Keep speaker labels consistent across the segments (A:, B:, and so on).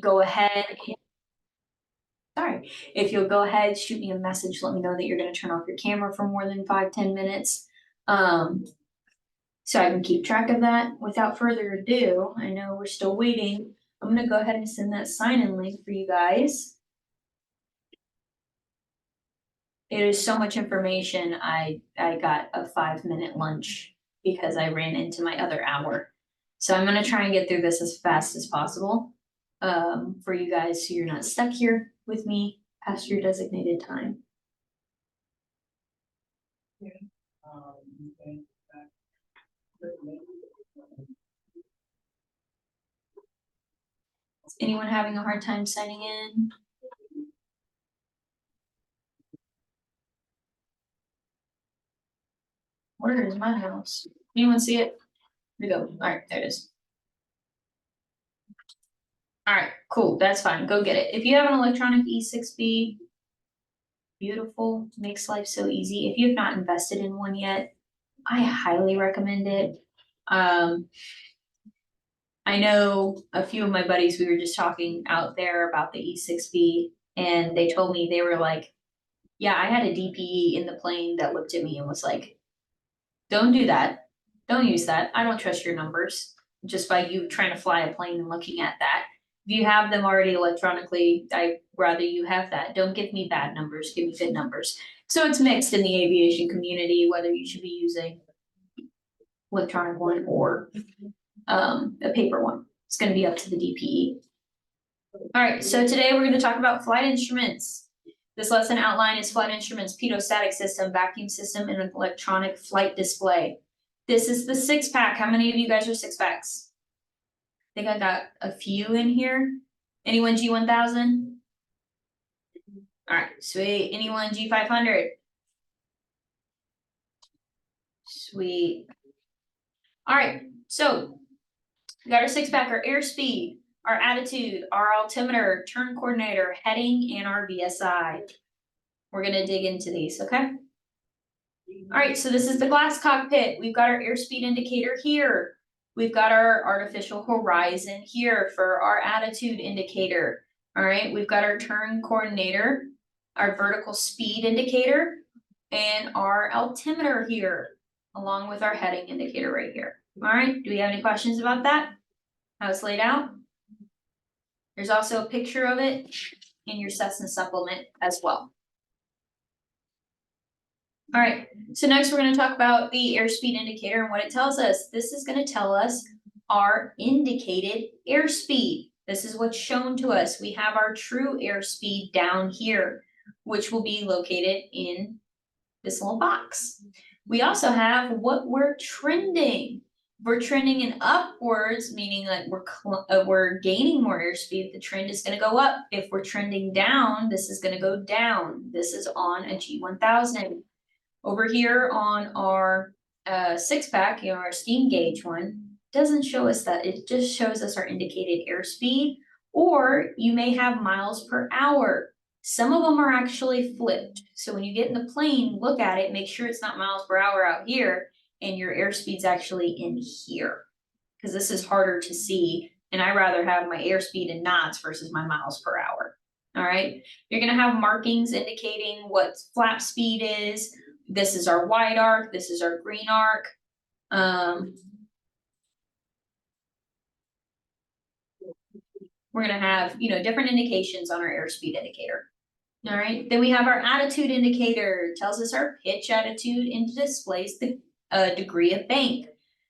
A: go ahead, sorry, if you'll go ahead, shoot me a message, let me know that you're gonna turn off your camera for more than 5-10 minutes. So I can keep track of that. Without further ado, I know we're still waiting. I'm gonna go ahead and send that sign-in link for you guys. It is so much information, I got a 5-minute lunch because I ran into my other hour. So I'm gonna try and get through this as fast as possible, for you guys, so you're not stuck here with me past your designated time. Is anyone having a hard time signing in? Where is my mouse? Anyone see it? Here we go. Alright, there it is. Alright, cool, that's fine, go get it. If you have an electronic E6B, beautiful, makes life so easy. If you have not invested in one yet, I highly recommend it. I know a few of my buddies, we were just talking out there about the E6B, and they told me, they were like, yeah, I had a DPE in the plane that looked at me and was like, don't do that, don't use that, I don't trust your numbers, just by you trying to fly a plane and looking at that. If you have them already electronically, I'd rather you have that, don't give me bad numbers, give me good numbers. So it's mixed in the aviation community, whether you should be using electronic one or a paper one. It's gonna be up to the DPE. Alright, so today we're gonna talk about flight instruments. This lesson outline is flight instruments, pitot-static system, vacuum system, and an electronic flight display. This is the 6-pack. How many of you guys are 6-packs? I think I got a few in here. Anyone G1000? Alright, sweet. Anyone G500? Sweet. Alright, so we got our 6-pack, our airspeed, our attitude, our altimeter, turn coordinator, heading, and our VSI. We're gonna dig into these, okay? Alright, so this is the glass cockpit. We've got our airspeed indicator here. We've got our artificial horizon here for our attitude indicator. Alright, we've got our turn coordinator, our vertical speed indicator, and our altimeter here, along with our heading indicator right here. Alright, do we have any questions about that? How it's laid out? There's also a picture of it in your Cessna supplement as well. Alright, so next we're gonna talk about the airspeed indicator and what it tells us. This is gonna tell us our indicated airspeed. This is what's shown to us. We have our true airspeed down here, which will be located in this little box. We also have what we're trending. If we're trending in upwards, meaning that we're gaining more airspeed, the trend is gonna go up. If we're trending down, this is gonna go down. This is on a G1000. Over here on our 6-pack, our steam gauge one, doesn't show us that, it just shows us our indicated airspeed, or you may have miles per hour. Some of them are actually flipped, so when you get in the plane, look at it, make sure it's not miles per hour out here, and your airspeed's actually in here. Cause this is harder to see, and I rather have my airspeed in knots versus my miles per hour. Alright, you're gonna have markings indicating what flap speed is. This is our white arc, this is our green arc. We're gonna have, different indications on our airspeed indicator. Alright, then we have our attitude indicator, it tells us our pitch attitude and displays the degree of bank.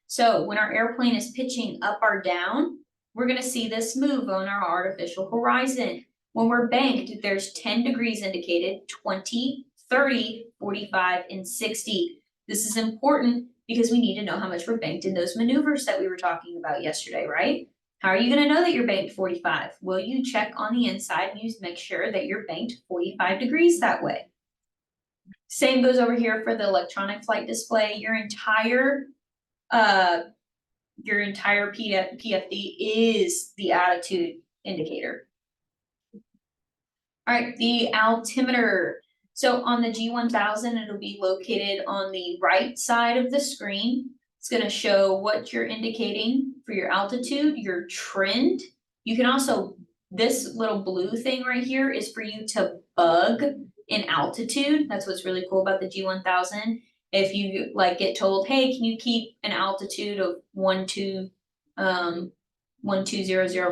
A: So when our airplane is pitching up or down, we're gonna see this move on our artificial horizon. When we're banked, there's 10 degrees indicated, 20, 30, 45, and 60. This is important because we need to know how much we're banked in those maneuvers that we were talking about yesterday, right? How are you gonna know that you're banked 45? Well, you check on the inside and you make sure that you're banked 45 degrees that way. Same goes over here for the electronic flight display. Your entire PFD is the attitude indicator. Alright, the altimeter. So on the G1000, it'll be located on the right side of the screen. It's gonna show what you're indicating for your altitude, your trend. You can also This little blue thing right here is for you to bug in altitude. That's what's really cool about the G1000. If you like get told, hey, can you keep an altitude of 1200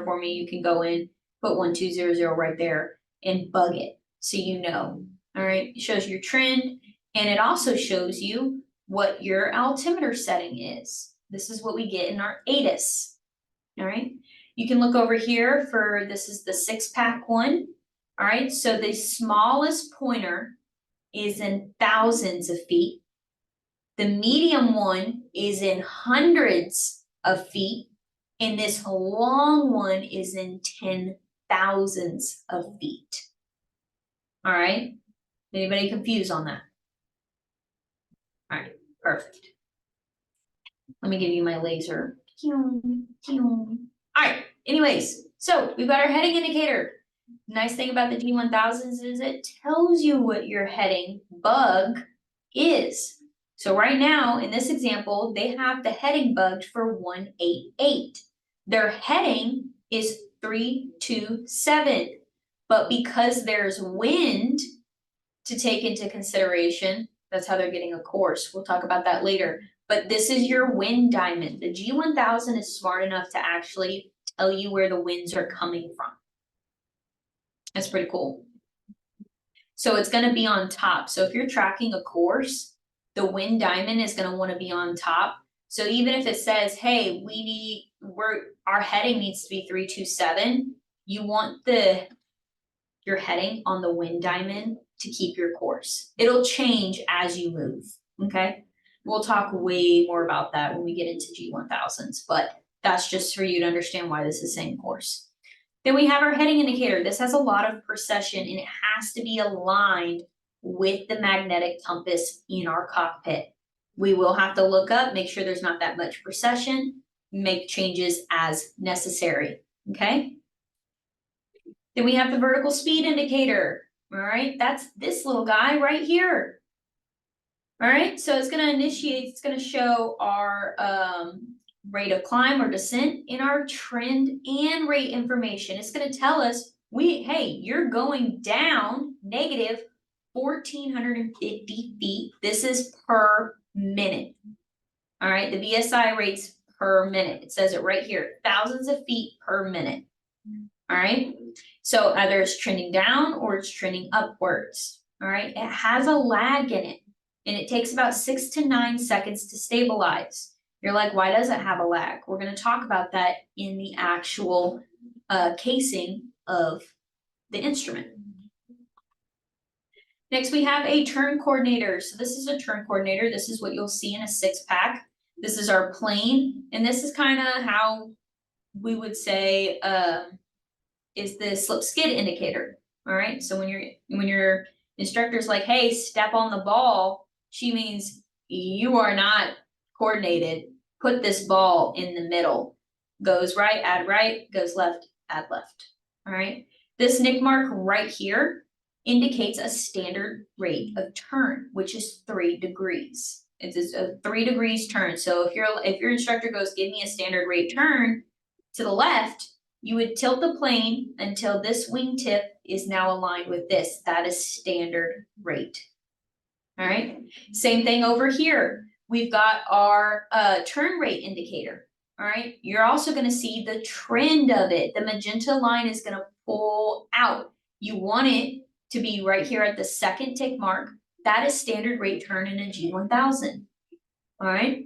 A: for me, you can go in, put 1200 right there and bug it so you know. All right, it shows your trend, and it also shows you what your altimeter setting is. This is what we get in our ATIS. All right, you can look over here for, this is the 6-pack one. All right, so the smallest pointer is in thousands of feet. The medium one is in hundreds of feet, and this long one is in 10,000s of feet. All right, anybody confused on that? All right, perfect. Let me give you my laser. All right, anyways, so we've got our heading indicator. Nice thing about the G1000s is it tells you what your heading bug is. So right now, in this example, they have the heading bugged for 188. Their heading is 327. But because there's wind to take into consideration, that's how they're getting a course. We'll talk about that later. But this is your wind diamond. The G1000 is smart enough to actually tell you where the winds are coming from. That's pretty cool. So it's going to be on top. So if you're tracking a course, the wind diamond is going to want to be on top. So even if it says, hey, our heading needs to be 327, you want your heading on the wind diamond to keep your course. It'll change as you move, okay? We'll talk way more about that when we get into G1000s, but that's just for you to understand why this is same course. Then we have our heading indicator. This has a lot of precession, and it has to be aligned with the magnetic compass in our cockpit. We will have to look up, make sure there's not that much precession, make changes as necessary, okay? Then we have the vertical speed indicator, all right? That's this little guy right here. All right, so it's gonna initiate, it's gonna show our rate of climb or descent in our trend and rate information. It's gonna tell us, hey, you're going down negative 1,450 feet. This is per minute. All right, the VSI rates per minute. It says it right here, thousands of feet per minute. All right, so either it's trending down or it's trending upwards. All right, it has a lag in it, and it takes about 6 to 9 seconds to stabilize. You're like, why does it have a lag? We're going to talk about that in the actual casing of the instrument. Next, we have a turn coordinator. So this is a turn coordinator. This is what you'll see in a 6-pack. This is our plane, and this is kind of how we would say is the slip skid indicator. All right, so when your instructor's like, hey, step on the ball, she means you are not coordinated. Put this ball in the middle. Goes right, add right, goes left, add left. All right, this nick mark right here indicates a standard rate of turn, which is 3 degrees. It's a 3 degrees turn. So if your instructor goes, give me a standard rate turn to the left, you would tilt the plane until this wingtip is now aligned with this. That is standard rate. All right, same thing over here. We've got our turn rate indicator. All right, you're also going to see the trend of it. The magenta line is going to pull out. You want it to be right here at the second tick mark. That is standard rate turn in a G1000. All right,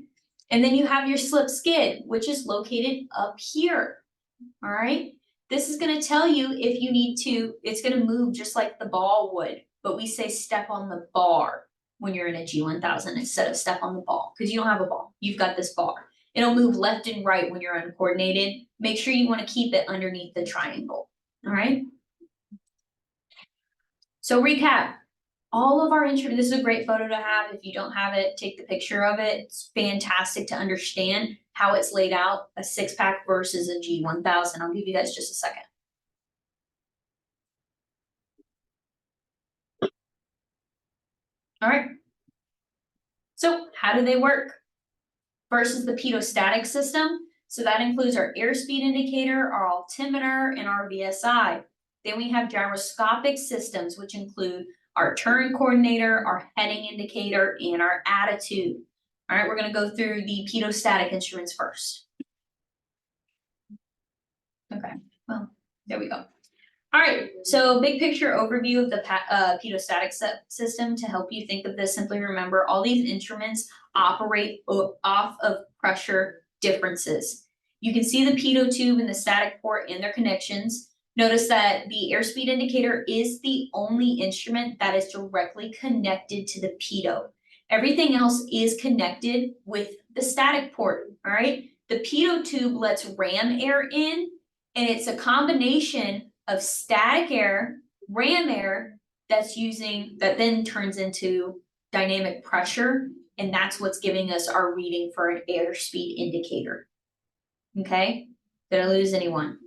A: and then you have your slip skid, which is located up here. All right, this is going to tell you if you need to, it's going to move just like the ball would, but we say step on the bar when you're in a G1000 instead of step on the ball, because you don't have a ball, you've got this bar. It'll move left and right when you're uncoordinated. Make sure you want to keep it underneath the triangle. All right, so recap. All of our instruments, this is a great photo to have. If you don't have it, take the picture of it. It's fantastic to understand how it's laid out, a 6-pack versus a G1000. I'll give you guys just a second. All right. So how do they work? First is the pitot-static system. So that includes our airspeed indicator, our altimeter, and our VSI. Then we have gyroscopic systems, which include our turn coordinator, our heading indicator, and our attitude. All right, we're gonna go through the pedostatic instruments first. Okay, well, there we go. All right, so big picture overview of the pedostatic system. To help you think of this, simply remember all these instruments operate off of pressure differences. You can see the pedo tube and the static port and their connections. Notice that the airspeed indicator is the only instrument that is directly connected to the pedo. Everything else is connected with the static port, all right? The pedo tube lets ram air in, and it's a combination of static air, ram air, that then turns into dynamic pressure, and that's what's giving us our reading for an airspeed indicator. Okay, did I lose anyone?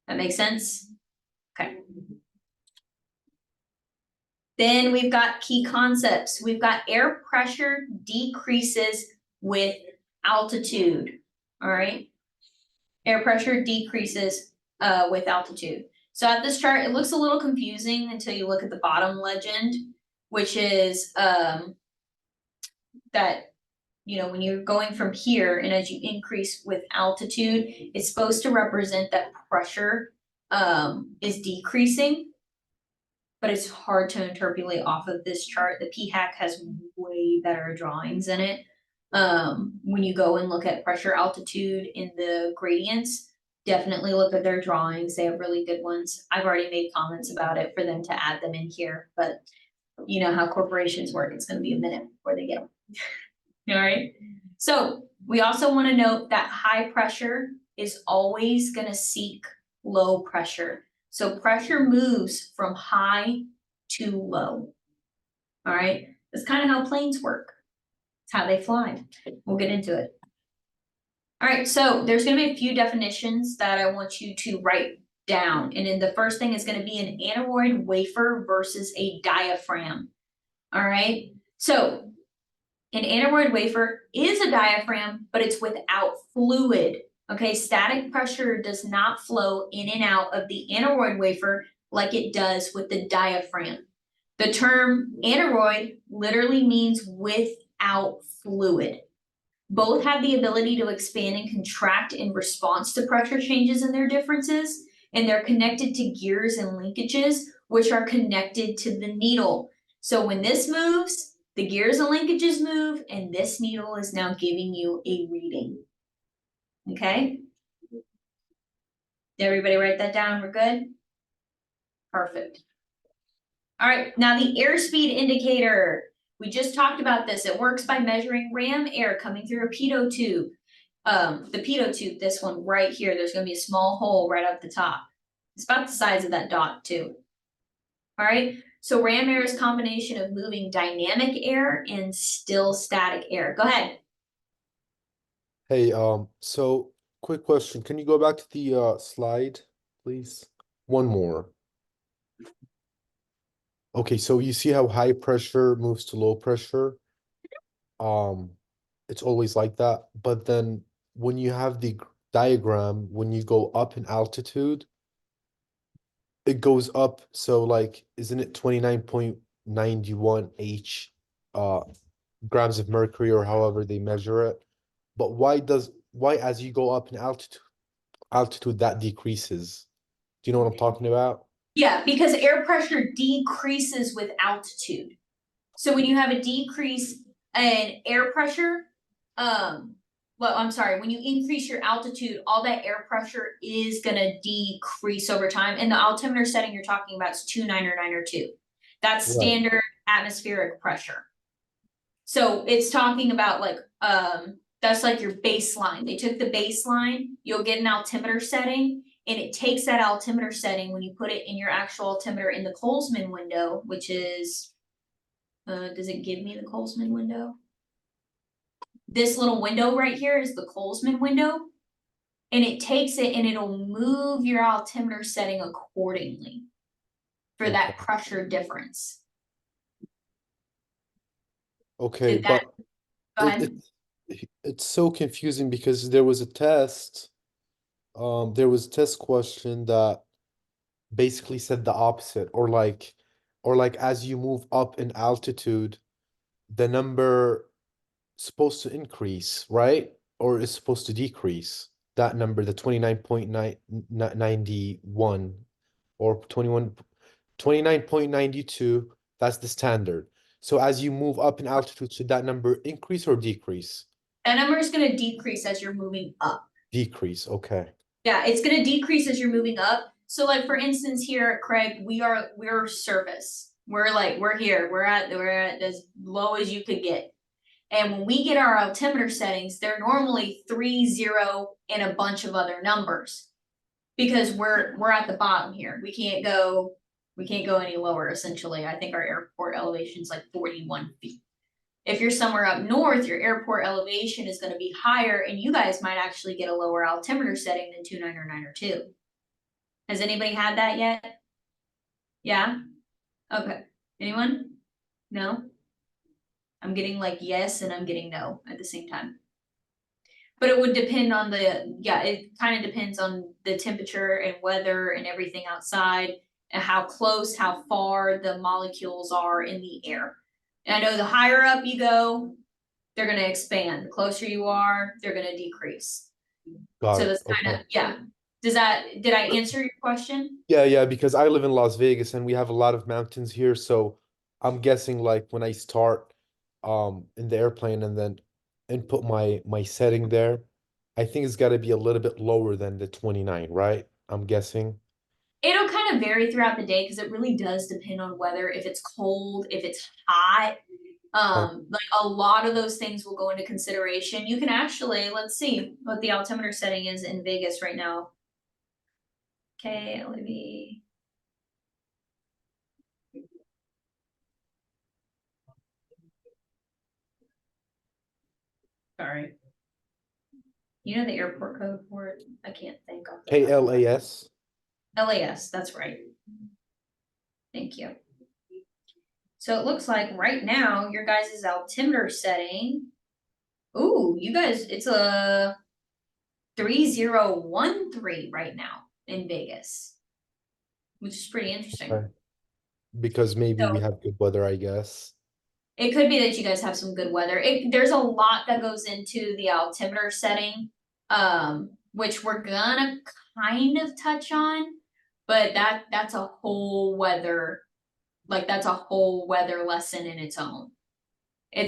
A: That makes sense? Okay. Then we've got key concepts. We've got air pressure decreases with altitude, all right? Air pressure decreases with altitude. So at this chart, it looks a little confusing until you look at the bottom legend, which is that, you know, when you're going from here and as you increase with altitude, it's supposed to represent that pressure is decreasing, but it's hard to interpolate off of this chart. The PHAC has way better drawings in it. When you go and look at pressure altitude in the gradients, definitely look at their drawings. They have really good ones. I've already made comments about it for them to add them in here, but you know how corporations work. It's going to be a minute before they get them. All right. So we also want to note that high pressure is always going to seek low pressure. So pressure moves from high to low. All right. That's kind of how planes work. It's how they fly. We'll get into it. All right, so there's gonna be a few definitions that I want you to write down. And then the first thing is gonna be an aneroid wafer versus a diaphragm. All right, so an aneroid wafer is a diaphragm, but it's without fluid. Okay, static pressure does not flow in and out of the aneroid wafer like it does with the diaphragm. The term aneroid literally means without fluid. Both have the ability to expand and contract in response to pressure changes and their differences, and they're connected to gears and linkages, which are connected to the needle. So when this moves, the gears and linkages move, and this needle is now giving you a reading. Okay? Did everybody write that down? We're good? Perfect. All right, now the airspeed indicator. We just talked about this. It works by measuring ram air coming through a pedo tube. The pedo tube, this one right here, there's gonna be a small hole right up the top. It's about the size of that dot too. All right, so ram air is a combination of moving dynamic air and still static air. Go ahead.
B: Hey, so quick question. Can you go back to the slide, please? One more. Okay, so you see how high pressure moves to low pressure? It's always like that. But then when you have the diagram, when you go up in altitude, it goes up. So like, isn't it 29.91 grams of mercury or however they measure it? But why as you go up in altitude that decreases? Do you know what I'm talking about?
A: Yeah, because air pressure decreases with altitude. So when you have a decrease in air pressure, well, I'm sorry, when you increase your altitude, all that air pressure is gonna decrease over time. And the altimeter setting you're talking about is 299 or 2. That's
B: Right.
A: standard atmospheric pressure. So it's talking about like, that's like your baseline. They took the baseline, you'll get an altimeter setting, and it takes that altimeter setting when you put it in your actual altimeter in the Colesman window, which is, does it give me the Colesman window? This little window right here is the Colesman window. And it takes it and it'll move your altimeter setting accordingly for that pressure
B: Okay,
A: Did that-
B: but
A: Go ahead.
B: it's so confusing because there was a test, there was a test question that basically said the opposite, or like as you move up in altitude, the number supposed to increase, right? Or is supposed to decrease. That number, the 29.91 or 29.92, that's the standard. So as you move up in altitude, should that number increase or decrease?
A: That number is gonna decrease as you're moving up.
B: Decrease, okay.
A: Yeah, it's gonna decrease as you're moving up. So like for instance, here at Craig, we're service. We're here, we're at as low as you could get. And when we get our altimeter settings, they're normally 3, 0, and a bunch of other numbers. Because we're at the bottom here. We can't go any lower essentially. I think our airport elevation is like 41 feet. If you're somewhere up north, your airport elevation is gonna be higher and you guys might actually get a lower altimeter setting than 29 or 9 or 2. Has anybody had that yet? Yeah? Okay. Anyone? No? I'm getting like yes and I'm getting no at the same time. But it would depend on it kind of depends on the temperature and weather and everything outside and how close, how far the molecules are in the air. And I know the higher up you go, they're gonna expand. The closer you are, they're gonna decrease.
B: Got
A: So
B: it.
A: that's kind
B: Okay.
A: of, yeah. Did I answer your question?
B: Yeah, because I live in Las Vegas and we have a lot of mountains here, so I'm guessing like when I start in the airplane and then input my setting there, I think it's got to be a little bit lower than the 29, right? I'm guessing.
A: It'll kind of vary throughout the day because it really does depend on weather, if it's cold, if it's hot.
B: Uh,
A: Like a lot of those things will go into consideration. You can actually, let's see what the altimeter setting is in Vegas right now. Okay, let me. Sorry. You know the airport code for it? I can't think of it.
B: KLAS.
A: LAS, that's right. Thank you. So it looks like right now your guys' altimeter setting. Ooh, you guys, it's a 3013 right now in Vegas, which is pretty interesting.
B: Okay. Because maybe we
A: So
B: have good weather, I guess.
A: it could be that you guys have some good weather. There's a lot that goes into the altimeter setting, which we're gonna kind of touch on, but that's a whole weather, that's a whole weather lesson in its own.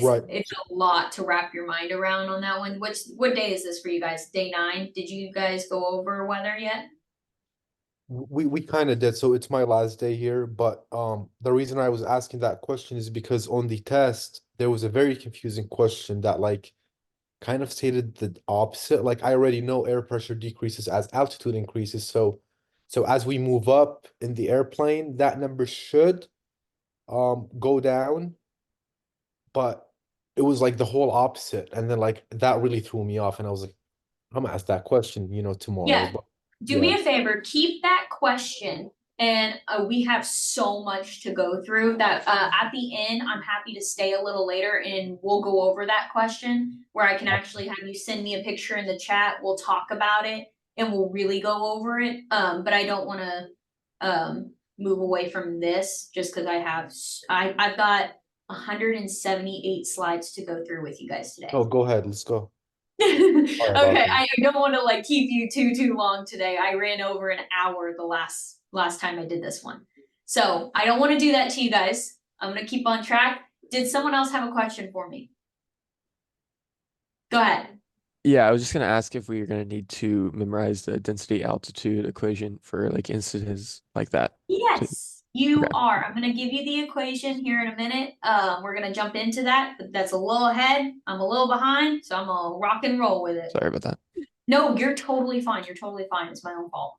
B: Right.
A: It's a lot to wrap your mind around on that one. What day is this for you guys? Day 9? Did you guys go over weather yet?
B: We kind of did. So it's my last day here, but the reason I was asking that question is because on the test there was a very confusing question that like kind of stated the opposite. Like I already know air pressure decreases as altitude increases. So as we move up in the airplane, that number should go down, but it was like the whole opposite. And then like that really threw me off. And I was like, I'm gonna ask that question, tomorrow.
A: Yeah.
B: But
A: Do
B: yeah.
A: me a favor, keep that question. And we have so much to go through that at the end, I'm happy to stay a little later and we'll go over that question where I can actually have you send me a picture in the chat. We'll talk about it and we'll really go over it. But I don't want to move away from this just because I've got 178 slides to go through with you guys today.
B: Oh, go ahead. Let's go. Sorry about
A: Okay,
B: that.
A: I don't want to like keep you too long today. I ran over an hour the last time I did this one. So I don't want to do that to you guys. I'm gonna keep on track. Did someone else have a question for me? Go ahead.
C: Yeah, I was just gonna ask if we are gonna need to memorize the density altitude equation for like instances like that.
A: Yes, you
C: Okay.
A: are. I'm gonna give you the equation here in a minute. We're gonna jump into that, but that's a little ahead. I'm a little behind, so I'm gonna rock and roll with it.
C: Sorry about that.
A: No, you're totally fine. You're totally fine. It's my own fault.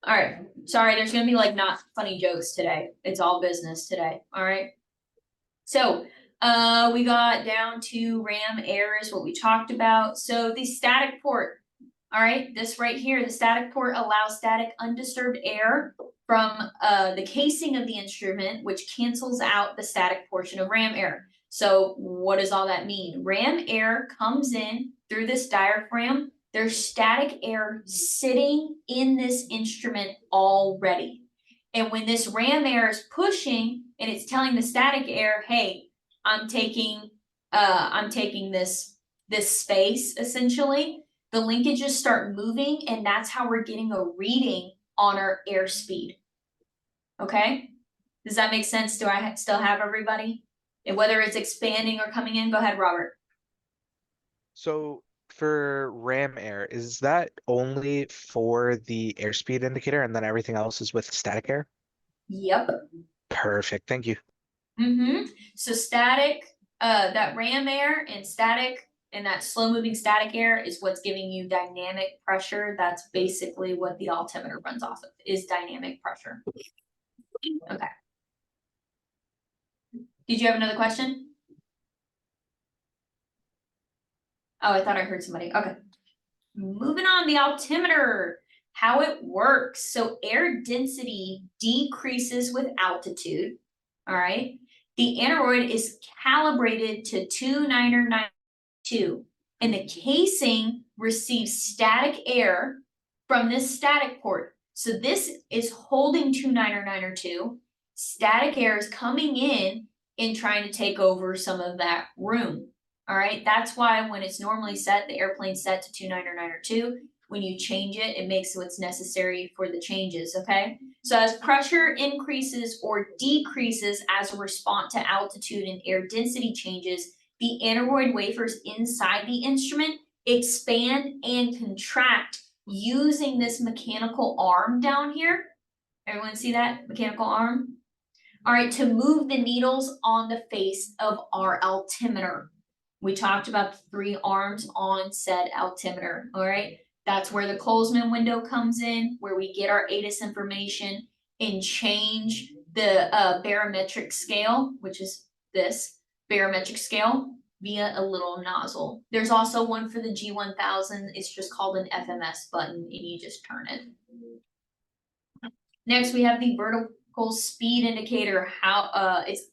A: All right. Sorry, there's gonna be like not funny jokes today. It's all business today. All right. So we got down to RAM air is what we talked about. So the static port. All right, this right here, the static port allows static undisturbed air from the casing of the instrument, which cancels out the static portion of RAM air. So what does all that mean? Ram air comes in through this diaphragm. There's static air sitting in this instrument already. And when this ram air is pushing and it's telling the static air, hey, I'm taking this space essentially, the linkages start moving, and that's how we're getting a reading on our airspeed. Okay? Does that make sense? Do I still have everybody? And whether it's expanding or coming in, go ahead, Robert.
D: So for ram air, is that only for the airspeed indicator and then everything else is with static air?
A: Yep.
D: Perfect, thank you.
A: So static, that ram air and static and that slow moving static air is what's giving you dynamic pressure. That's basically what the altimeter runs off of, is dynamic pressure. Okay. Did you have another question? Oh, I thought I heard somebody. Okay. Moving on, the altimeter, how it works. So air density decreases with altitude. All right. The aneroid is calibrated to 2992, and the casing receives static air from this static port. So this is holding 2992. Static air is coming in and trying to take over some of that room. All right, that's why when it's normally set, the airplane's set to 2992. When you change it, it makes what's necessary for the changes, okay? So as pressure increases or decreases as a response to altitude and air density changes, the aneroid wafers inside the instrument expand and contract using this mechanical arm down here. Everyone see that mechanical arm? All right, to move the needles on the face of our altimeter. We talked about the 3 arms on said altimeter, all right? That's where the Colesman window comes in, where we get our ATIS information and change the barometric scale, which is this barometric scale, via a little nozzle. There's also one for the G1000. It's just called an FMS button, and you just turn it. Next, we have the vertical speed indicator. How it's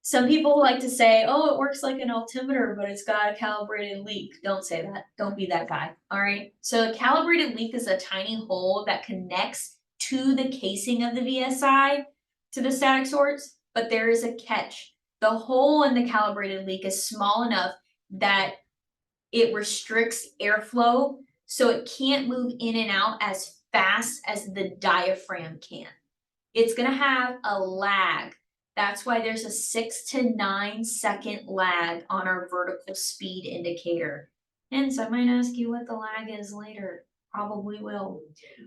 A: some people like to say, oh, it works like an altimeter, but it's got a calibrated leak. Don't say that. Don't be that guy. All right. So a calibrated leak is a tiny hole that connects to the casing of the VSI to the static source, but there is a catch. The hole in the calibrated leak is small enough that it restricts airflow, so it can't move in and out as fast as the diaphragm can. It's gonna have a lag. That's why there's a 6 to 9 second lag on our vertical speed indicator. Hence, I might ask you what the lag is later. Probably will.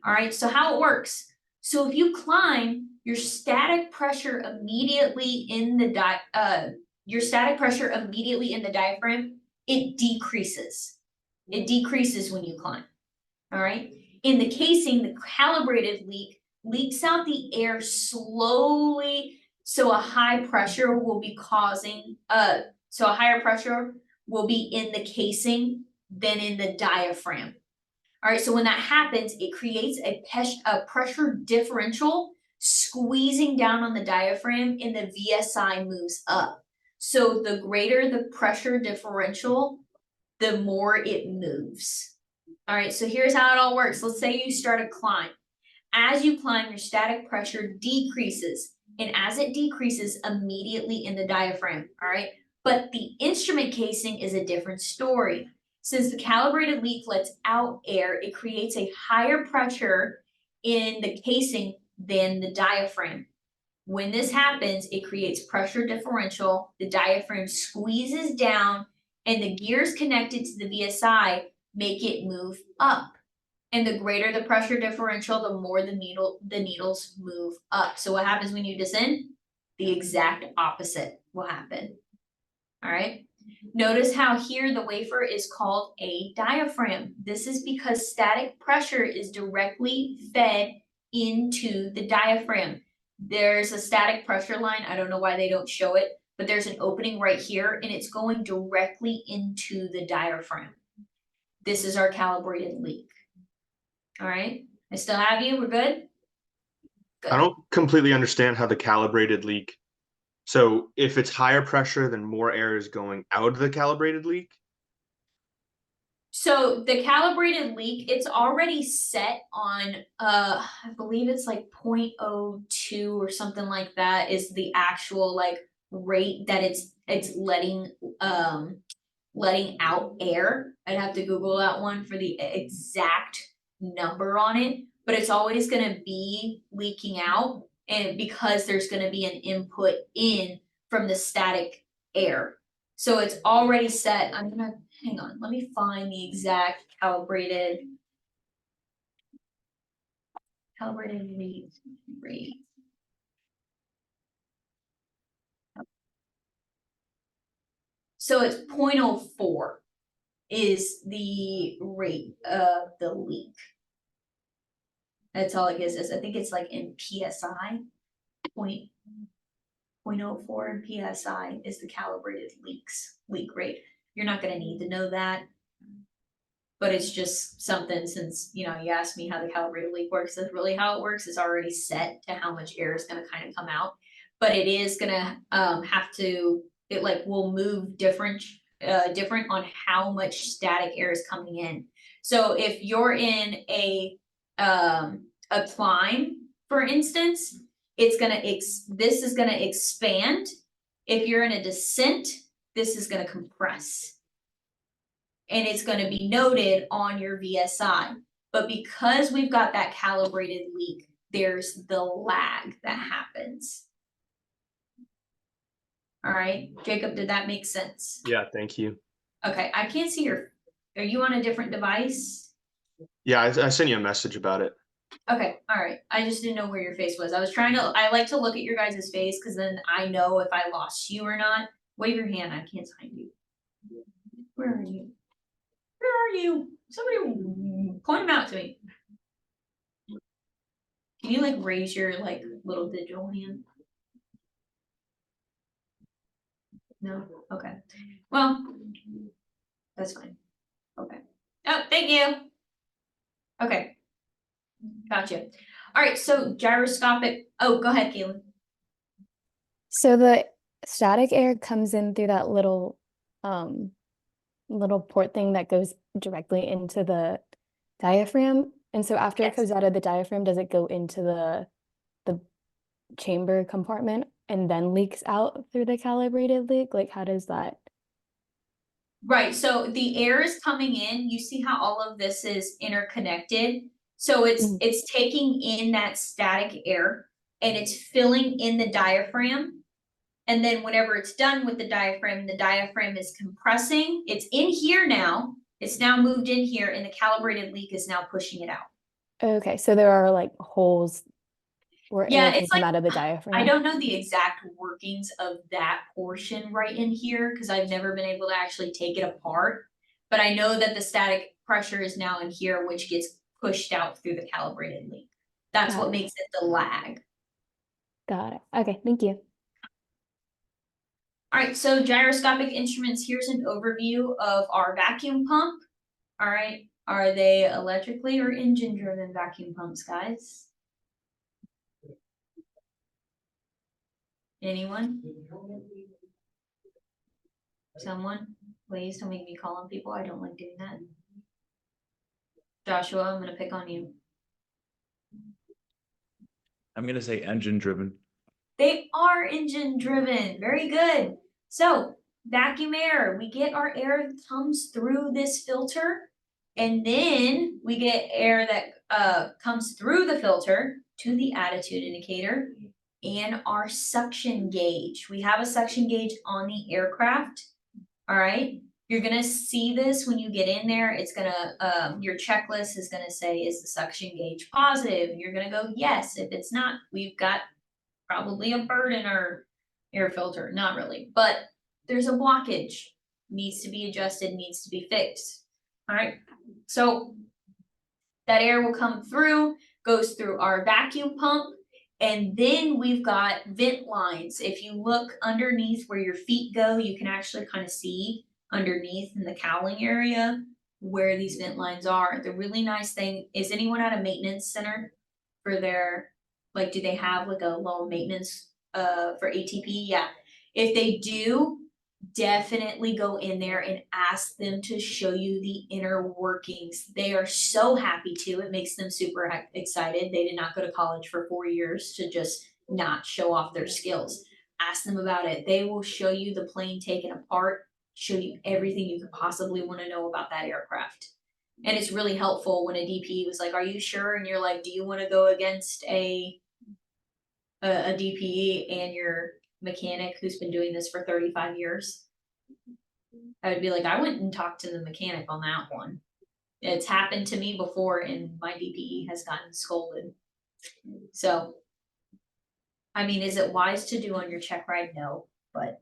A: All right, so how it works. So if you climb, your static pressure immediately in the diaphragm, it decreases. It decreases when you climb. All right. In the casing, the calibrated leak leaks out the air slowly. So a high pressure will be so a higher pressure will be in the casing than in the diaphragm. All right, so when that happens, it creates a pressure differential squeezing down on the diaphragm, and the VSI moves up. So the greater the pressure differential, the more it moves. All right, so here's how it all works. Let's say you start a climb. As you climb, your static pressure decreases. And as it decreases, immediately in the diaphragm, all right? But the instrument casing is a different story. Since the calibrated leak lets out air, it creates a higher pressure in the casing than the diaphragm. When this happens, it creates pressure differential, the diaphragm squeezes down, and the gears connected to the VSI make it move up. And the greater the pressure differential, the more the needles move up. So what happens when you descend? The exact opposite will happen. All right. Notice how here the wafer is called a diaphragm. This is because static pressure is directly fed into the diaphragm. There's a static pressure line. I don't know why they don't show it, but there's an opening right here, and it's going directly into the diaphragm. This is our calibrated leak. All right, I still have you, we're good?
E: I don't completely understand how the calibrated leak So if it's higher pressure, then more air is going out of the calibrated leak.
A: So the calibrated leak, it's already set on, I believe it's like 0.02 or something like that is the actual like rate that it's letting out air. I'd have to Google that one for the exact number on it, but it's always gonna be leaking out, and because there's gonna be an input in from the static air. So it's already set. I'm gonna, hang on, let me find the exact calibrated rate. So it's 0.04 is the rate of the leak. That's all it gives us. I think it's like in PSI, 0.04 in PSI is the calibrated leak rate. You're not gonna need to know that. But it's just something, since, you know, you asked me how the calibrated leak works, that's really how it works. It's already set to how much air is gonna kind of come out. But it is gonna have to, it like will move different on how much static air is coming in. So if you're in a climb, for instance, it's gonna this is gonna expand. If you're in a descent, this is gonna compress. And it's gonna be noted on your VSI. But because we've got that calibrated leak, there's the lag that happens. All right, Jacob, did that make sense?
E: Yeah, thank you.
A: Okay, I can't see are you on a different device?
E: Yeah, I sent you a message about it.
A: Okay, all right, I just didn't know where your face was. I like to look at your guys' face, cause then I know if I lost you or not. Wave your hand, I can't find you. Where are you? Where are you? Somebody point them out to me. Can you like raise your like little digital hand? No? Okay. Well, that's fine. Okay. Oh, thank you. Okay. Gotcha. All right, so gyroscopic, oh, go ahead, Caitlin.
F: So the static air comes in through that little port thing that goes directly into the diaphragm. And so after
A: Yes.
F: it comes out of the diaphragm, does it go into the chamber compartment and then leaks out through the calibrated leak? Like, how does that?
A: Right, so the air is coming in, you see how all of this is interconnected? So it's taking in that static air and it's filling in the diaphragm. And then whenever it's done with the diaphragm is compressing, it's in here now, it's now moved in here, and the calibrated leak is now pushing it out.
F: Okay, so there are like holes where
A: Yeah,
F: air can
A: it's
F: come
A: like,
F: out of the diaphragm.
A: I don't know the exact workings of that portion right in here, cause I've never been able to actually take it apart. But I know that the static pressure is now in here, which gets pushed out through the calibrated leak. That's
F: Got
A: what
F: it.
A: makes it the lag.
F: Got it. Okay, thank you.
A: Alright, so gyroscopic instruments, here's an overview of our vacuum pump. Alright, are they electrically or engine driven vacuum pumps, guys? Anyone? Someone? Please don't make me call on people, I don't like doing that. Joshua, I'm gonna pick on you.
G: I'm gonna say engine driven.
A: They are engine driven, very good. So vacuum air, we get our air that comes through this filter. And then we get air that comes through the filter to the attitude indicator and our suction gauge. We have a suction gauge on the aircraft. All right, you're gonna see this when you get in there. It's gonna your checklist is gonna say, is the suction gauge positive? And you're gonna go yes. If it's not, we've got probably a bird in our air filter. Not really, but there's a blockage, needs to be adjusted, needs to be fixed. All right, so that air will come through, goes through our vacuum pump, and then we've got vent lines. If you look underneath where your feet go, you can actually kind of see underneath in the cowling area where these vent lines are. The really nice thing is, anyone at a maintenance center for their, like, do they have like a low maintenance for ATP? Yeah, If they do, definitely go in there and ask them to show you the inner workings. They are so happy to. It makes them super excited. They did not go to college for 4 years to just not show off their skills. Ask them about it. They will show you the plane taken apart, show you everything you could possibly want to know about that aircraft. And it's really helpful when a DPE was like, "Are you sure?" And you're like, "Do you want to go against a DPE and your mechanic who's been doing this for 35 years?" I would be like, I went and talked to the mechanic on that one. It's happened to me before and my DPE has gotten scolded. So, I mean, is it wise to do on your check ride? No, but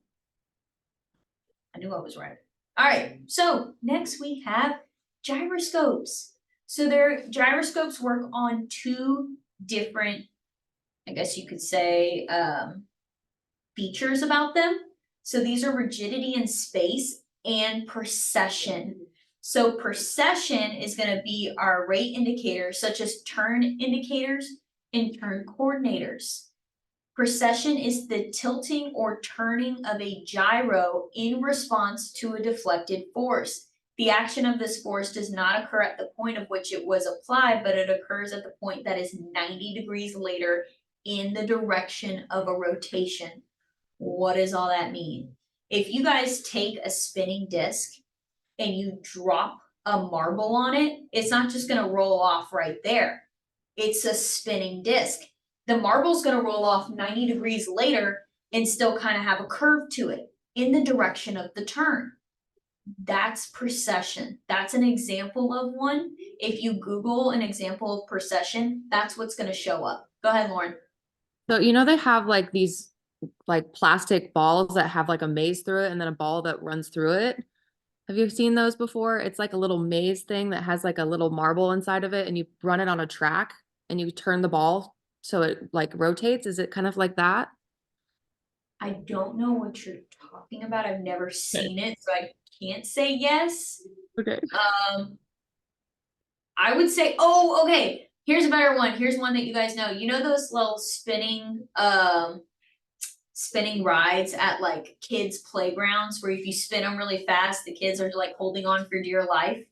A: I knew I was right. All right, so next we have gyroscopes. So their gyroscopes work on two different, I guess you could say, features about them. So these are rigidity in space and precession. So precession is going to be our rate indicators, such as turn indicators and turn coordinators. Precession is the tilting or turning of a gyro in response to a deflected force. The action of this force does not occur at the point of which it was applied, but it occurs at the point that is 90 degrees later in the direction of a rotation. What does all that mean? If you guys take a spinning disc and you drop a marble on it, it's not just going to roll off right there. It's a spinning disc. The marble's going to roll off 90 degrees later and still kind of have a curve to it in the direction of the turn. That's precession. That's an example of one. If you Google an example of precession, that's what's going to show up. Go ahead, Lauren.
H: So, you know, they have like these like plastic balls that have like a maze through it and then a ball that runs through it. Have you seen those before? It's like a little maze thing that has like a little marble inside of it and you run it on a track and you turn the ball so it like rotates. Is it kind of like that?
A: I don't know what you're talking about. I've never seen it, so I can't say yes.
H: Okay.
A: I would say, oh, okay. Here's a better one. Here's one that you guys know. You know those little spinning rides at like kids' playgrounds where if you spin them really fast, the kids are like holding on for dear life.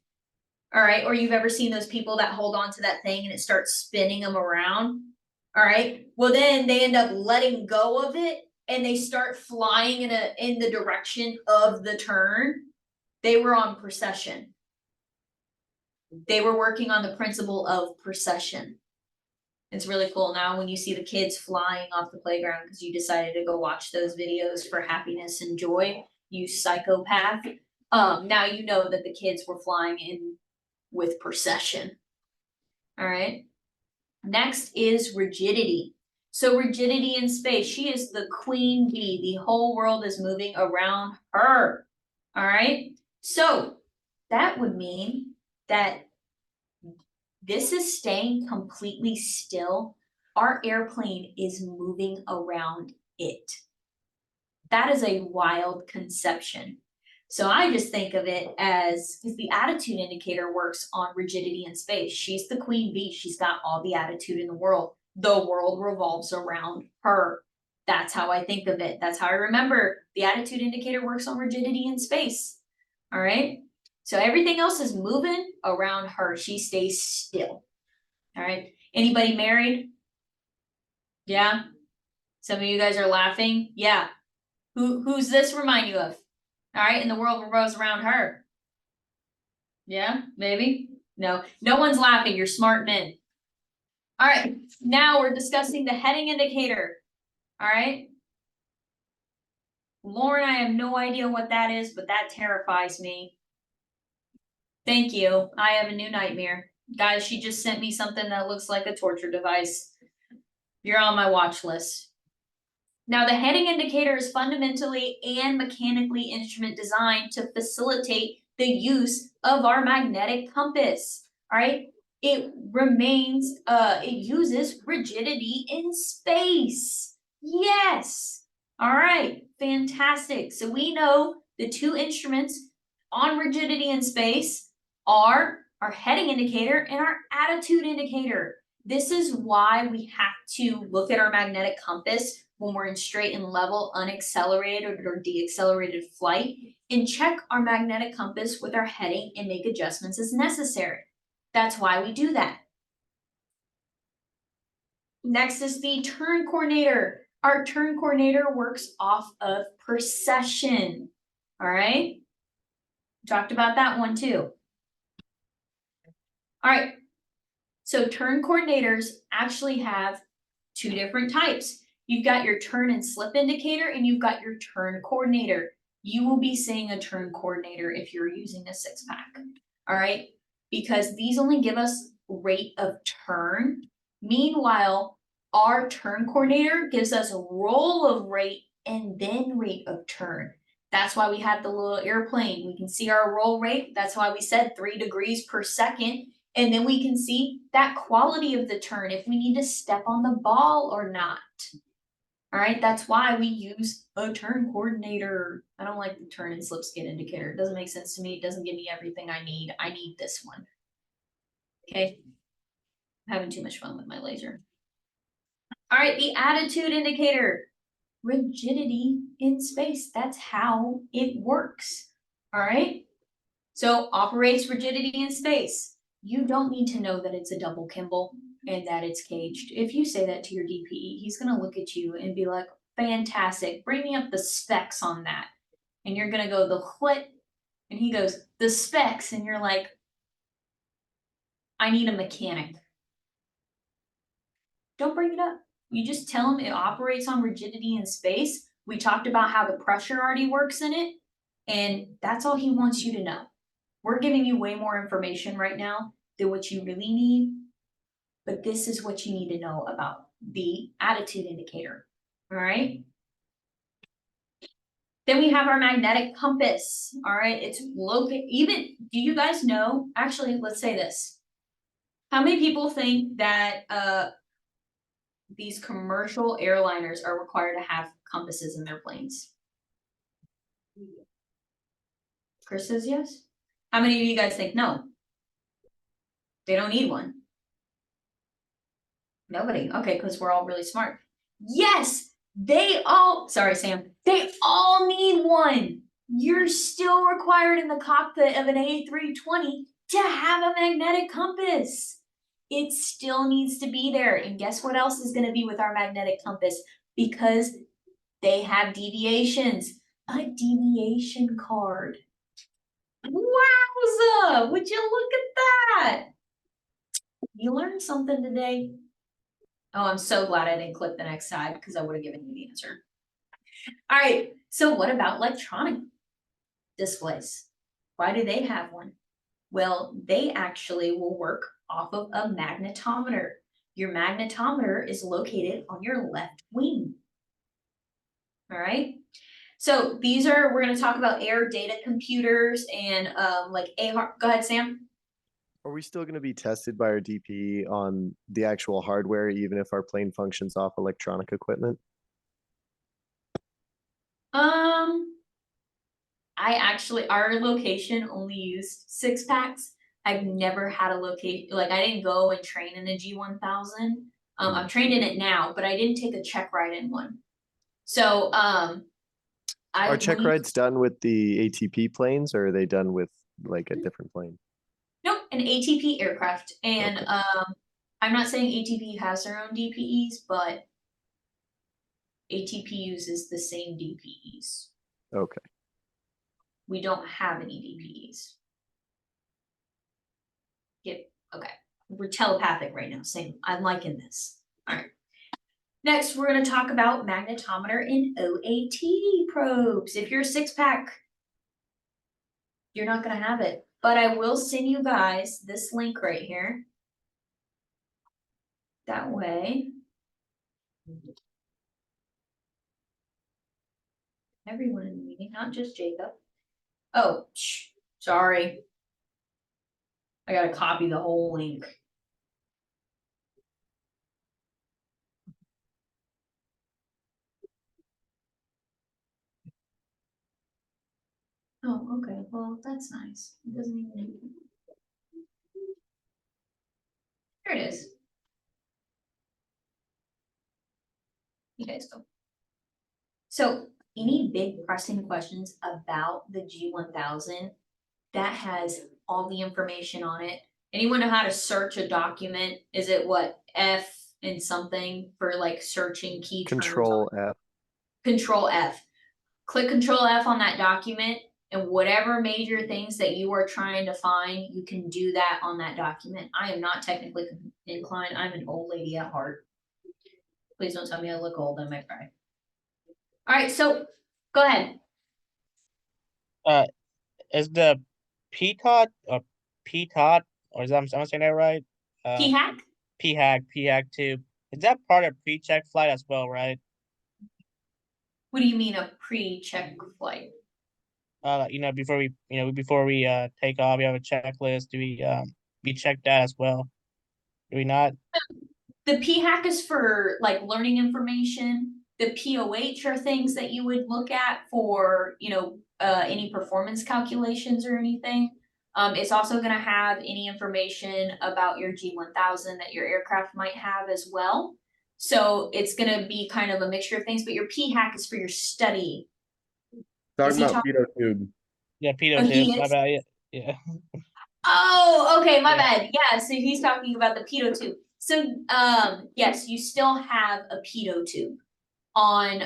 A: All right. Or you've ever seen those people that hold on to that thing and it starts spinning them around. All right. Well, then they end up letting go of it and they start flying in the direction of the turn. They were on precession. They were working on the principle of precession. It's really cool now when you see the kids flying off the playground because you decided to go watch those videos for happiness and joy, you psychopath. Now you know that the kids were flying in with precession. All right. Next is rigidity. So rigidity in space. She is the queen bee. The whole world is moving around her. All right. So that would mean that this is staying completely still. Our airplane is moving around it. That is a wild conception. So I just think of it as, because the attitude indicator works on rigidity in space. She's the queen bee. She's got all the attitude in the world. The world revolves around her. That's how I think of it. That's how I remember the attitude indicator works on rigidity in space. All right. So everything else is moving around her. She stays still. All right. Anybody married? Yeah. Some of you guys are laughing. Yeah. Who's this remind you of? All right. And the world revolves around her. Yeah, maybe. No one's laughing. You're smart men. All right. Now we're discussing the heading indicator. All right. Lauren, I have no idea what that is, but that terrifies me. Thank you. I have a new nightmare. Guys, she just sent me something that looks like a torture device. You're on my watch list. Now, the heading indicator is fundamentally and mechanically instrument designed to facilitate the use of our magnetic compass. All right. It uses rigidity in space. Yes. All right. Fantastic. So we know the two instruments on rigidity in space are our heading indicator and our attitude indicator. This is why we have to look at our magnetic compass when we're in straight and level, unaccelerated or deaccelerated flight, and check our magnetic compass with our heading and make adjustments as necessary. That's why we do that. Next is the turn coordinator. Our turn coordinator works off of precession. All right. Talked about that one too. All right. So turn coordinators actually have two different types. You've got your turn and slip indicator and you've got your turn coordinator. You will be saying a turn coordinator if you're using a 6-pack. All right. Because these only give us rate of turn. Meanwhile, our turn coordinator gives us a roll of rate and then rate of turn. That's why we have the little airplane. We can see our roll rate. That's why we said 3 degrees per second. And then we can see that quality of the turn, if we need to step on the ball or not. All right, that's why we use a turn coordinator. I don't like the turn and slip skid indicator. It doesn't make sense to me. It doesn't give me everything I need. I need this one. Okay, I'm having too much fun with my laser. All right, the attitude indicator. Rigidity in space. That's how it works. All right, so operates rigidity in space. You don't need to know that it's a double Kimball and that it's caged. If you say that to your DPE, he's gonna look at you and be like, fantastic, bring me up the specs on that. And you're gonna go, the what? And he goes, the specs, and you're like, I need a mechanic. Don't bring it up. You just tell him it operates on rigidity in space. We talked about how the pressure already works in it, and that's all he wants you to know. We're giving you way more information right now than what you really need, but this is what you need to know about the attitude indicator, all right? Then we have our magnetic compass, all right? It's located, even, do you guys know, actually, let's say this. How many people think that these commercial airliners are required to have compasses in their planes? Chris says yes. How many of you guys think no? They don't need one. Nobody. Okay, because we're all really smart. Yes, they all, sorry, Sam, they all need one. You're still required in the cockpit of an A320 to have a magnetic compass. It still needs to be there. And guess what else is going to be with our magnetic compass? Because they have deviations. A deviation card. Wowza! Would you look at that? You learned something today. Oh, I'm so glad I didn't click the next side because I would have given you the answer. All right, so what about electronic displays? Why do they have one? Well, they actually will work off of a magnetometer. Your magnetometer is located on your left wing. All right. So these are, we're going to talk about air data computers and like AHR. Go ahead, Sam.
I: Are we still going to be tested by our DPE on the actual hardware, even if our plane functions off electronic equipment?
A: I actually, our location only used 6-packs. I've never had a location, like I didn't go and train in a G1000. I'm trained in it now, but I didn't take a check ride in one. So,
I: Are check rides done with the ATP planes, or are they done with like a different plane?
A: Nope, an ATP aircraft. And
I: Okay.
A: I'm not saying ATP has their own DPEs, but ATP uses the same DPEs.
I: Okay.
A: We don't have any DPEs. Yep, okay. We're telepathic right now, same. I'm liking this. All right. Next, we're going to talk about magnetometer and OAT probes. If you're a 6-pack, you're not going to have it. But I will send you guys this link right here. That way, everyone in the meeting, not just Jacob. Oh, sorry. I gotta copy the whole link. Oh, okay, well, that's nice. It doesn't even. Here it is. You guys go. So any big pressing questions about the G1000 that has all the information on it? Anyone know how to search a document? Is it what, F and something for like searching key terms?
I: Control F.
A: Control F. Click Control F on that document, and whatever major things that you are trying to find, you can do that on that document. I am not technically inclined. I'm an old lady at heart. Please don't tell me I look old, I might cry. All right, so go ahead.
J: Is the PTOT or is that, am I saying that right?
A: P-hack?
J: PHAC tube. Is that part of pre-check flight as well, right?
A: What do you mean a pre-check flight?
J: Before we take off, we have a checklist. Do we check that as well? Do we not?
A: The P-hack is for like learning information. The POH are things that you would look at for, any performance calculations or anything. It's also gonna have any information about your G1000 that your aircraft might have as well. So it's gonna be kind of a mixture of things, but your P-hack is for your study.
E: Talking
A: he
E: about
A: talking-
E: pitot tube.
J: Yeah,
A: Oh,
J: PTOT
A: he
J: tube. My
A: is?
J: bad. Yeah.
A: Oh, okay, my
J: Yeah.
A: bad. Yeah, so he's talking about the pitot tube. So, yes, you still have a pitot tube on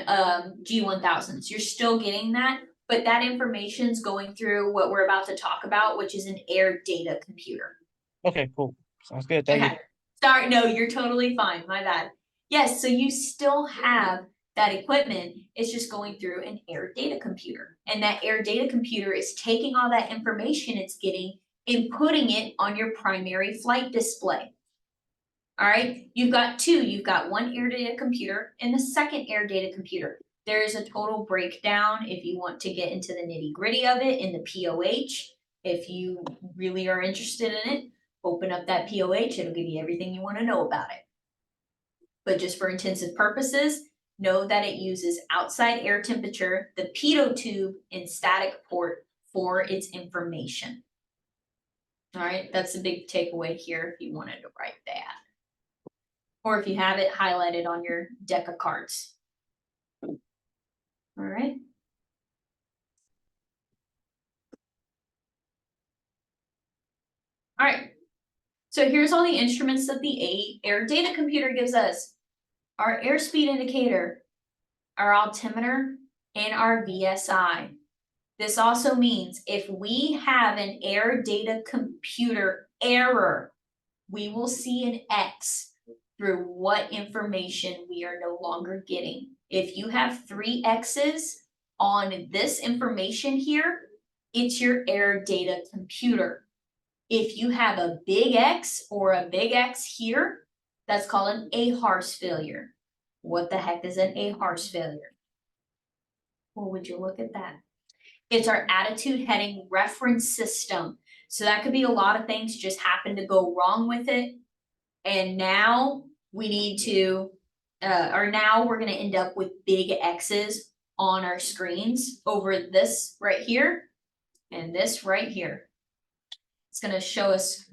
A: G1000s. You're still getting that, but that information's going through what we're about to talk about, which is an air data computer.
J: Okay, cool. Sounds good. Thank you.
A: Okay. Sorry, no, you're totally fine. My bad. Yes, so you still have that equipment. It's just going through an air data computer. And that air data computer is taking all that information it's getting and putting it on your primary flight display. All right, you've got two. You've got one air data computer and the second air data computer. There is a total breakdown if you want to get into the nitty-gritty of it in the POH. If you really are interested in it, open up that POH. It'll give you everything you want to know about it. But just for intensive purposes, know that it uses outside air temperature, the pitot tube, and static port for its information. All right, that's a big takeaway here if you wanted to write that. Or if you have it highlighted on your deck of cards. All right. All right. So here's all the instruments that the air data computer gives us. Our airspeed indicator, our altimeter, and our VSI. This also means if we have an air data computer error, we will see an X through what information we are no longer getting. If you have 3 X's on this information here, it's your air data computer. If you have a big X or a big X here, that's called an AHRS failure. What the heck is an AHRS failure? Well, would you look at that? It's our attitude heading reference system. So that could be a lot of things just happen to go wrong with it. And now we need to, now we're gonna end up with big X's on our screens over this right here and this right here. It's gonna show us,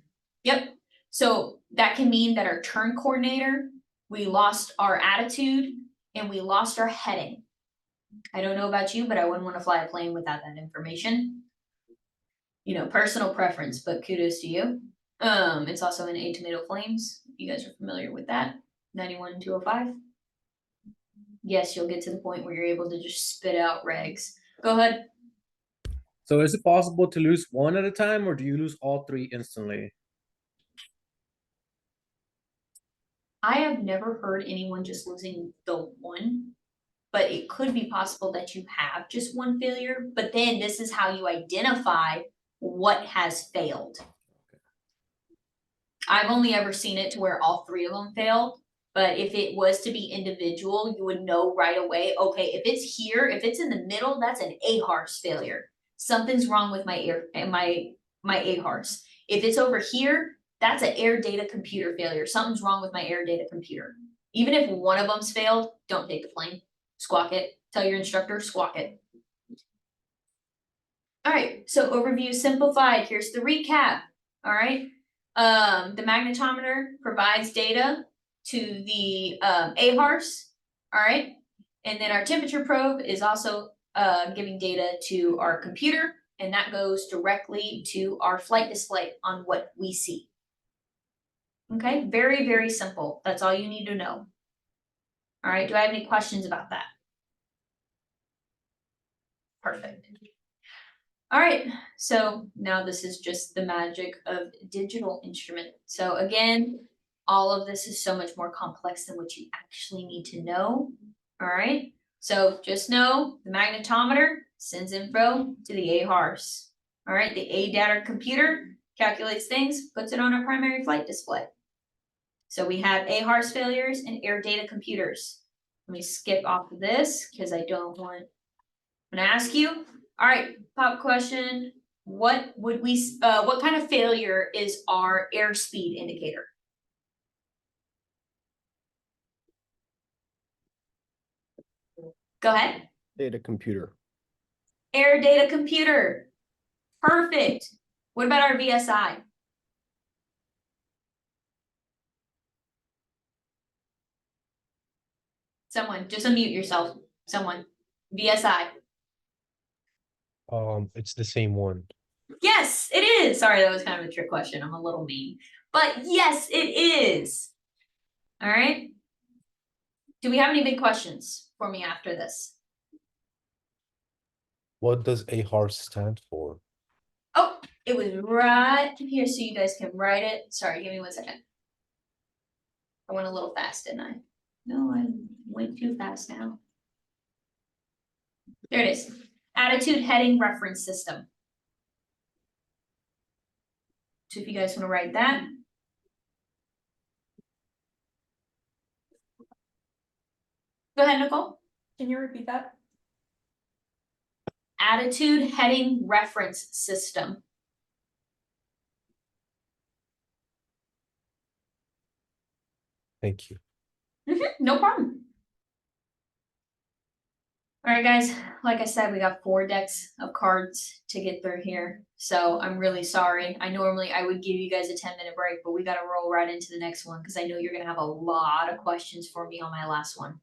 A: yep. So that can mean that our turn coordinator, we lost our attitude and we lost our heading. I don't know about you, but I wouldn't want to fly a plane without that information. Personal preference, but kudos to you. It's also in 8 Tomato Flames. You guys are familiar with that. 91-205. Yes, you'll get to the point where you're able to just spit out regs. Go ahead.
K: So is it possible to lose one at a time, or do you lose all 3 instantly?
A: I have never heard anyone just losing the one, but it could be possible that you have just one failure, but then this is how you identify what has failed. I've only ever seen it to where all 3 of them failed, but if it was to be individual, you would know right away, okay, if it's here, if it's in the middle, that's an AHRS failure. Something's wrong with my AHRS. If it's over here, that's an air data computer failure. Something's wrong with my air data computer. Even if one of them's failed, don't take the plane. Squawk it. Tell your instructor, squawk it. All right, so overview simplified. Here's the recap. All right. The magnetometer provides data to the AHRS. All right, and then our temperature probe is also giving data to our computer, and that goes directly to our flight display on what we see. Okay, very, very simple. That's all you need to know. All right, do I have any questions about that? Perfect. All right, so now this is just the magic of digital instrument. So again, all of this is so much more complex than what you actually need to know. All right, so just know the magnetometer sends info to the AHRS. All right, the ADATA computer calculates things, puts it on our primary flight display. So we have AHRS failures and air data computers. Let me skip off of this because I don't want. I'm gonna ask you. All right, pop question. What would we? What kind of failure is our airspeed indicator? Go ahead.
I: Data computer.
A: Air data computer. Perfect. What about our VSI? Someone, just unmute yourself. Someone. VSI.
B: It's the same one.
A: Yes, it is. Sorry, that was kind of a trick question. I'm a little mean. But yes, it is. All right. Do we have any big questions for me after this?
B: What does AHRS stand for?
A: Oh, it was right here so you guys can write it. Sorry, give me 1 second. I went a little fast, didn't I? No, I went too fast now. There it is. Attitude heading reference system. So if you guys want to write that. Go ahead, Nicole.
L: Can you repeat that?
A: Attitude heading reference system.
B: Thank you.
A: No problem. All right, guys, like I said, we got 4 decks of cards to get through here. So I'm really sorry. I would give you guys a 10-minute break, but we got to roll right into the next one because I know you're going to have a lot of questions for me on my last one.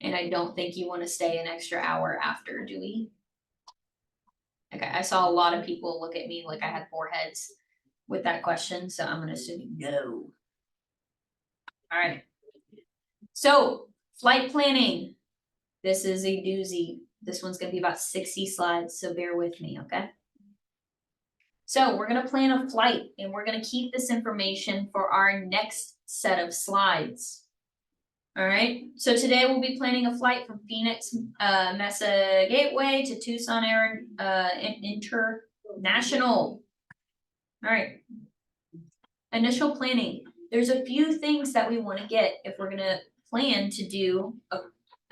A: And I don't think you want to stay an extra hour after, do we? Okay, I saw a lot of people look at me like I had 4 heads with that question, so I'm going to assume no. All right. So, flight planning. This is a doozy. This one's gonna be about 60 slides, so bear with me, okay? So we're gonna plan a flight and we're gonna keep this information for our next set of slides. All right, so today we'll be planning a flight from Phoenix Mesa Gateway to Tucson Air International. All right, initial planning. There's a few things that we wanna get if we're gonna plan to do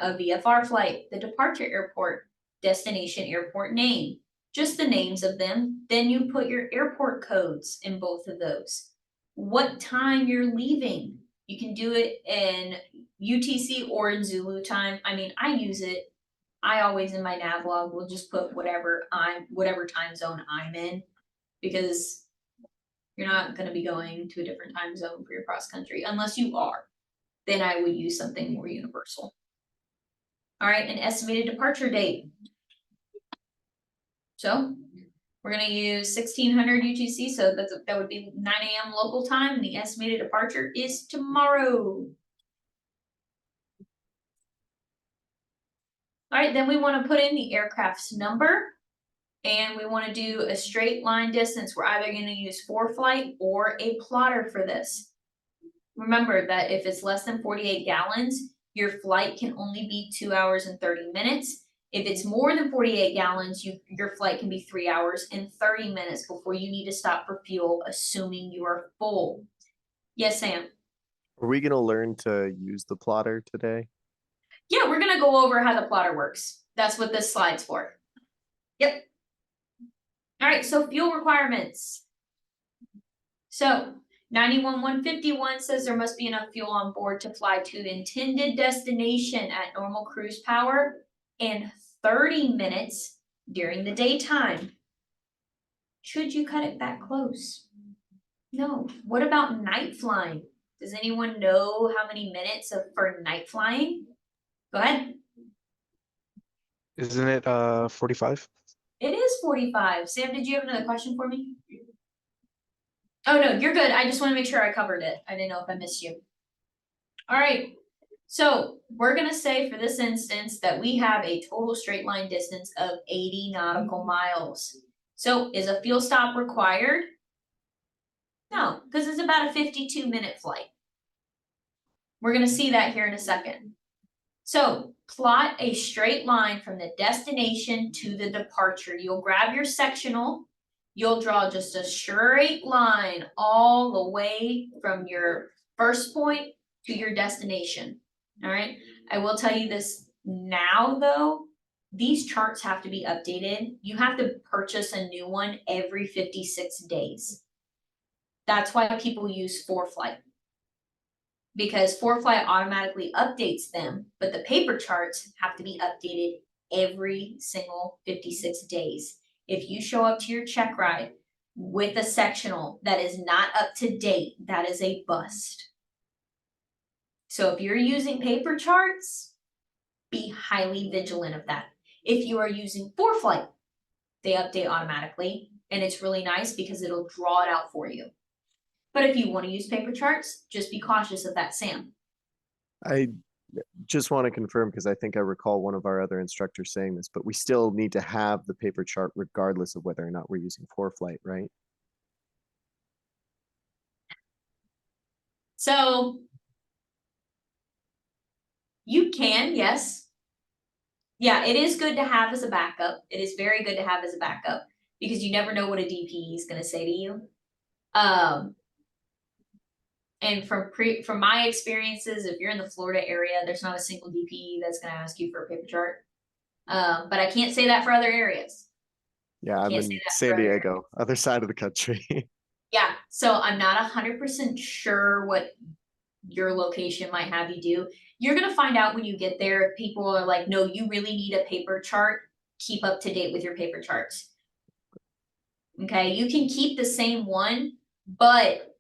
A: a VFR flight, the departure airport, destination airport name, just the names of them. Then you put your airport codes in both of those. What time you're leaving. You can do it in UTC or in Zulu time. I mean, I use it. I always in my nav log will just put whatever time zone I'm in, because you're not going to be going to a different time zone for your cross country unless you are. Then I would use something more universal. All right, an estimated departure date. So we're gonna use 1600 UTC, so that would be 9 a.m. local time, and the estimated departure is tomorrow. All right, then we wanna put in the aircraft's number, and we wanna do a straight line distance. We're either gonna use ForeFlight or a plotter for this. Remember that if it's less than 48 gallons, your flight can only be 2 hours and 30 minutes. If it's more than 48 gallons, your flight can be 3 hours and 30 minutes before you need to stop for fuel, assuming you are full. Yes, Sam?
I: Are we gonna learn to use the plotter today?
A: Yeah, we're gonna go over how the plotter works. That's what this slide's for. Yep. All right, so fuel requirements. So 91151 says there must be enough fuel on board to fly to the intended destination at normal cruise power in 30 minutes during the daytime. Should you cut it that close? No. What about night flying? Does anyone know how many minutes for night flying? Go ahead.
D: Isn't it 45?
A: It is 45. Sam, did you have another question for me? Oh, no, you're good. I just want to make sure I covered it. I didn't know if I missed you. All right. So we're gonna say for this instance that we have a total straight line distance of 80 nautical miles. So is a fuel stop required? No, because it's about a 52-minute flight. We're gonna see that here in a second. So plot a straight line from the destination to the departure. You'll grab your sectional, you'll draw just a straight line all the way from your first point to your destination. All right, I will tell you this now though, these charts have to be updated. You have to purchase a new one every 56 days. That's why people use ForeFlight. Because ForeFlight automatically updates them, but the paper charts have to be updated every single 56 days. If you show up to your check ride with a sectional that is not up to date, that is a bust. So if you're using paper charts, be highly vigilant of that. If you are using ForeFlight, they update automatically, and it's really nice because it'll draw it out for you. But if you want to use paper charts, just be cautious of that, Sam.
I: I just want to confirm because I think I recall one of our other instructors saying this, but we still need to have the paper chart regardless of whether or not we're using ForeFlight, right?
A: So you can, yes. Yeah, it is good to have as a backup. It is very good to have as a backup because you never know what a DPE is going to say to you. And from my experiences, if you're in the Florida area, there's not a single DPE that's going to ask you for a paper chart. But I can't say that for other areas.
I: Yeah, I'm
A: Can't
I: in
A: say that
I: San
A: for other
I: Diego, other side of the country.
A: Yeah, so I'm not 100% sure what your location might have you do. You're gonna find out when you get there, if people are like, no, you really need a paper chart, keep up to date with your paper charts. Okay, you can keep the same one, but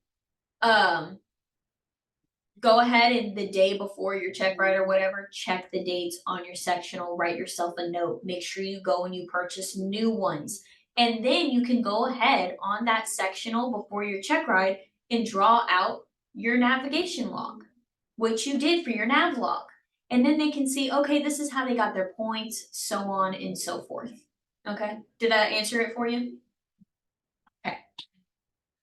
A: go ahead and the day before your check ride or whatever, check the dates on your sectional, write yourself a note, make sure you go and you purchase new ones. And then you can go ahead on that sectional before your check ride and draw out your navigation log, which you did for your nav log. And then they can see, okay, this is how they got their points, so on and so forth. Okay, did that answer it for you? Okay.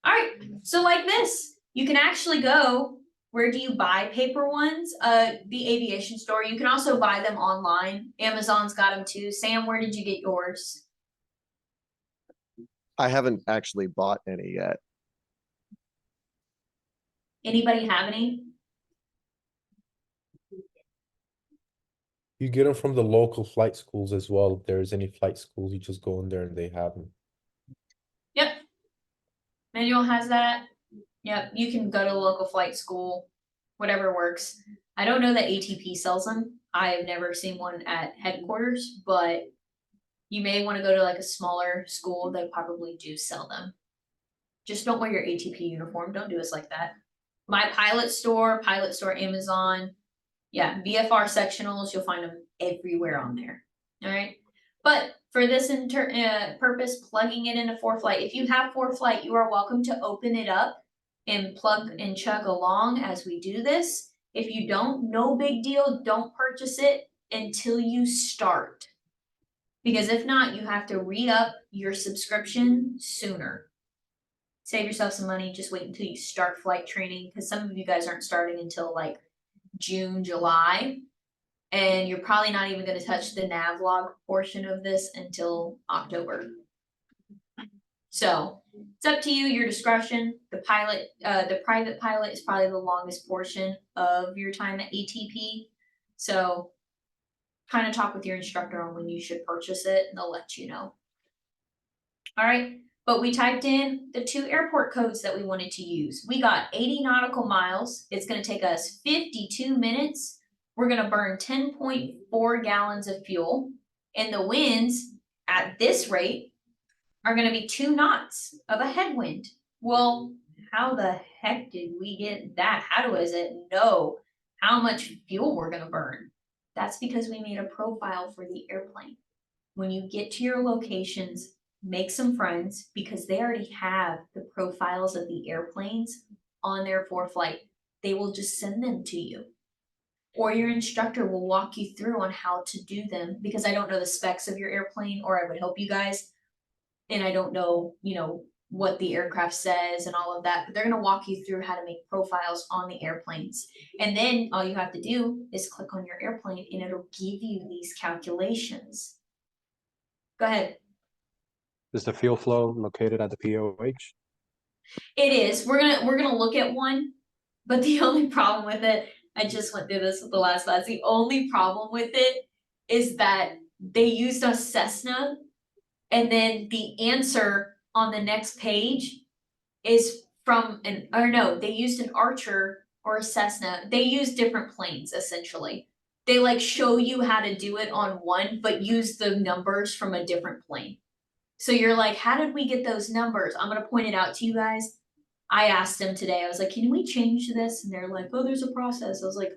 A: All right, so like this, you can actually go, where do you buy paper ones? The aviation store. You can also buy them online. Amazon's got them too. Sam, where did you get yours?
I: I haven't actually bought any yet.
A: Anybody have any?
B: You get them from the local flight schools as well. If there's any flight schools, you just go in there and they have them.
A: Yep. Manual has that. Yep, you can go to a local flight school, whatever works. I don't know that ATP sells them. I have never seen one at headquarters, but you may want to go to like a smaller school. They probably do sell them. Just don't wear your ATP uniform. Don't do us like that. My Pilot Store, Amazon. Yeah, VFR sectionals, you'll find them everywhere on there. All right. But for this purpose, plugging it into ForeFlight. If you have ForeFlight, you are welcome to open it up and plug and chug along as we do this. If you don't, no big deal. Don't purchase it until you start. Because if not, you have to re-up your subscription sooner. Save yourself some money. Just wait until you start flight training, because some of you guys aren't starting until like June, July. And you're probably not even going to touch the navlog portion of this until October. So it's up to you, your discretion. The private pilot is probably the longest portion of your time at ATP. So kind of talk with your instructor on when you should purchase it and they'll let you know. All right, but we typed in the 2 airport codes that we wanted to use. We got 80 nautical miles. It's going to take us 52 minutes. We're going to burn 10.4 gallons of fuel. And the winds at this rate are going to be 2 knots of a headwind. Well, how the heck heck did we get that? How does it know how much fuel we're gonna burn? That's because we made a profile for the airplane. When you get to your locations, make some friends because they already have the profiles of the airplanes on their ForeFlight. They will just send them to you. Or your instructor will walk you through on how to do them because I don't know the specs of your airplane, or I would help you guys. And I don't know, what the aircraft says and all of that, but they're gonna walk you through how to make profiles on the airplanes. And then all you have to do is click on your airplane and it'll give you these calculations. Go ahead.
L: Is the fuel flow located at the POH?
A: It is. We're gonna look at one, but the only problem with it, I just went through this with the last class. The only problem with it is that they used a Cessna, and then the answer on the next page is from they used an Archer or a Cessna. They use different planes essentially. They like show you how to do it on one, but use the numbers from a different plane. So you're like, how did we get those numbers? I'm gonna point it out to you guys. I asked them today, I was like, can we change this? And they're like, oh, there's a process. I was like,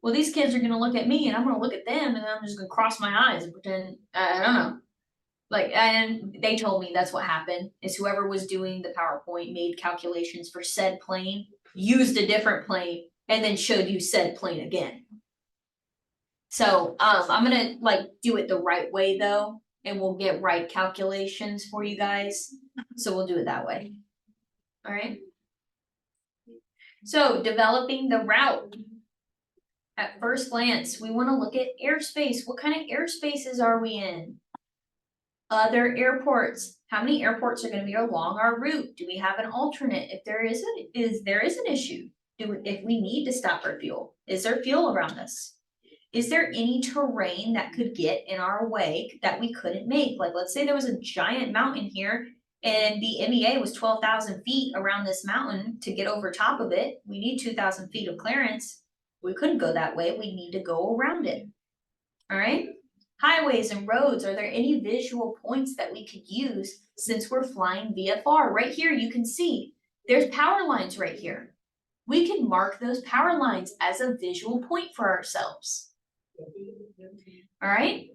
A: well, these kids are gonna look at me and I'm gonna look at them and I'm just gonna cross my eyes and pretend, I don't know. Like, and they told me that's what happened, is whoever was doing the PowerPoint made calculations for said plane, used a different plane, and then showed you said plane again. So, I'm gonna like do it the right way though, and we'll get right calculations for you guys. So we'll do it that way. All right. So developing the route. At first glance, we wanna look at airspace. What kind of airspaces are we in? Other airports. How many airports are gonna be along our route? Do we have an alternate? If there is an issue, if we need to stop for fuel, is there fuel around us? Is there any terrain that could get in our way that we couldn't make? Like, let's say there was a giant mountain here and the MEA was 12,000 feet around this mountain to get over top of it. We need 2,000 feet of clearance. We couldn't go that way. We need to go around it. All right. Highways and roads, are there any visual points that we could use since we're flying VFR? Right here, you can see there's power lines right here. We can mark those power lines as a visual point for ourselves. All right.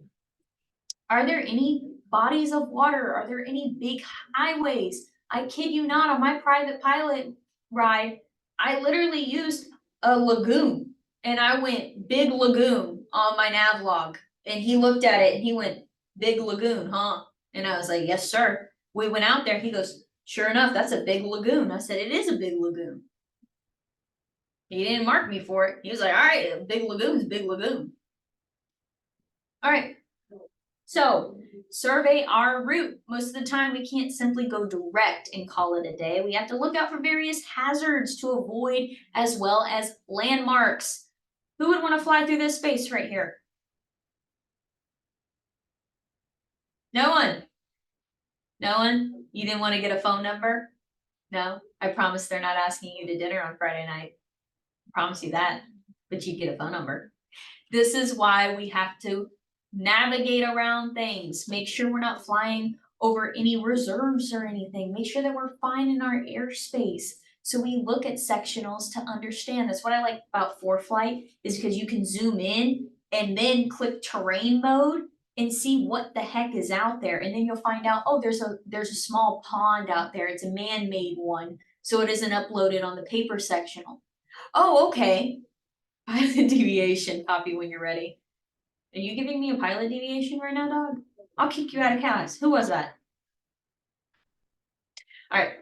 A: Are there any bodies of water? Are there any big highways? I kid you not, on my private pilot ride, I literally used a lagoon and I went big lagoon on my nav log. And he looked at it and he went, big lagoon, huh? And I was like, yes, sir. We went out there. He goes, sure enough, that's a big lagoon. I said, it is a big lagoon. He didn't mark me for it. He was like, all right, a big lagoon's a big lagoon. All right. So survey our route. Most of the time we can't simply go direct and call it a day. We have to look out for various hazards to avoid as well as landmarks. Who would want to fly through this space right here? No one. No one? You didn't want to get a phone number? No? I promise they're not asking you to dinner on Friday night. I promise you that. But you get a phone number. This is why we have to navigate around things. Make sure we're not flying over any reserves or anything. Make sure that we're fine in our airspace. So we look at sectionals to understand. That's what I like about ForeFlight, is because you can zoom in and then click terrain mode and see what the heck is out there. And then you'll find out, oh, there's a small pond out there. It's a man-made one. So it isn't uploaded on the paper sectional. Oh, okay. Pilot deviation, copy when you're ready. Are you giving me a pilot deviation right now, dog? I'll kick you out of class. Who was that? All right.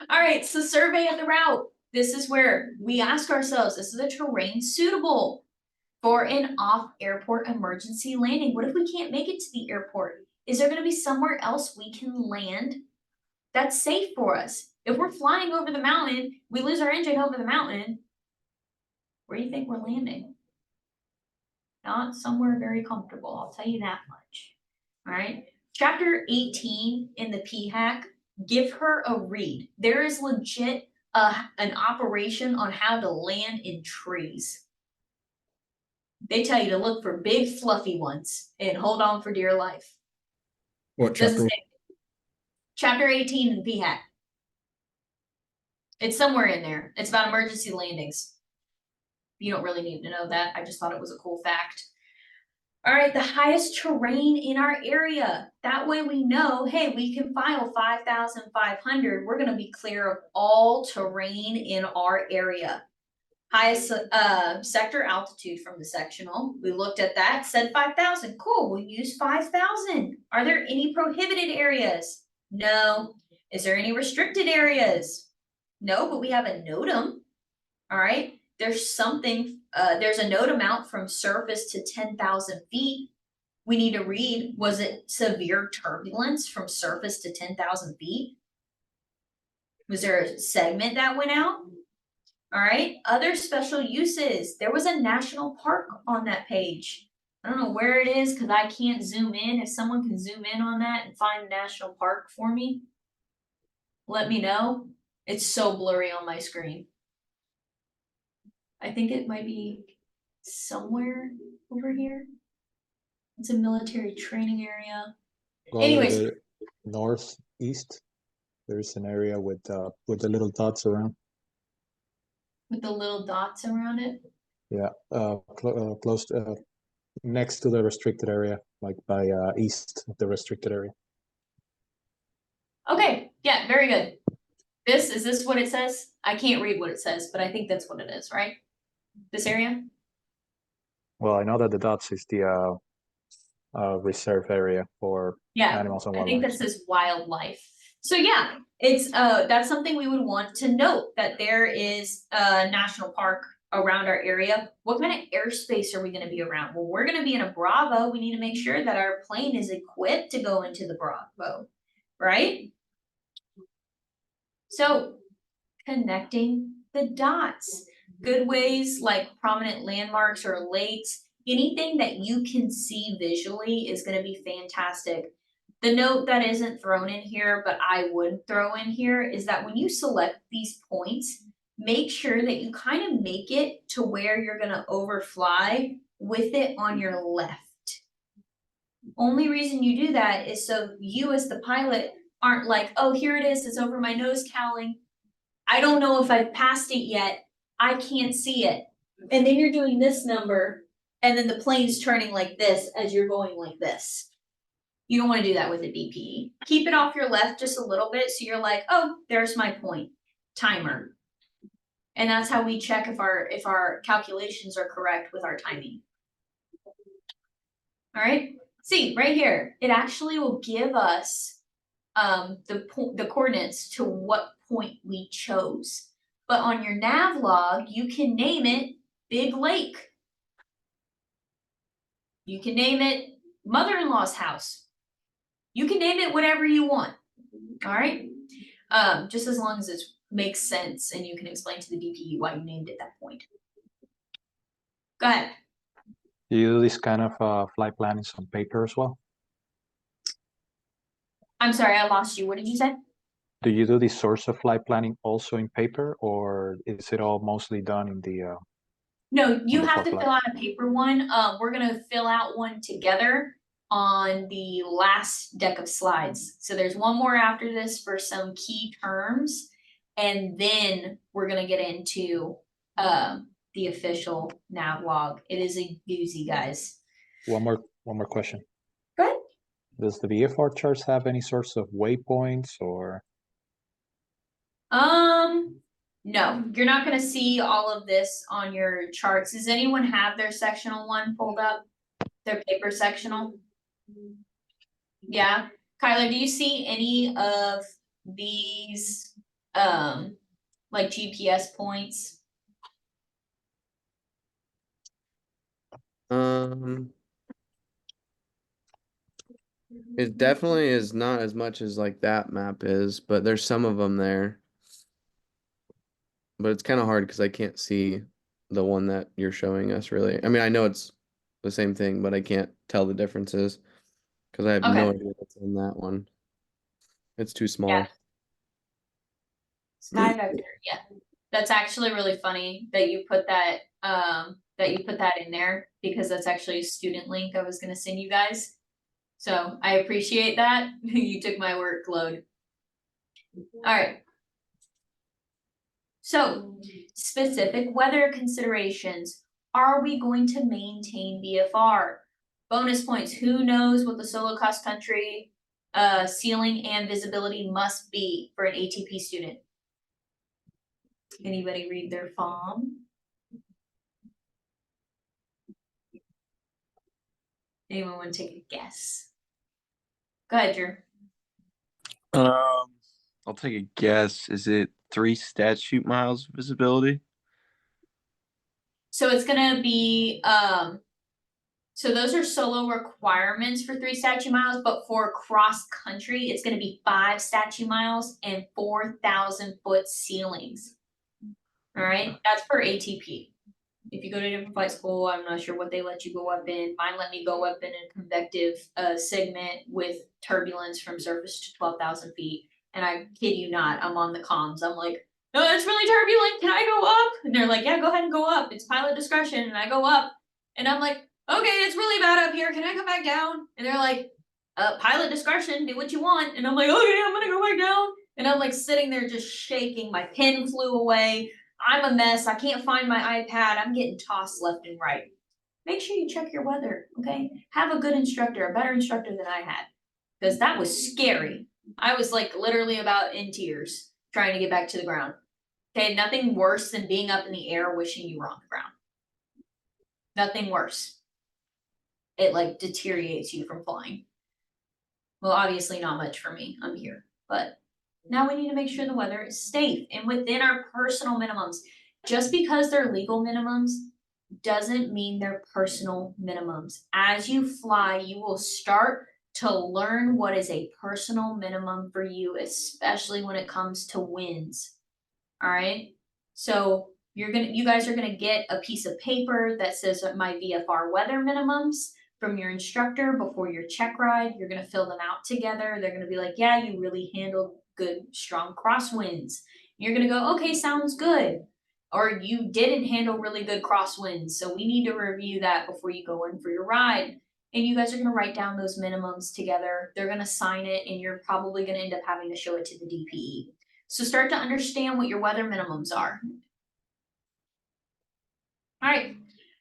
A: All right, so survey of the route. This is where we ask ourselves, is the terrain suitable for an off-airport emergency landing? What if we can't make it to the airport? Is there gonna be somewhere else we can land that's safe for us? If we're flying over the mountain, we lose our engine over the mountain, where do you think we're landing? Not somewhere very comfortable, I'll tell you that much. All right, chapter 18 in the PHAC, give her a read. There is legit an operation on how to land in trees. They tell you to look for big fluffy ones and hold on for dear life.
M: What
A: Doesn't
M: chapter?
A: say Chapter 18 in PHAT. It's somewhere in there. It's about emergency landings. You don't really need to know that. I just thought it was a cool fact. All right, the highest terrain in our area. That way we know, hey, we can file 5,500. We're gonna be clear of all terrain in our area. Highest sector altitude from the sectional. We looked at that, said 5,000. Cool, we'll use 5,000. Are there any prohibited areas? No. Is there any restricted areas? No, but we have a NOTAM. All right. There's something, there's a note amount from surface to 10,000 feet. We need to read, was it severe turbulence from surface to 10,000 feet? Was there a segment that went out? All right, other special uses. There was a national park on that page. I don't know where it is because I can't zoom in. If someone can zoom in on that and find the national park for me, let me know. It's so blurry on my screen. I think it might be somewhere over here. It's a military training area.
L: Go
A: Anyways.
L: a little bit northeast. There's an area with the little dots around.
A: With the little dots around it.
L: Yeah, close to, next to the restricted area, like by east of the restricted area.
A: Okay, yeah, very good. Is this what it says? I can't read what it says, but I think that's what it is, right? This area?
L: Well, I know that the dots is the reserve area for
A: Yeah,
L: animals and
A: I think
L: wildlife.
A: that says wildlife. So yeah, it's that's something we would want to note, that there is a national park around our area. What kind of airspace are we gonna be around? Well, we're gonna be in a Bravo. We need to make sure that our plane is equipped to go into the Bravo, right? So connecting the dots, good ways like prominent landmarks or lakes, anything that you can see visually is gonna be fantastic. The note that isn't thrown in here, but I would throw in here, is that when you select these points, make sure that you kind of make it to where you're gonna overfly with it on your left. Only reason you do that is so you as the pilot aren't like, oh, here it is, it's over my nose cowling. I don't know if I've passed it yet. I can't see it. And then you're doing this number, and then the plane's turning like this as you're going like this. You don't want to do that with a DPE. Keep it off your left just a little bit so you're like, oh, there's my point. Timer. And that's how we check if our calculations are correct with our timing. All right. See, right here, it actually will give us the coordinates to what point we chose. But on your nav log, you can name it Big Lake. You can name it mother-in-law's house. You can name it whatever you want. All right. Just as long as it makes sense and you can explain to the DPE why you named it that point. Go ahead.
L: Do you do this kind of flight plannings on paper as well?
A: I'm sorry, I lost you. What did you say?
L: Do you do this source of flight planning also in paper, or is it all mostly done in the?
A: No, you
L: the
A: have to
L: forklift?
A: fill out a paper one. We're gonna fill out one together on the last deck of slides. So there's one more after this for some key terms, and then we're gonna get into the official nav log. It is a doozy, guys.
L: One more question.
A: Go ahead.
L: Does the VFR charts have any sorts of waypoints or?
A: No, you're not gonna see all of this on your charts. Does anyone have their sectional one pulled up? Their paper sectional? Yeah, Kyler, do you see any of these, like GPS points?
M: It definitely is not as much as like that map is, but there's some of them there. But it's kind of hard because I can't see the one that you're showing us really. I mean, I know it's the same thing, but I can't tell the differences because I have no idea what's in that one. It's too small.
A: Yeah. Sky vector, yeah. That's actually really funny that you put that in there, because that's actually a student link I was gonna send you guys. So I appreciate that. You took my workload. Alright. So, specific weather considerations. Are we going to maintain VFR? Bonus points, who knows what the solo cross country ceiling and visibility must be for an ATP student? Anybody read their FOM? Anyone want to take a guess? Go ahead, Drew.
N: I'll take a guess. Is it 3 statute miles visibility?
A: So it's gonna be so those are solo requirements for 3 statute miles, but for cross country, it's gonna be 5 statute miles and 4,000-foot ceilings. Alright, that's for ATP. If you go to a different flight school, I'm not sure what they let you go up in. Mine let me go up in a convective segment with turbulence from surface to 12,000 feet. And I kid you not, I'm on the comms. I'm like, no, it's really turbulent. Can I go up? And they're like, yeah, go ahead and go up. It's pilot discretion. And I go up and I'm like, okay, it's really bad up here. Can I come back down? And they're like, pilot discretion, do what you want. And I'm like, okay, I'm gonna go back down. And I'm like sitting there just shaking. My pen flew away. I'm a mess. I can't find my iPad. I'm getting tossed left and right. Make sure you check your weather, okay? Have a good instructor, a better instructor than I had. Because that was scary. I was like literally about in tears trying to get back to the ground. Okay, nothing worse than being up in the air wishing you were on the ground. Nothing worse. It like deteriorates you from flying. Well, obviously not much for me. I'm here. But now we need to make sure the weather is safe and within our personal minimums. Just because they're legal minimums doesn't mean they're personal minimums. As you fly, you will start to learn what is a personal minimum for you, especially when it comes to winds. All right. So you guys are gonna get a piece of paper that says my VFR weather minimums from your instructor before your check ride. You're gonna fill them out together. They're gonna be like, yeah, you really handled good, strong crosswinds. You're gonna go, okay, sounds good. Or you didn't handle really good crosswinds. So we need to review that before you go in for your ride. And you guys are gonna write down those minimums together. They're gonna sign it and you're probably gonna end up having to show it to the DPE. So start to understand what your weather minimums are. All right,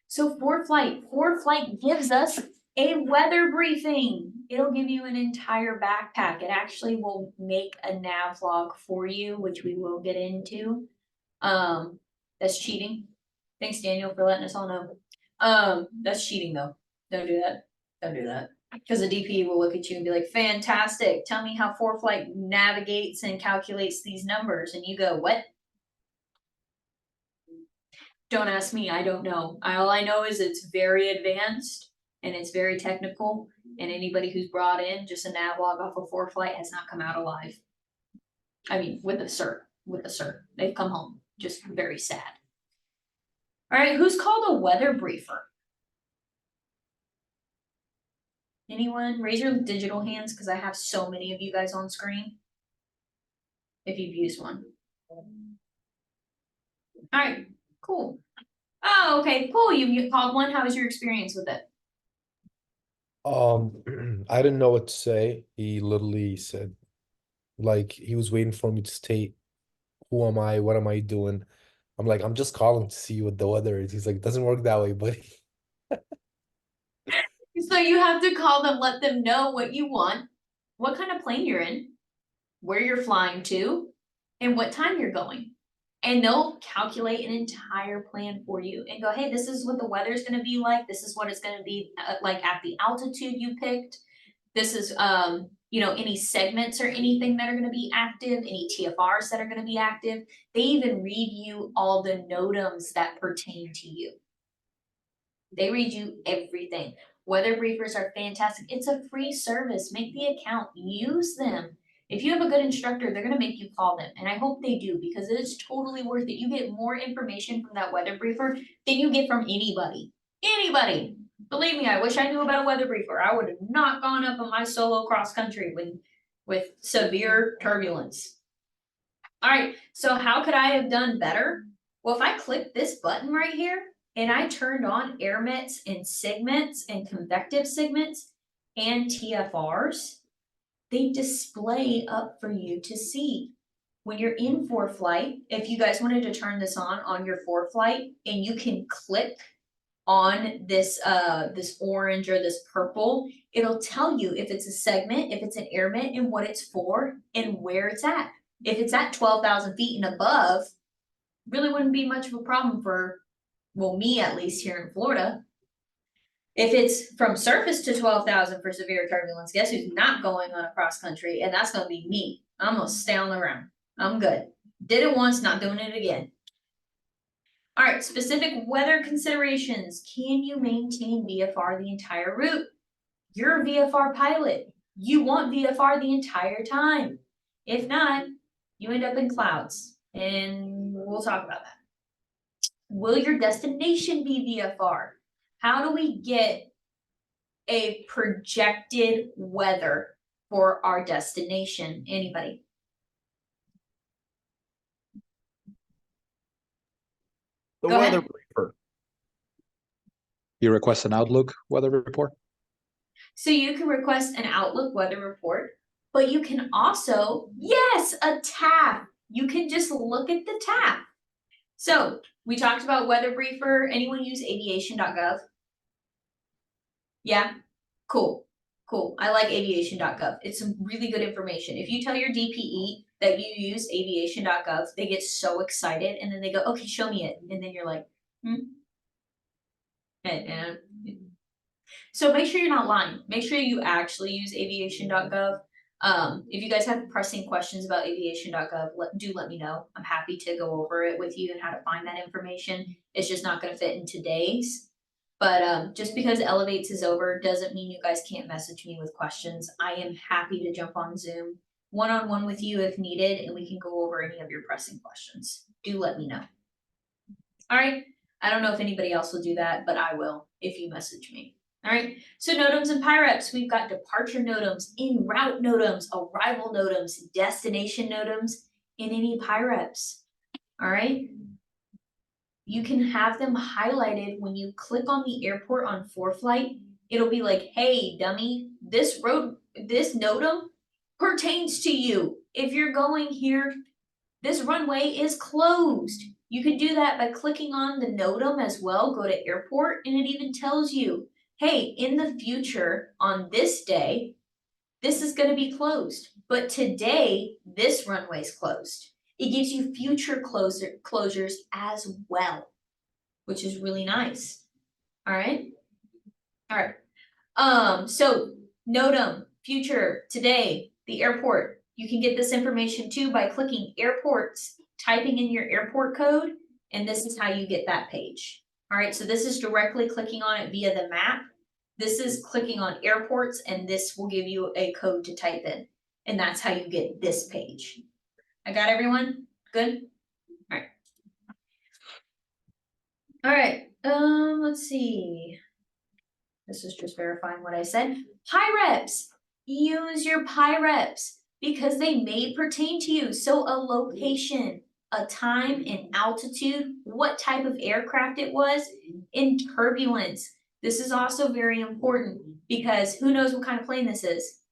A: so for flight gives us a weather briefing. It'll give you an entire backpack. It actually will make a nav log for you, which we will get into. That's cheating. Thanks, Daniel, for letting us all know. That's cheating though. Don't do that. Don't do that. Because the DP will look at you and be like, fantastic. Tell me how ForeFlight navigates and calculates these numbers. And you go, what? Don't ask me, I don't know. All I know is it's very advanced and it's very technical. And anybody who's brought in just a nav log off of ForeFlight has not come out alive. I mean, with a cert. They've come home. Just very sad. All right, who's called a weather briefer? Anyone? Raise your digital hands because I have so many of you guys on screen. If you've used one. All right, cool. Oh, okay, cool. You called one. How was your experience with it?
B: I didn't know what to say. He literally said, like, he was waiting for me to state, who am I? What am I doing? I'm like, I'm just calling to see what the weather is. He's like, it doesn't work that way, buddy.
A: So you have to call them, let them know what you want, what kind of plane you're in, where you're flying to, and what time you're going. And they'll calculate an entire plan for you and go, hey, this is what the weather's gonna be like. This is what it's gonna be like at the altitude you picked. This is, you know, any segments or anything that are gonna be active, any TFRs that are gonna be active. They even read you all the NOTAMs that pertain to you. They read you everything. Weather briefers are fantastic. It's a free service. Make the account, use them. If you have a good instructor, they're gonna make you call them. And I hope they do because it is totally worth it. You get more information from that weather briefer than you get from anybody. Anybody. Believe me, I wish I knew about a weather briefer. I would have not gone up on my solo cross country with severe turbulence. All right, so how could I have done better? Well, if I click this button right here, and I turned on airmets and segments and convective segments and TFRs, they display up for you to see. when you're in ForeFlight, if you guys wanted to turn this on your ForeFlight, and you can click on this this orange or this purple, it'll tell you if it's a segment, if it's an airmet, and what it's for and where it's at. If it's at 12,000 feet and above, really wouldn't be much of a problem for, well, me at least here in Florida. If it's from surface to 12,000 for severe turbulence, guess who's not going on a cross country? And that's gonna be me. I'm gonna stay on the ground. I'm good. Did it once, not doing it again. All right, specific weather considerations. Can you maintain VFR the entire route? You're a VFR pilot. You want VFR the entire time. If not, you end up in clouds, and we'll talk about that. Will your destination be VFR? How do we get a projected weather for our destination? Anybody?
L: The
A: Go
L: weather
A: ahead.
L: briefer. You request an Outlook weather report?
A: So you can request an Outlook weather report, but you can also, yes, a tab. You can just look at the tab. So we talked about weather briefer. Anyone use aviation.gov? Yeah, cool, cool. I like aviation.gov. It's some really good information. If you tell your DPE that you use aviation.gov, they get so excited, and then they go, okay, show me it. And then you're like, And so make sure you're not lying. Make sure you actually use aviation.gov. If you guys have pressing questions about aviation.gov, let me know. I'm happy to go over it with you and how to find that information. It's just not going to fit in today's. But just because Elevates is over doesn't mean you guys can't message me with questions. I am happy to jump on Zoom one-on-one with you if needed, and we can go over any of your pressing questions. Do let me know. All right. I don't know if anybody else will do that, but I will if you message me. All right, so NOTAMs and PIREPs, we've got departure NOTAMs, en route NOTAMs, arrival NOTAMs, destination NOTAMs, and any PIREPs. All right, you can have them highlighted when you click on the airport on ForeFlight. It'll be like, hey, dummy, this NOTAM pertains to you. If you're going here, this runway is closed. You can do that by clicking on the NOTAM as well. Go to airport, and it even tells you, hey, in the future, on this day, this is going to be closed. But today, this runway is closed. It gives you future closures as well, which is really nice. All right. All right. So NOTAM, future, today, the airport. You can get this information too by clicking airports, typing in your airport code, and this is how you get that page. All right, so this is directly clicking on it via the map. This is clicking on airports, and this will give you a code to type in. And that's how you get this page. I got everyone? Good? All right. All right, let's see. This is just verifying what I said. PIREPs, use your PIREPs because they may pertain to you. So a location, a time, and altitude, what type of aircraft it was, and turbulence. This is also very important because who knows what kind of plane this is?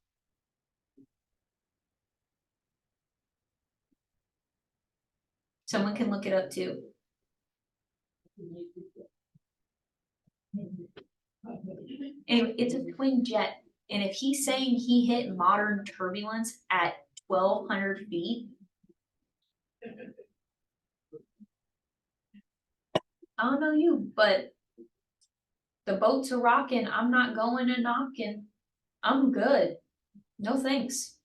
A: Someone can look it up too. Anyway, it's a twin jet. And if he's saying he hit modern turbulence at 1,200 feet, I don't know you, but the boats are rocking. I'm not going and knocking. I'm good. No thanks.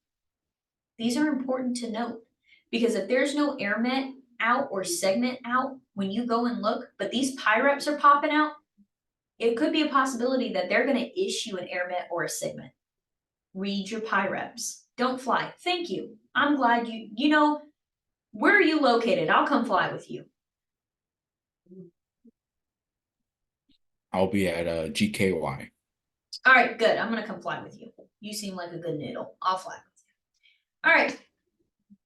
A: These are important to note because if there's no airmet out or segment out when you go and look, but these PIREPs are popping out, it could be a possibility that they're going to issue an airmet or a segment. Read your PIREPs. Don't fly. Thank you. I'm glad you know, where are you located? I'll come fly with you.
O: I'll be at GKY.
A: All right, good. I'm going to come fly with you. You seem like a good noodle. I'll fly with you. All right.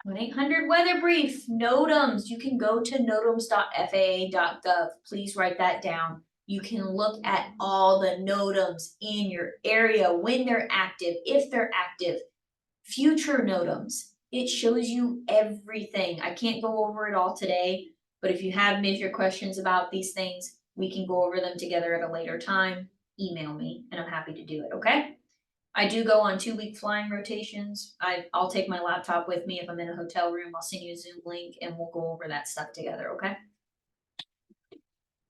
A: 1-800 weather brief. NOTAMs. You can go to notams.faa.gov. Please write that down. You can look at all the NOTAMs in your area, when they're active, if they're active, future NOTAMs. it shows you everything. I can't go over it all today, but if you have major questions about these things, we can go over them together at a later time. Email me and I'm happy to do it, okay? I do go on 2-week flying rotations. I'll take my laptop with me if I'm in a hotel room. I'll send you a Zoom link and we'll go over that stuff together, okay?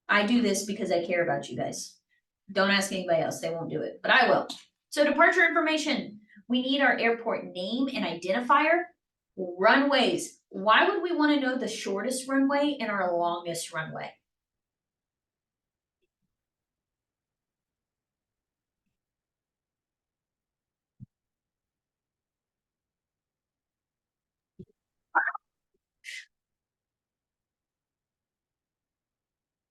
A: I do this because I care about you guys. Don't ask anybody else, they won't do it, but I will. So departure information, we need our airport name and identifier. Runways, why would we want to know the shortest runway and our longest runway?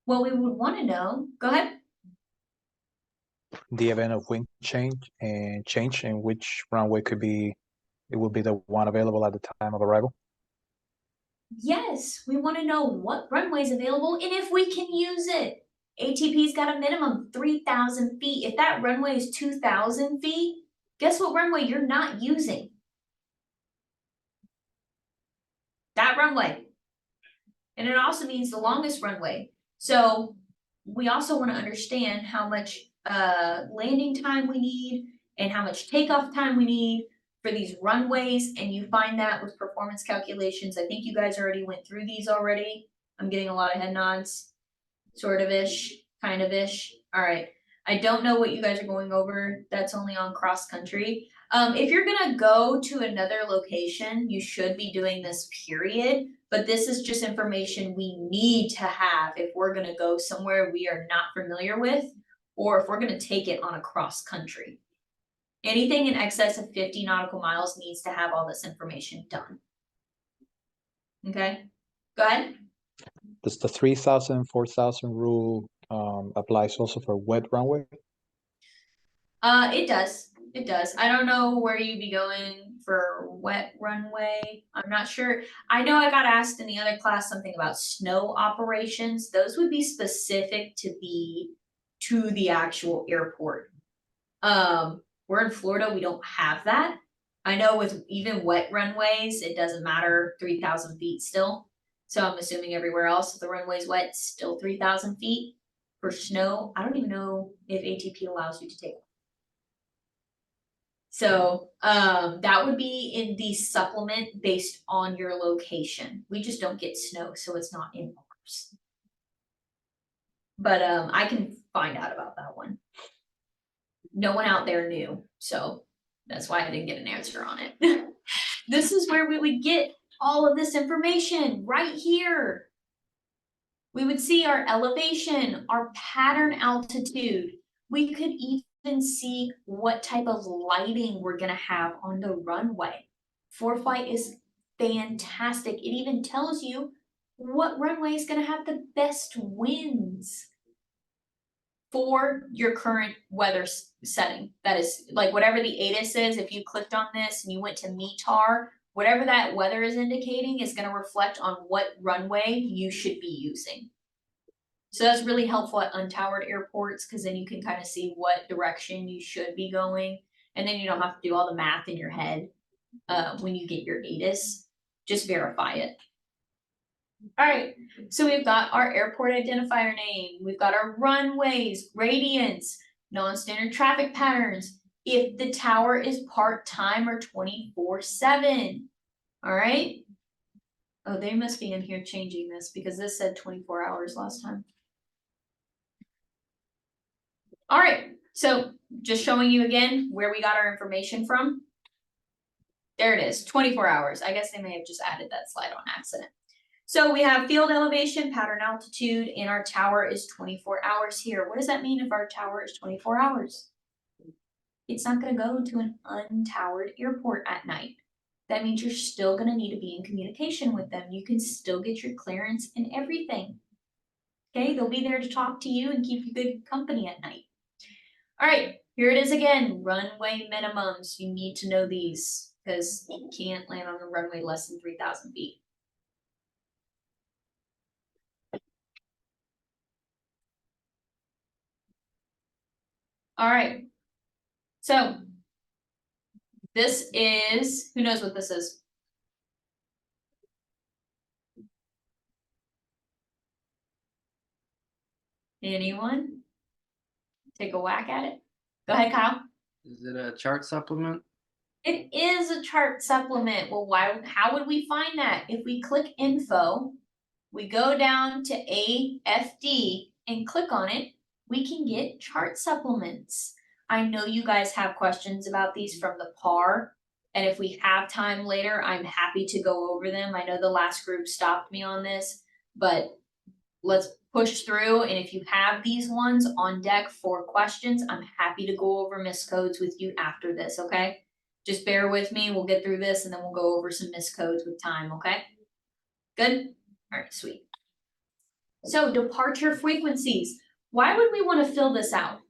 A: Well, we would want to know, go ahead.
L: The event of wind change and which runway it will be the one available at the time of arrival.
A: Yes, we want to know what runway is available and if we can use it. ATP's got a minimum 3,000 feet. If that runway is 2,000 feet, guess what runway you're not using? That runway. And it also means the longest runway. So we also want to understand how much landing time we need and how much takeoff time we need for these runways, and you find that with performance calculations. I think you guys already went through these already. I'm getting a lot of head nods, sort of ish, kind of ish. All right. I don't know what you guys are going over. That's only on cross country. If you're gonna go to another location, you should be doing this period, but this is just information we need to have if we're gonna go somewhere we are not familiar with, or if we're gonna take it on a cross country. Anything in excess of 50 nautical miles needs to have all this information done. Okay, go ahead.
L: Does the 3,000, 4,000 rule applies also for wet runway?
A: It does. It does. I don't know where you'd be going for wet runway. I'm not sure. I know I got asked in the other class something about snow operations. Those would be specific to the actual airport. We're in Florida, we don't have that. I know with even wet runways, it doesn't matter, 3,000 feet still. So I'm assuming everywhere else, if the runway's wet, still 3,000 feet. For snow, I don't even know if ATP allows you to take one. So that would be in the supplement based on your location. We just don't get snow, so it's not in ours. But I can find out about that one. No one out there knew, so that's why I didn't get an answer on it. This is where we would get all of this information right here. We would see our elevation, our pattern altitude. We could even see what type of lighting we're gonna have on the runway. ForeFlight is fantastic. It even tells you what runway is gonna have the best winds for your current weather setting. That is like whatever the ATIS is, if you clicked on this and you went to METAR, whatever that weather is indicating is gonna reflect on what runway you should be using. So that's really helpful at untowered airports, because then you can kind of see what direction you should be going. And then you don't have to do all the math in your head when you get your ATIS, just verify it. All right, so we've got our airport identifier name, we've got our runways, gradients, non-standard traffic patterns, if the tower is part-time or 24/7. All right. Oh, they must be in here changing this because this said 24 hours last time. All right, so just showing you again where we got our information from. There it is, 24 hours. I guess they may have just added that slide on accident. So we have field elevation, pattern altitude, and our tower is 24 hours here. What does that mean if our tower is 24 hours? It's not gonna go to an untowered airport at night. That means you're still gonna need to be in communication with them. You can still get your clearance and everything. Okay, they'll be there to talk to you and keep you good company at night. All right, here it is again, runway minimums. You need to know these because you can't land on a runway less than 3,000 feet. All right, so this is, who knows what this is? Anyone? Take a whack at it. Go ahead, Kyle.
P: Is it a chart supplement?
A: It is a chart supplement. Well, how would we find that? If we click info, we go down to AFD and click on it, we can get chart supplements. I know you guys have questions about these from the PAR, and if we have time later, I'm happy to go over them. I know the last group stopped me on this, but let's push through, and if you have these ones on deck for questions, I'm happy to go over miscodes with you after this, okay? Just bear with me, we'll get through this and then we'll go over some miscodes with time, okay? Good? All right, sweet. So departure frequencies. Why would we want to fill this out?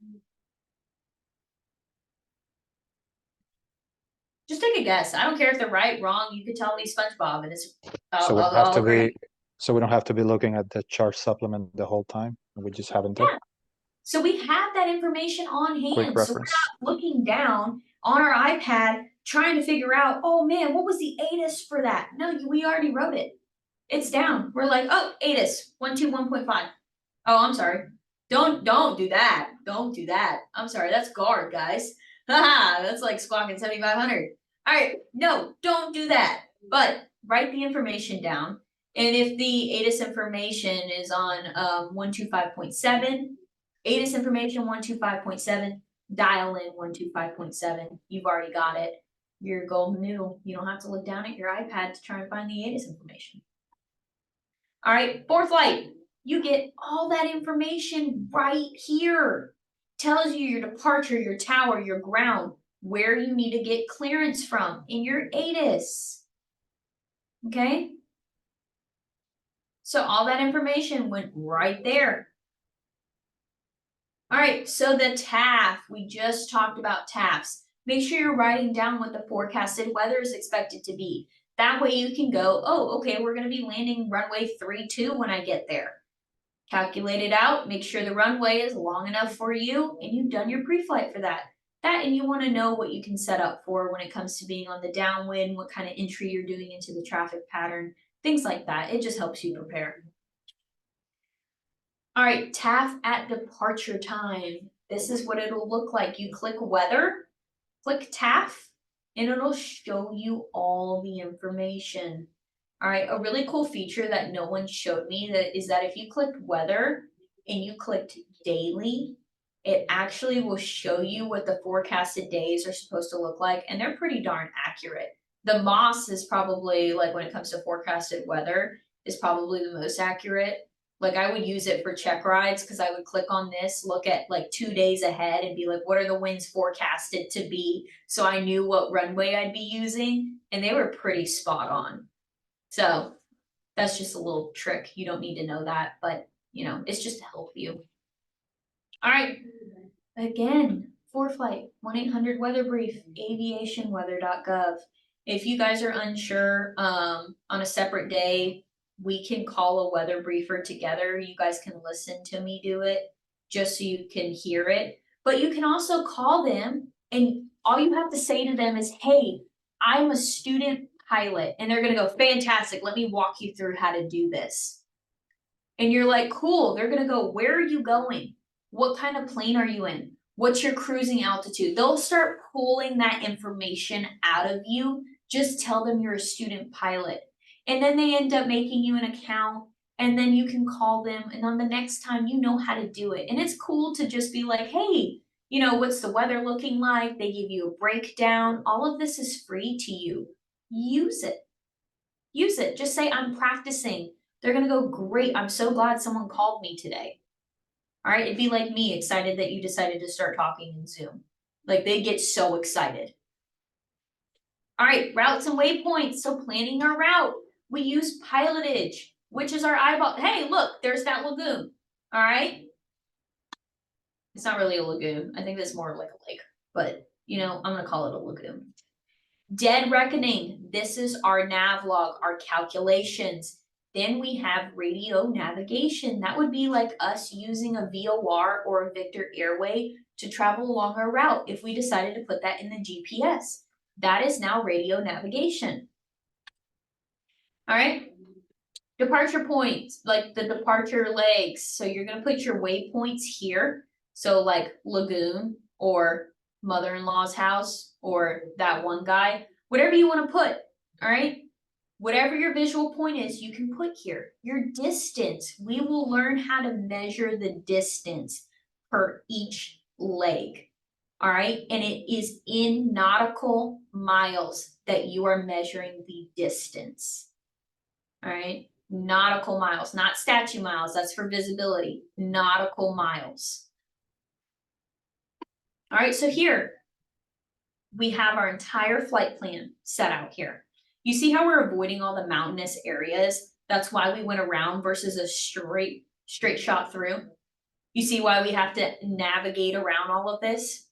A: Just take a guess. I don't care if they're right, wrong. You could tell me SpongeBob and it's
L: So we don't have to
A: agree.
L: be, so we don't have to be looking at the chart supplement the whole time. We just have it there.
A: Yeah. So we have that information on hand.
L: Quick
A: So we're
L: reference.
A: not looking down on our iPad trying to figure out, oh man, what was the ATIS for that? No, we already wrote it. It's down. We're like, oh, ATIS 121.5. Oh, I'm sorry. Don't do that. Don't do that. I'm sorry. That's guard, guys. Haha, that's like squawking 7,500. All right. No, don't do that. But write the information down. And if the ATIS information is on 125.7, ATIS information 125.7, dial in 125.7. You've already got it. You're golden noodle. You don't have to look down at your iPad to try and find the ATIS information. All right, fourth light. You get all that information right here. Tells you your departure, your tower, your ground, where you need to get clearance from in your ATIS. Okay? So all that information went right there. All right, so the TAF, we just talked about TAFs. Make sure you're writing down what the forecasted weather is expected to be. That way you can go, oh, okay, we're gonna be landing runway 32 when I get there. Calculate it out, make sure the runway is long enough for you, and you've done your pre-flight for that. That, and you wanna know what you can set up for when it comes to being on the downwind, what kind of entry you're doing into the traffic pattern, things like that. It just helps you prepare. All right, TAF at departure time. This is what it'll look like. You click weather, click TAF, and it'll show you all the information. All right, a really cool feature that no one showed me is that if you clicked weather and you clicked daily, it actually will show you what the forecasted days are supposed to look like, and they're pretty darn accurate. The MOS is probably, like when it comes to forecasted weather, is probably the most accurate. Like I would use it for check rides because I would click on this, look at like 2 days ahead and be like, what are the winds forecasted to be? So I knew what runway I'd be using, and they were pretty spot on. So that's just a little trick. You don't need to know that, but you know, it's just to help you. All right, again, for flight, 1-800 weather brief, aviationweather.gov. If you guys are unsure, on a separate day, we can call a weather briefer together. You guys can listen to me do it just so you can hear it. But you can also call them and all you have to say to them is, hey, I'm a student pilot. And they're gonna go, fantastic, let me walk you through how to do this. And you're like, cool. They're gonna go, where are you going? What kind of plane are you in? What's your cruising altitude? They'll start pulling that information out of you. Just tell them you're a student pilot. And then they end up making you an account, and then you can call them, and on the next time you know how to do it. And it's cool to just be like, hey, you know, what's the weather looking like? They give you a breakdown. All of this is free to you. Use it. Use it. Just say, I'm practicing. They're gonna go, great, I'm so glad someone called me today. All right, it'd be like me, excited that you decided to start talking in Zoom. Like they get so excited. All right, routes and waypoints. So planning our route. We use pilotage, which is our eyeball. Hey, look, there's that lagoon. All right. It's not really a lagoon. I think that's more like a lake, but you know, I'm gonna call it a lagoon. Dead reckoning. This is our nav log, our calculations. Then we have radio navigation. That would be like us using a VOR or a Victor Airway to travel along our route if we decided to put that in the GPS. That is now radio navigation. All right. Departure points, like the departure legs, so you're gonna put your waypoints here. So like Lagoon or mother-in-law's house or that one guy, whatever you wanna put, alright? Whatever your visual point is, you can put here. Your distance, we will learn how to measure the distance per each leg. Alright, and it is in nautical miles that you are measuring the distance. Alright, nautical miles, not statute miles, that's for visibility, nautical miles. Alright, so here we have our entire flight plan set out here. You see how we're avoiding all the mountainous areas? That's why we went around versus a straight shot through. You see why we have to navigate around all of this?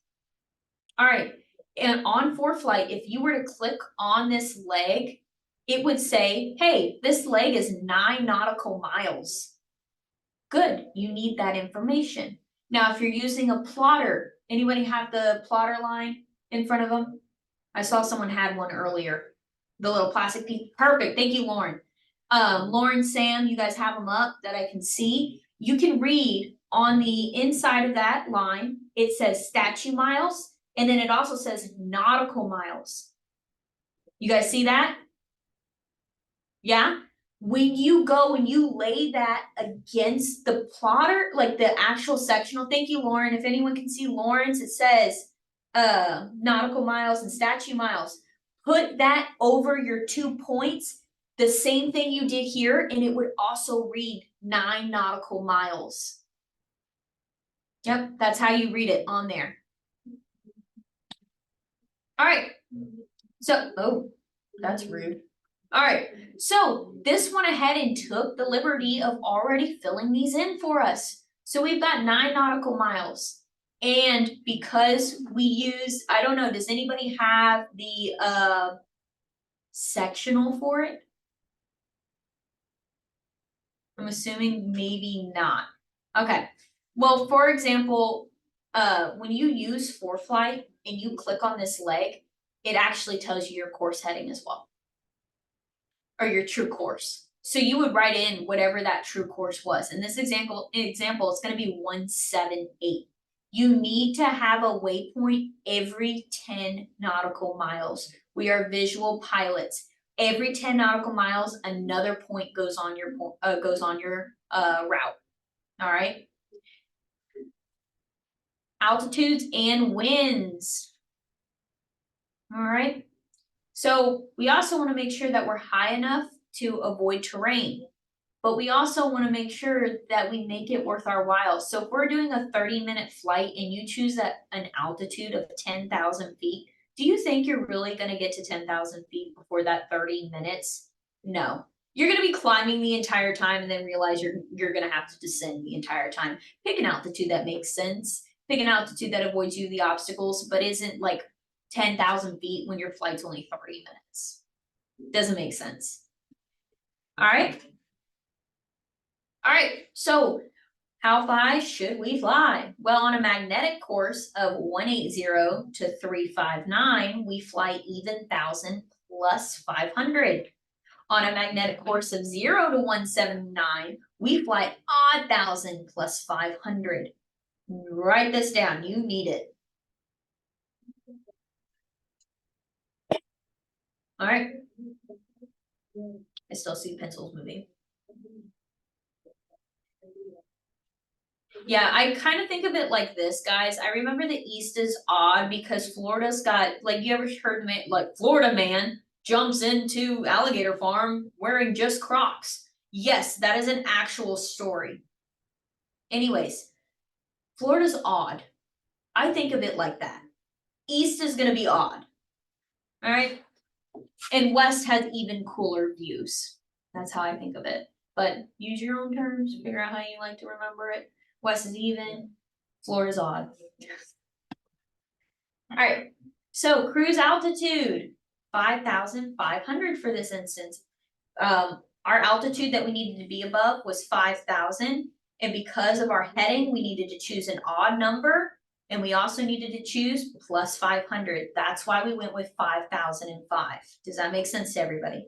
A: Alright, and on ForeFlight, if you were to click on this leg, it would say, hey, this leg is 9 nautical miles. Good, you need that information. Now, if you're using a plotter, anybody have the plotter line in front of them? I saw someone had one earlier. The little plastic piece, perfect, thank you, Lauren. Lauren, Sam, you guys have them up that I can see. You can read on the inside of that line, it says statute miles, and then it also says nautical miles. You guys see that? Yeah? When you go and you lay that against the plotter, like the actual sectional, thank you, Lauren. If anyone can see Lauren's, it says nautical miles and statute miles. Put that over your 2 points, the same thing you did here, and it would also read 9 nautical miles. Yep, that's how you read it on there. All right, so, oh, that's rude. All right, so this went ahead and took the liberty of already filling these in for us. So we've got 9 nautical miles. And because we use, I don't know, does anybody have the sectional for it? I'm assuming maybe not. Okay, well, for example, when you use ForeFlight and you click on this leg, it actually tells you your course heading as well. Or your true course. So you would write in whatever that true course was. In this example, it's gonna be 178. You need to have a waypoint every 10 nautical miles. We are visual pilots. Every 10 nautical miles, another point goes on your route. All right. Altitudes and winds. All right. So we also want to make sure that we're high enough to avoid terrain, but we also want to make sure that we make it worth our while. So if we're doing a 30-minute flight and you choose an altitude of 10,000 feet, do you think you're really going to get to 10,000 feet before that 30 minutes? No. You're going to be climbing the entire time and then realize you're going to have to descend the entire time. Pick an altitude that makes sense. Pick an altitude that avoids you the obstacles, but isn't like 10,000 feet when your flight's only 30 minutes. Doesn't make sense. All right. All right, so how high should we fly? Well, on a magnetic course of 180 to 359, we fly even 1,000 plus 500. On a magnetic course of 0 to 179, we fly odd 1,000 plus 500. Write this down, you need it. All right. I still see pencils moving. Yeah, I kind of think of it like this, guys. I remember the East is odd because Florida's got, like, you ever heard the like Florida man jumps into alligator farm wearing just Crocs? Yes, that is an actual story. Anyways, Florida's odd. I think of it like that. East is gonna be odd. All right. And West has even cooler views. That's how I think of it. But use your own terms, figure out how you like to remember it. West is even, Florida's odd. All right, so cruise altitude, 5,500 for this instance. Our altitude that we needed to be above was 5,000. And because of our heading, we needed to choose an odd number. And we also needed to choose plus 500. That's why we went with 5,005. Does that make sense to everybody?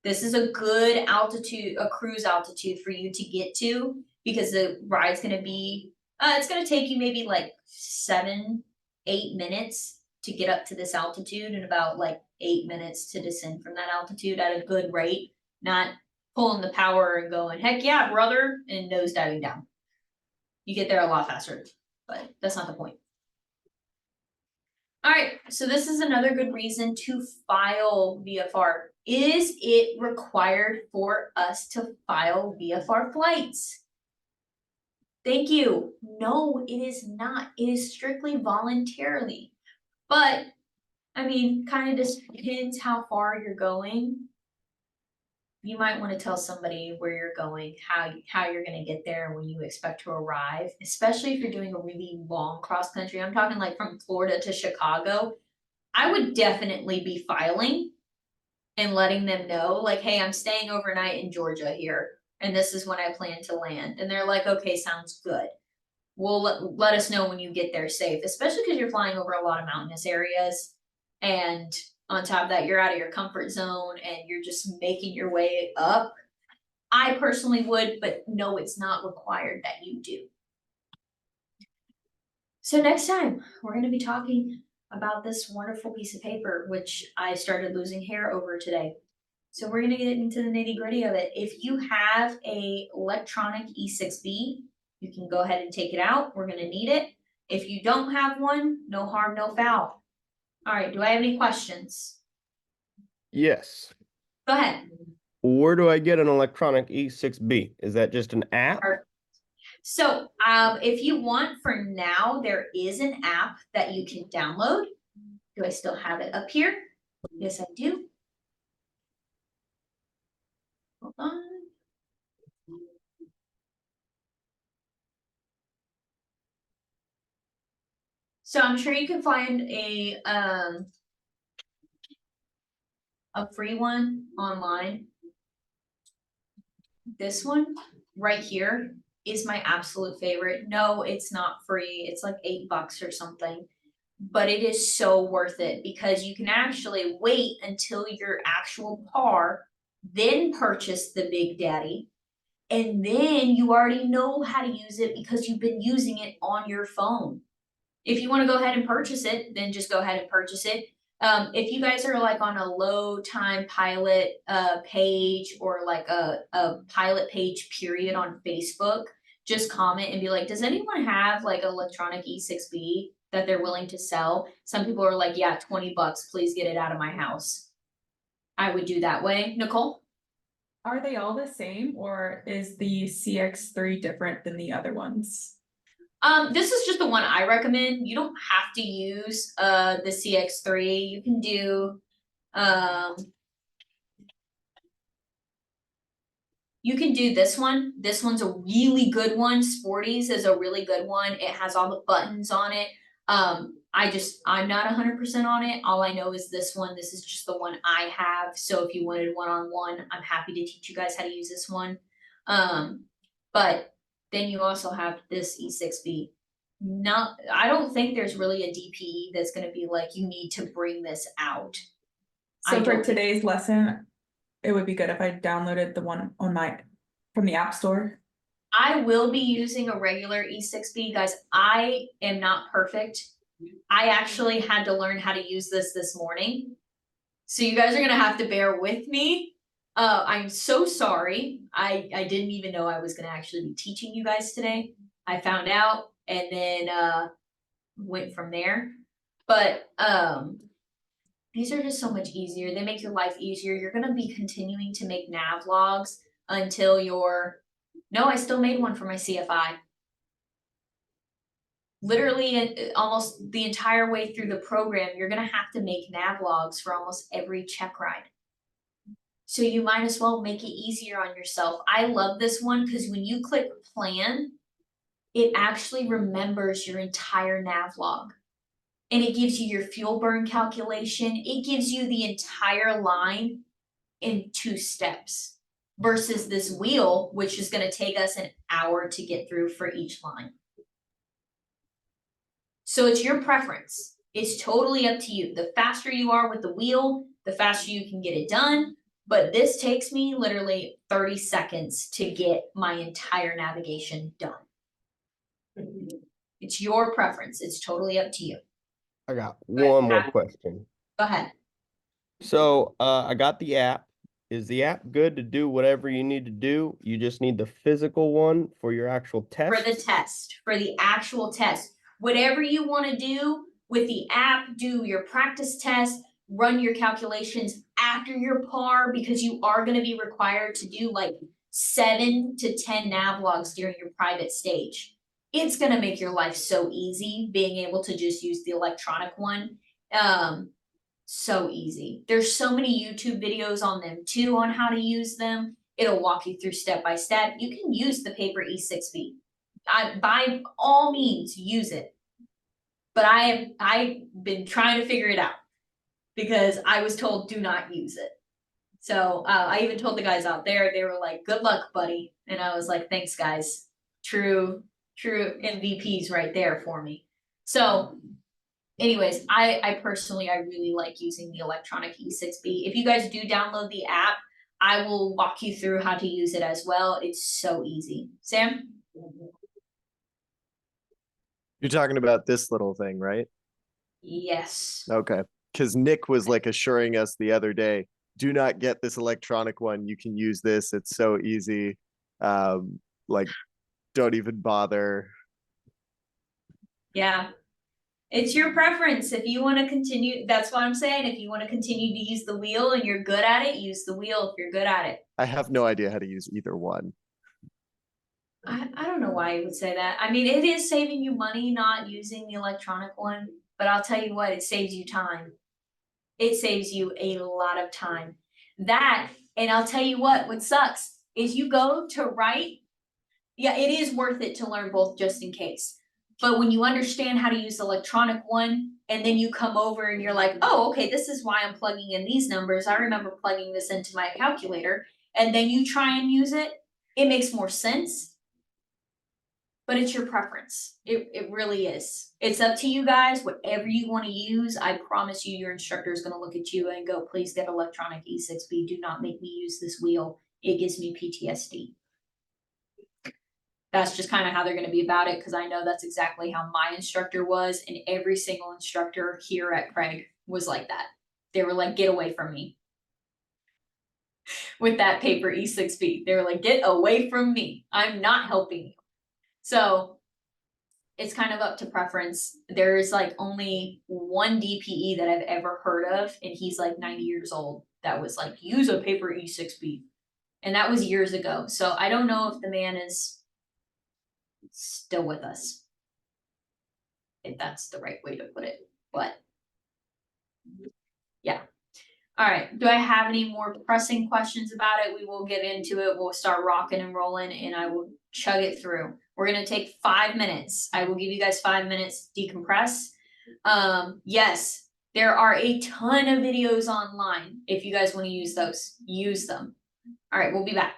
A: This is a good altitude, a cruise altitude for you to get to, because the ride's gonna be, it's gonna take you maybe like 7, 8 minutes to get up to this altitude, and about like 8 minutes to descend from that altitude at a good rate, not pulling the power and going, heck yeah, brother, and nose diving down. You get there a lot faster, but that's not the point. Alright, so this is another good reason to file VFR. Is it required for us to file VFR flights? Thank you. No, it is not. It is strictly voluntarily. But, I mean, kind of just depends how far you're going. You might want to tell somebody where you're going, how you're going to get there, and when you expect to arrive, especially if you're doing a really long cross country. I'm talking like from Florida to Chicago. I would definitely be filing and letting them know, like, hey, I'm staying overnight in Georgia here, and this is when I plan to land. And they're like, okay, sounds good. Well, let us know when you get there safe, especially because you're flying over a lot of mountainous areas. And on top of that, you're out of your comfort zone and you're just making your way up. I personally would, but no, it's not required that you do. So next time, we're going to be talking about this wonderful piece of paper, which I started losing hair over today. So we're going to get into the nitty-gritty of it. If you have a electronic E6B, you can go ahead and take it out. We're going to need it. If you don't have one, no harm, no foul. All right, do I have any questions?
Q: Yes.
A: Go ahead.
Q: Where do I get an electronic E6B? Is that just an app?
A: So if you want, for now, there is an app that you can download. Do I still have it up here? Yes, I do. Hold on. So I'm sure you can find a free one online. This one right here is my absolute favorite. No, it's not free. It's like $8 or something, but it is so worth it because you can actually wait until your actual par, then purchase the Big Daddy, and then you already know how to use it because you've been using it on your phone. If you want to go ahead and purchase it, then just go ahead and purchase it. If you guys are like on a low time pilot page or like a pilot page period on Facebook, just comment and be like, does anyone have like an electronic E6B that they're willing to sell? Some people are like, yeah, $20, please get it out of my house. I would do that way. Nicole?
R: Are they all the same, or is the CX3 different than the other ones?
A: This is just the one I recommend. You don't have to use the CX3. You can do this one. This one's a really good one. Sporties is a really good one. It has all the buttons on it. I'm not 100% on it. All I know is this one. This is just the one I have. So if you wanted one-on-one, I'm happy to teach you guys how to use this one. But then you also have this E6B. I don't think there's really a DPE that's going to be like, you need to bring this out.
R: So for today's lesson, it would be good if I downloaded the one on from the App Store.
A: I will be using a regular E6B, guys. I am not perfect. I actually had to learn how to use this morning. So you guys are going to have to bear with me. I'm so sorry. I didn't even know I was going to actually be teaching you guys today. I found out and then went from there. But these are just so much easier. They make your life easier. You're going to be continuing to make nav logs until no, I still made one for my CFI. Literally almost the entire way through the program, you're going to have to make nav logs for almost every check ride. So you might as well make it easier on yourself. I love this one because when you click plan, it actually remembers your entire nav log. And it gives you your fuel burn calculation. It gives you the entire line in 2 steps versus this wheel, which is going to take us an hour to get through for each line. So it's your preference. It's totally up to you. The faster you are with the wheel, the faster you can get it done. But this takes me literally 30 seconds to get my entire navigation done. It's your preference. It's totally up to you.
Q: I got one more question.
A: Go ahead.
Q: So, I got the app. Is the app good to do whatever you need to do? You just need the physical one for your actual test?
A: For the test, for the actual test. Whatever you want to do with the app, do your practice test, run your calculations after your par, because you are going to be required to do like 7 to 10 nav logs during your private stage. It's going to make your life so easy being able to just use the electronic one. So easy. There's so many YouTube videos on them too on how to use them. It'll walk you through step by step. You can use the paper E6B. By all means, use it. But I've been trying to figure it out because I was told do not use it. So I even told the guys out there, they were like, good luck, buddy. And I was like, thanks, guys. True MVPs right there for me. So anyways, I personally, I really like using the electronic E6B. If you guys do download the app, I will walk you through how to use it as well. It's so easy. Sam?
I: You're talking about this little thing, right?
A: Yes.
I: Okay. Because Nick was like assuring us the other day, do not get this electronic one. You can use this. It's so easy. Like, don't even bother.
A: Yeah. It's your preference. If you want to continue, that's what I'm saying. If you want to continue to use the wheel and you're good at it, use the wheel if you're good at it.
I: I have no idea how to use either one.
A: I don't know why you would say that. I mean, it is saving you money not using the electronic one, but I'll tell you what, it saves you time. It saves you a lot of time. That, and I'll tell you what sucks is you go to write. Yeah, it is worth it to learn both just in case. But when you understand how to use the electronic one, and then you come over and you're like, oh, okay, this is why I'm plugging in these numbers. I remember plugging this into my calculator. And then you try and use it, it makes more sense. But it's your preference. It really is. It's up to you guys, whatever you want to use. I promise you, your instructor is going to look at you and go, please get electronic E6B. Do not make me use this wheel. It gives me PTSD. That's just kind of how they're going to be about it, because I know that's exactly how my instructor was, and every single instructor here at Craig was like that. They were like, get away from me. With that paper E6B. They were like, get away from me. I'm not helping you. So it's kind of up to preference. There's like only one DPE that I've ever heard of, and he's like 90 years old, that was like, use a paper E6B. And that was years ago. So I don't know if the man is still with us, if that's the right way to put it, but yeah. All right, do I have any more pressing questions about it? We will get into it. We'll start rocking and rolling, and I will chug it through. We're gonna take 5 minutes. I will give you guys 5 minutes to decompress. Yes, there are a ton of videos online. If you guys want to use those, use them. All right, we'll be back.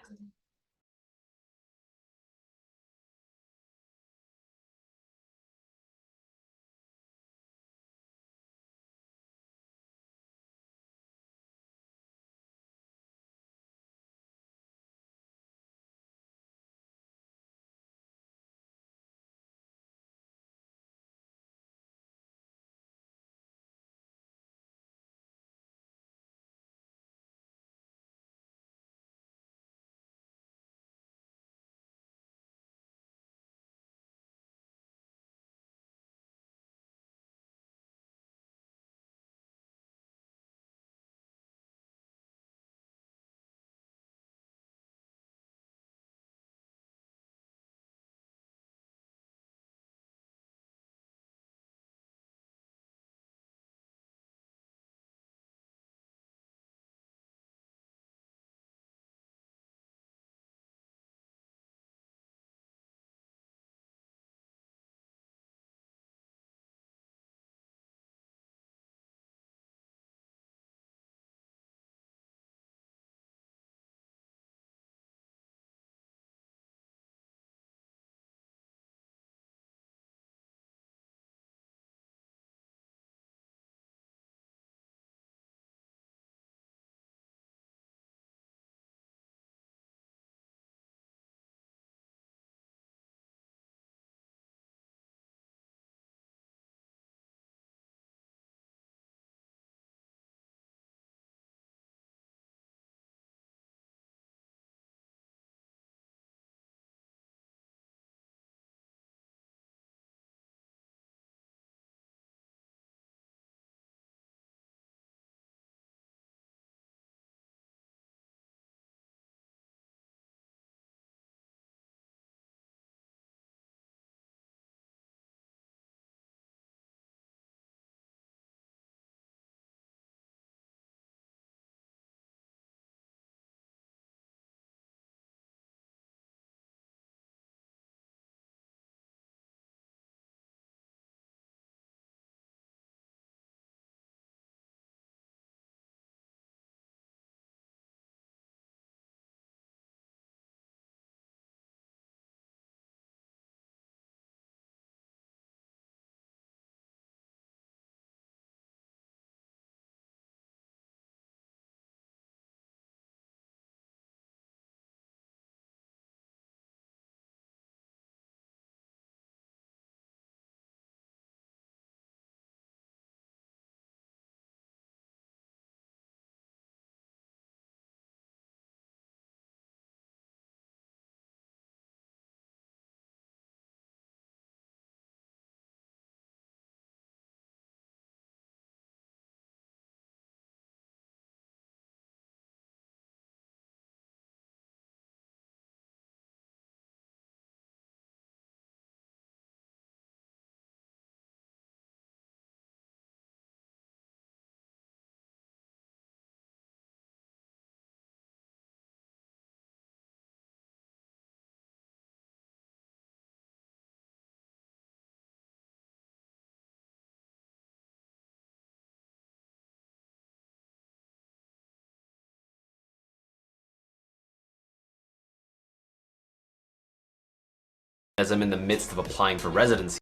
S: as I'm in the midst of applying for residency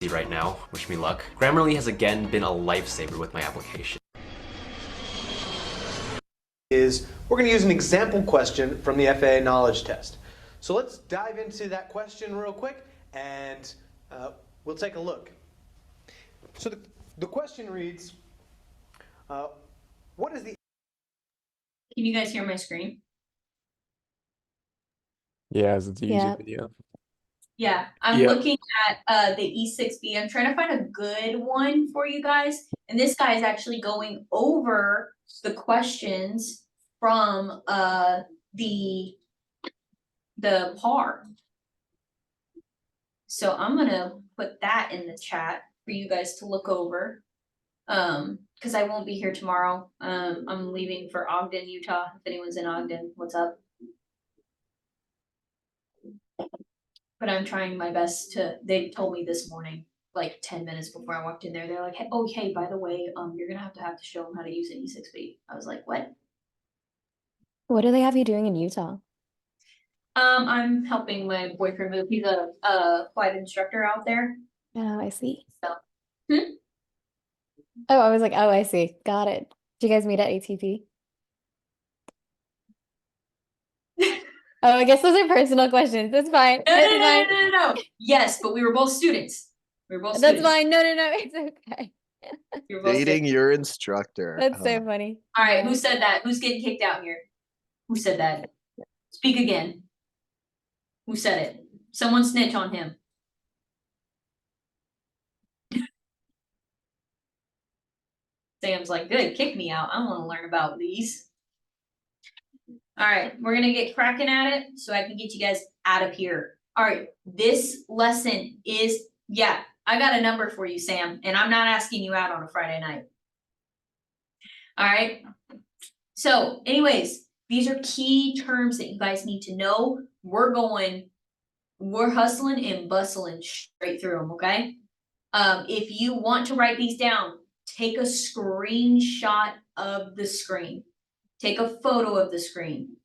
S: right now. Wish me luck. Grammarly has again been a lifesaver with my application.
T: We're going to use an example question from the FAA knowledge test. So let's dive into that question real quick, and we'll take a look. So the question reads, what is the...
A: Can you guys hear my screen?
C: Yeah, as it's a
F: Yeah.
C: YouTube video.
A: Yeah, I'm
C: Yeah.
A: looking at the E6B. I'm trying to find a good one for you guys. And this guy is actually going over the questions from the PAR. So I'm gonna put that in the chat for you guys to look over. Because I won't be here tomorrow. I'm leaving for Ogden, Utah. If anyone's in Ogden, what's up? But I'm trying my best to, they told me this morning, like 10 minutes before I walked in there, they're like, hey, oh, hey, by the way, you're gonna have to show them how to use an E6B. I was like, what?
F: What do they have you doing in Utah?
A: I'm helping my boyfriend move. He's a flight instructor out there.
F: Oh, I see.
A: So,
F: Oh, I was like, oh, I see. Got it. Did you guys meet at ATP? Oh, I guess those are personal questions. That's fine.
A: No,
F: It's
A: no, no,
F: fine.
A: no, no, no. Yes, but we were both students. We were both
F: That's
A: students.
F: fine. No, no, no. It's okay.
A: We were both
I: Dating
A: students.
I: your instructor.
F: That's so
I: Oh.
F: funny.
A: All right,
F: Yeah.
A: who said that? Who's getting kicked out here? Who said that? Speak again. Who said it? Someone snitch on him. Sam's like, good, kick me out. I want to learn about these. All right, we're gonna get cracking at it so I can get you guys out of here. All right, this lesson is, yeah, I got a number for you, Sam, and I'm not asking you out on a Friday night. All right. So anyways, these are key terms that you guys need to know. We're hustling and bustling straight through them, okay? If you want to write these down, take a screenshot of the screen. Take a photo of the screen.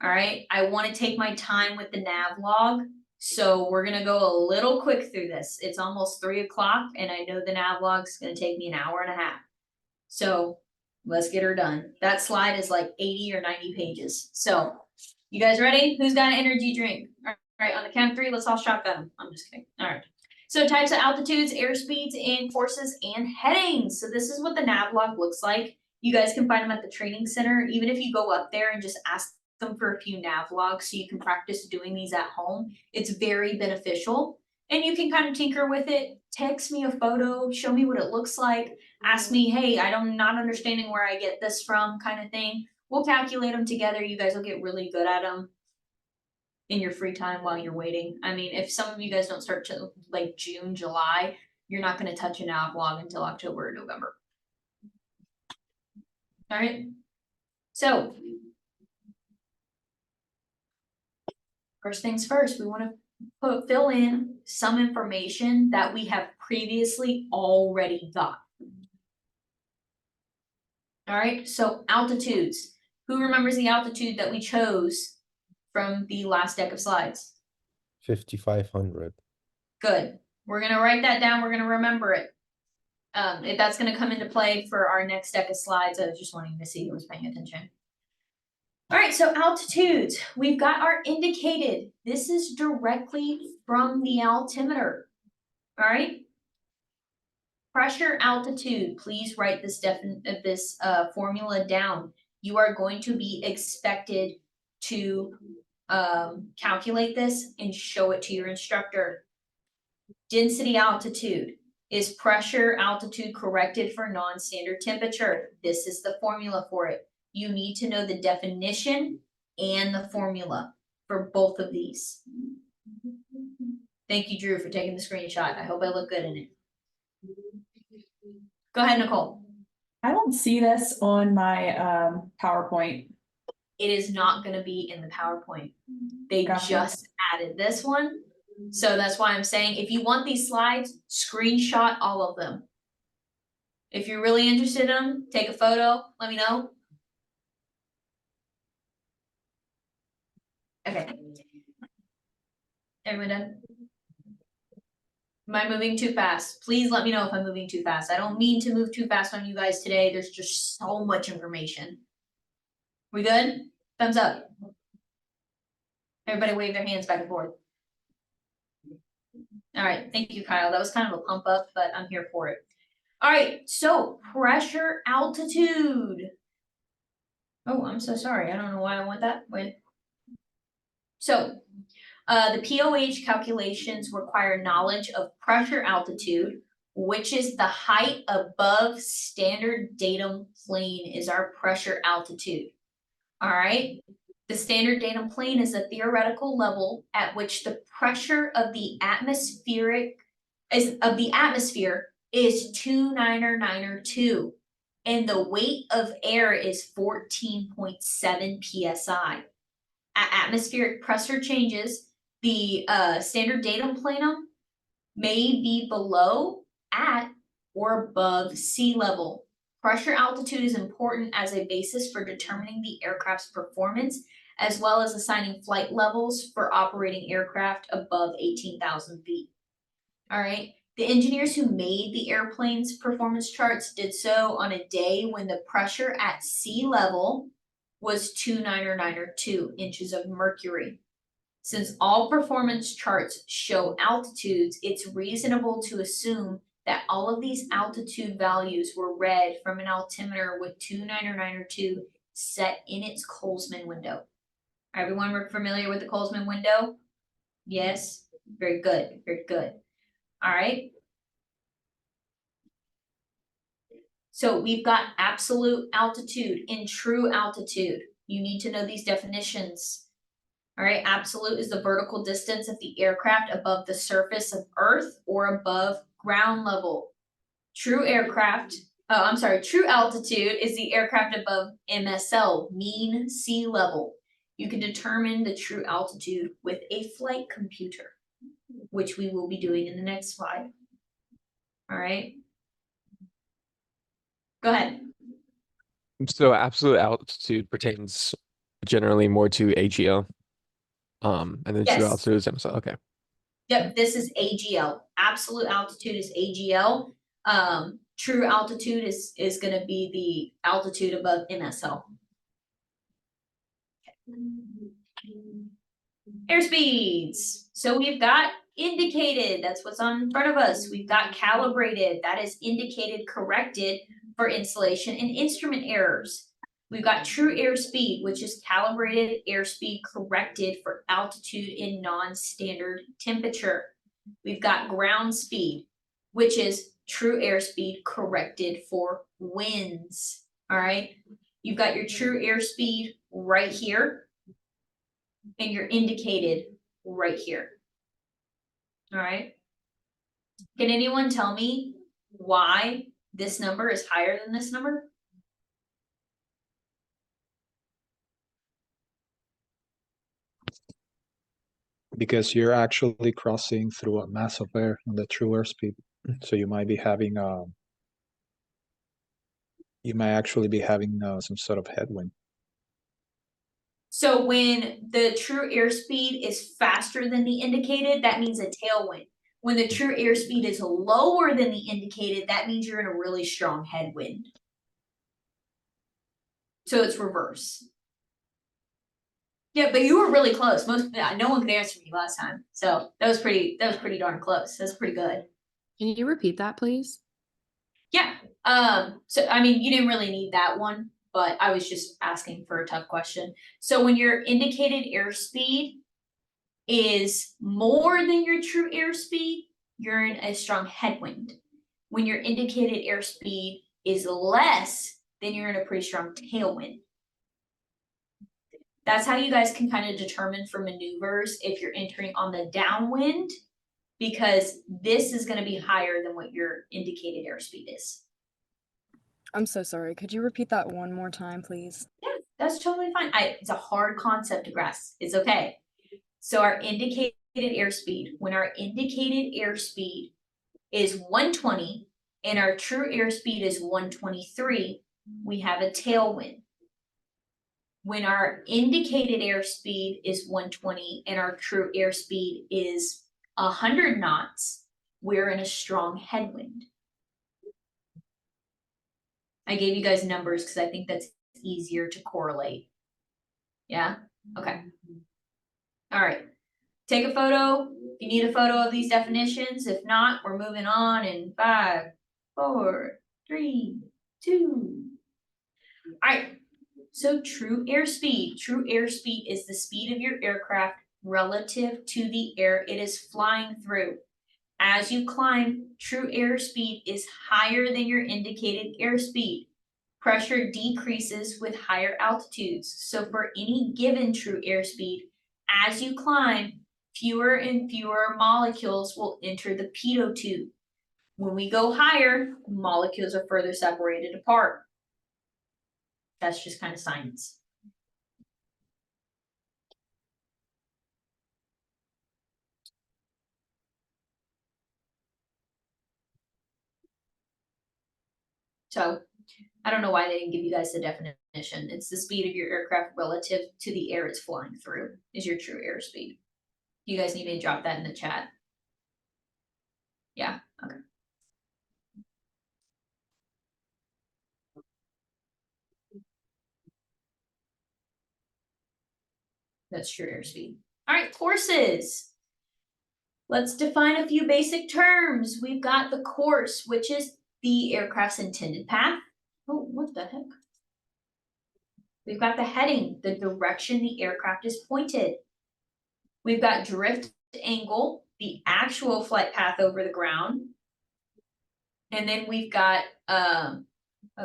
A: All right, I want to take my time with the nav log. So we're gonna go a little quick through this. It's almost 3 o'clock and I know the nav log's gonna take me an hour and a half. So let's get her done. That slide is like 80 or 90 pages. So you guys ready? Who's got an energy drink? All right, on the count of 3, let's all shotgun them. I'm just kidding. All right. So types of altitudes, airspeeds, and forces and headings. So this is what the nav log looks like. You guys can find them at the training center. Even if you go up there and just ask them for a few nav logs so you can practice doing these at home, it's very beneficial. And you can kind of tinker with it. Text me a photo, show me what it looks like. Ask me, hey, I'm not understanding where I get this from, kind of thing. We'll calculate them together. You guys will get really good at them in your free time while you're waiting. I mean, if some of you guys don't start to like June, July, you're not going to touch a nav log until October or November. All right. So first things first, we want to fill in some information that we have previously already got. All right, so altitudes. Who remembers the altitude that we chose from the last deck of slides?
B: 5,500.
A: Good. We're gonna write that down. We're gonna remember it. That's gonna come into play for our next deck of slides. I was just wanting to see who was paying attention. All right, so altitudes. We've got our indicated. This is directly from the altimeter. All right. Pressure altitude. Please write this formula down. You are going to be expected to calculate this and show it to your instructor. Density altitude is pressure altitude corrected for non-standard temperature. This is the formula for it. You need to know the definition and the formula for both of these. Thank you, Drew, for taking the screenshot. I hope I look good in it. Go ahead, Nicole.
R: I don't see this on my PowerPoint.
A: It is not going to be in the PowerPoint. They
R: Gotcha.
A: just added this one. So that's why I'm saying if you want these slides, screenshot all of them. If you're really interested in them, take a photo, let me know. Okay. Everyone done? Am I moving too fast? Please let me know if I'm moving too fast. I don't mean to move too fast on you guys today. There's just so much information. We good? Thumbs up. Everybody wave their hands back and forth. All right, thank you, Kyle. That was kind of a pump up, but I'm here for it. All right, so pressure altitude. Oh, I'm so sorry. I don't know why I went that way. So, the POH calculations require knowledge of pressure altitude, which is the height above standard datum plane is our pressure altitude. All right. The standard datum plane is a theoretical level at which the pressure of the atmosphere is 29902, and the weight of air is 14.7 psi. At atmospheric pressure changes, the standard datum planum may be below, at, or above sea level. Pressure altitude is important as a basis for determining the aircraft's performance, as well as assigning flight levels for operating aircraft above 18,000 feet. All right. The engineers who made the airplane's performance charts did so on a day when the pressure at sea level was 29902 inches of mercury. Since all performance charts show altitudes, it's reasonable to assume that all of these altitude values were read from an altimeter with 29902 set in its Colesman window. Everyone, we're familiar with the Colesman window? Yes? Very good, very good. All right. So we've got absolute altitude and true altitude. You need to know these definitions. All right, absolute is the vertical distance of the aircraft above the surface of Earth or above ground level. True altitude is the aircraft above MSL, mean sea level. You can determine the true altitude with a flight computer, which we will be doing in the next slide. All right. Go ahead.
C: So absolute altitude pertains generally more to AGL. And then
A: Yes.
C: true altitude is MSL. Okay.
A: Yep, this is AGL. Absolute altitude is AGL. True altitude is going to be the altitude above MSL. Airspeeds. So we've got indicated, that's what's on front of us. We've got calibrated, that is indicated, corrected for installation and instrument errors. We've got true airspeed, which is calibrated airspeed corrected for altitude and non-standard temperature. We've got ground speed, which is true airspeed corrected for winds. All right. You've got your true airspeed right here, and your indicated right here. All right. Can anyone tell me why this number is higher than this number?
L: Because you're actually crossing through a mass of air on the true airspeed. So you might be having some sort of headwind.
A: So when the true airspeed is faster than the indicated, that means a tailwind. When the true airspeed is lower than the indicated, that means you're in a really strong headwind. So it's reverse. Yeah, but you were really close. No one could answer me last time. So that was pretty darn close. That's pretty good.
H: Can you repeat that, please?
A: Yeah. So I mean, you didn't really need that one, but I was just asking for a tough question. So when your indicated airspeed is more than your true airspeed, you're in a strong headwind. When your indicated airspeed is less, then you're in a pretty strong tailwind. That's how you guys can kind of determine for maneuvers if you're entering on the downwind, because this is going to be higher than what your indicated airspeed is.
U: I'm so sorry. Could you repeat that one more time, please?
A: Yeah, that's totally fine. It's a hard concept to grasp. It's okay. So our indicated airspeed, when our indicated airspeed is 120 and our true airspeed is 123, we have a tailwind. When our indicated airspeed is 120 and our true airspeed is 100 knots, we're in a strong headwind. I gave you guys numbers because I think that's easier to correlate. Yeah? Okay. All right. Take a photo. If you need a photo of these definitions, if not, we're moving on in 5, 4, 3, 2. All right. So true airspeed. True airspeed is the speed of your aircraft relative to the air it is flying through. As you climb, true airspeed is higher than your indicated airspeed. Pressure decreases with higher altitudes. So for any given true airspeed, as you climb, fewer and fewer molecules will enter the pitot tube. When we go higher, molecules are further separated apart. That's just kind of science. So I don't know why they didn't give you guys the definition. It's the speed of your aircraft relative to the air it's flying through is your true airspeed. You guys need me to drop that in the chat? Yeah, okay. That's true airspeed. All right, courses. Let's define a few basic terms. We've got the course, which is the aircraft's intended path. Oh, what the heck? We've got the heading, the direction the aircraft is pointed. We've got drift angle, the actual flight path over the ground. And then we've got, oh,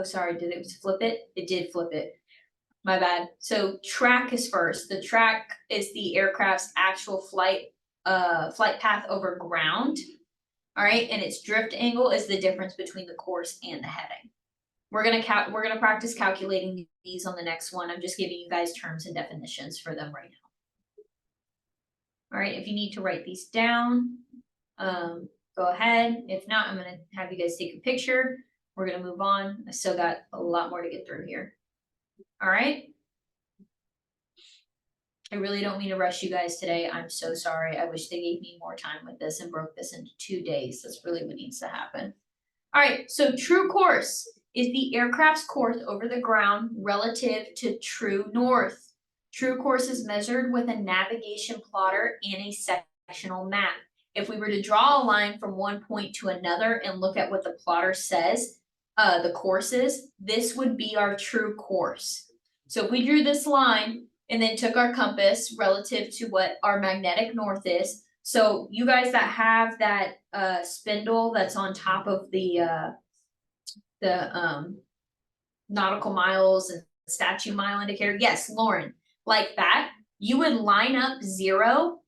A: sorry, did it flip it? It did flip it. My bad. So track is first. The track is the aircraft's actual flight path over ground. All right, and its drift angle is the difference between the course and the heading. We're gonna practice calculating these on the next one. I'm just giving you guys terms and definitions for them right now. All right, if you need to write these down, go ahead. If not, I'm gonna have you guys take a picture. We're gonna move on. I still got a lot more to get through here. All right. I really don't mean to rush you guys today. I'm so sorry. I wish they gave me more time with this and broke this into 2 days. That's really what needs to happen. All right, so true course is the aircraft's course over the ground relative to true north. True course is measured with a navigation plotter and a sectional map. If we were to draw a line from one point to another and look at what the plotter says, the course is, this would be our true course. So if we drew this line and then took our compass relative to what our magnetic north is, so you guys that have that spindle that's on top of the nautical miles and statute mile indicator, yes, Lauren, like that, you would line up 0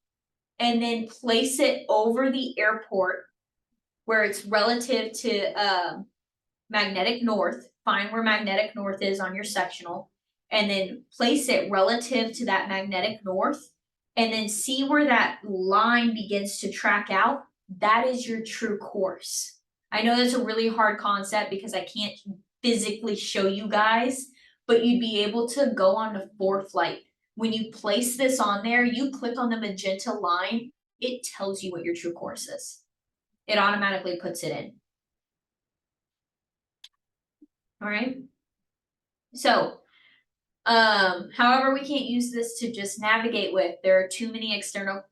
A: and then place it over the airport where it's relative to magnetic north. Find where magnetic north is on your sectional, and then place it relative to that magnetic north, and then see where that line begins to track out. That is your true course. I know that's a really hard concept because I can't physically show you guys, but you'd be able to go on to ForeFlight. When you place this on there, you click on the magenta line, it tells you what your true course is. It automatically puts it in. All right. So, however, we can't use this to just navigate with. There are too many external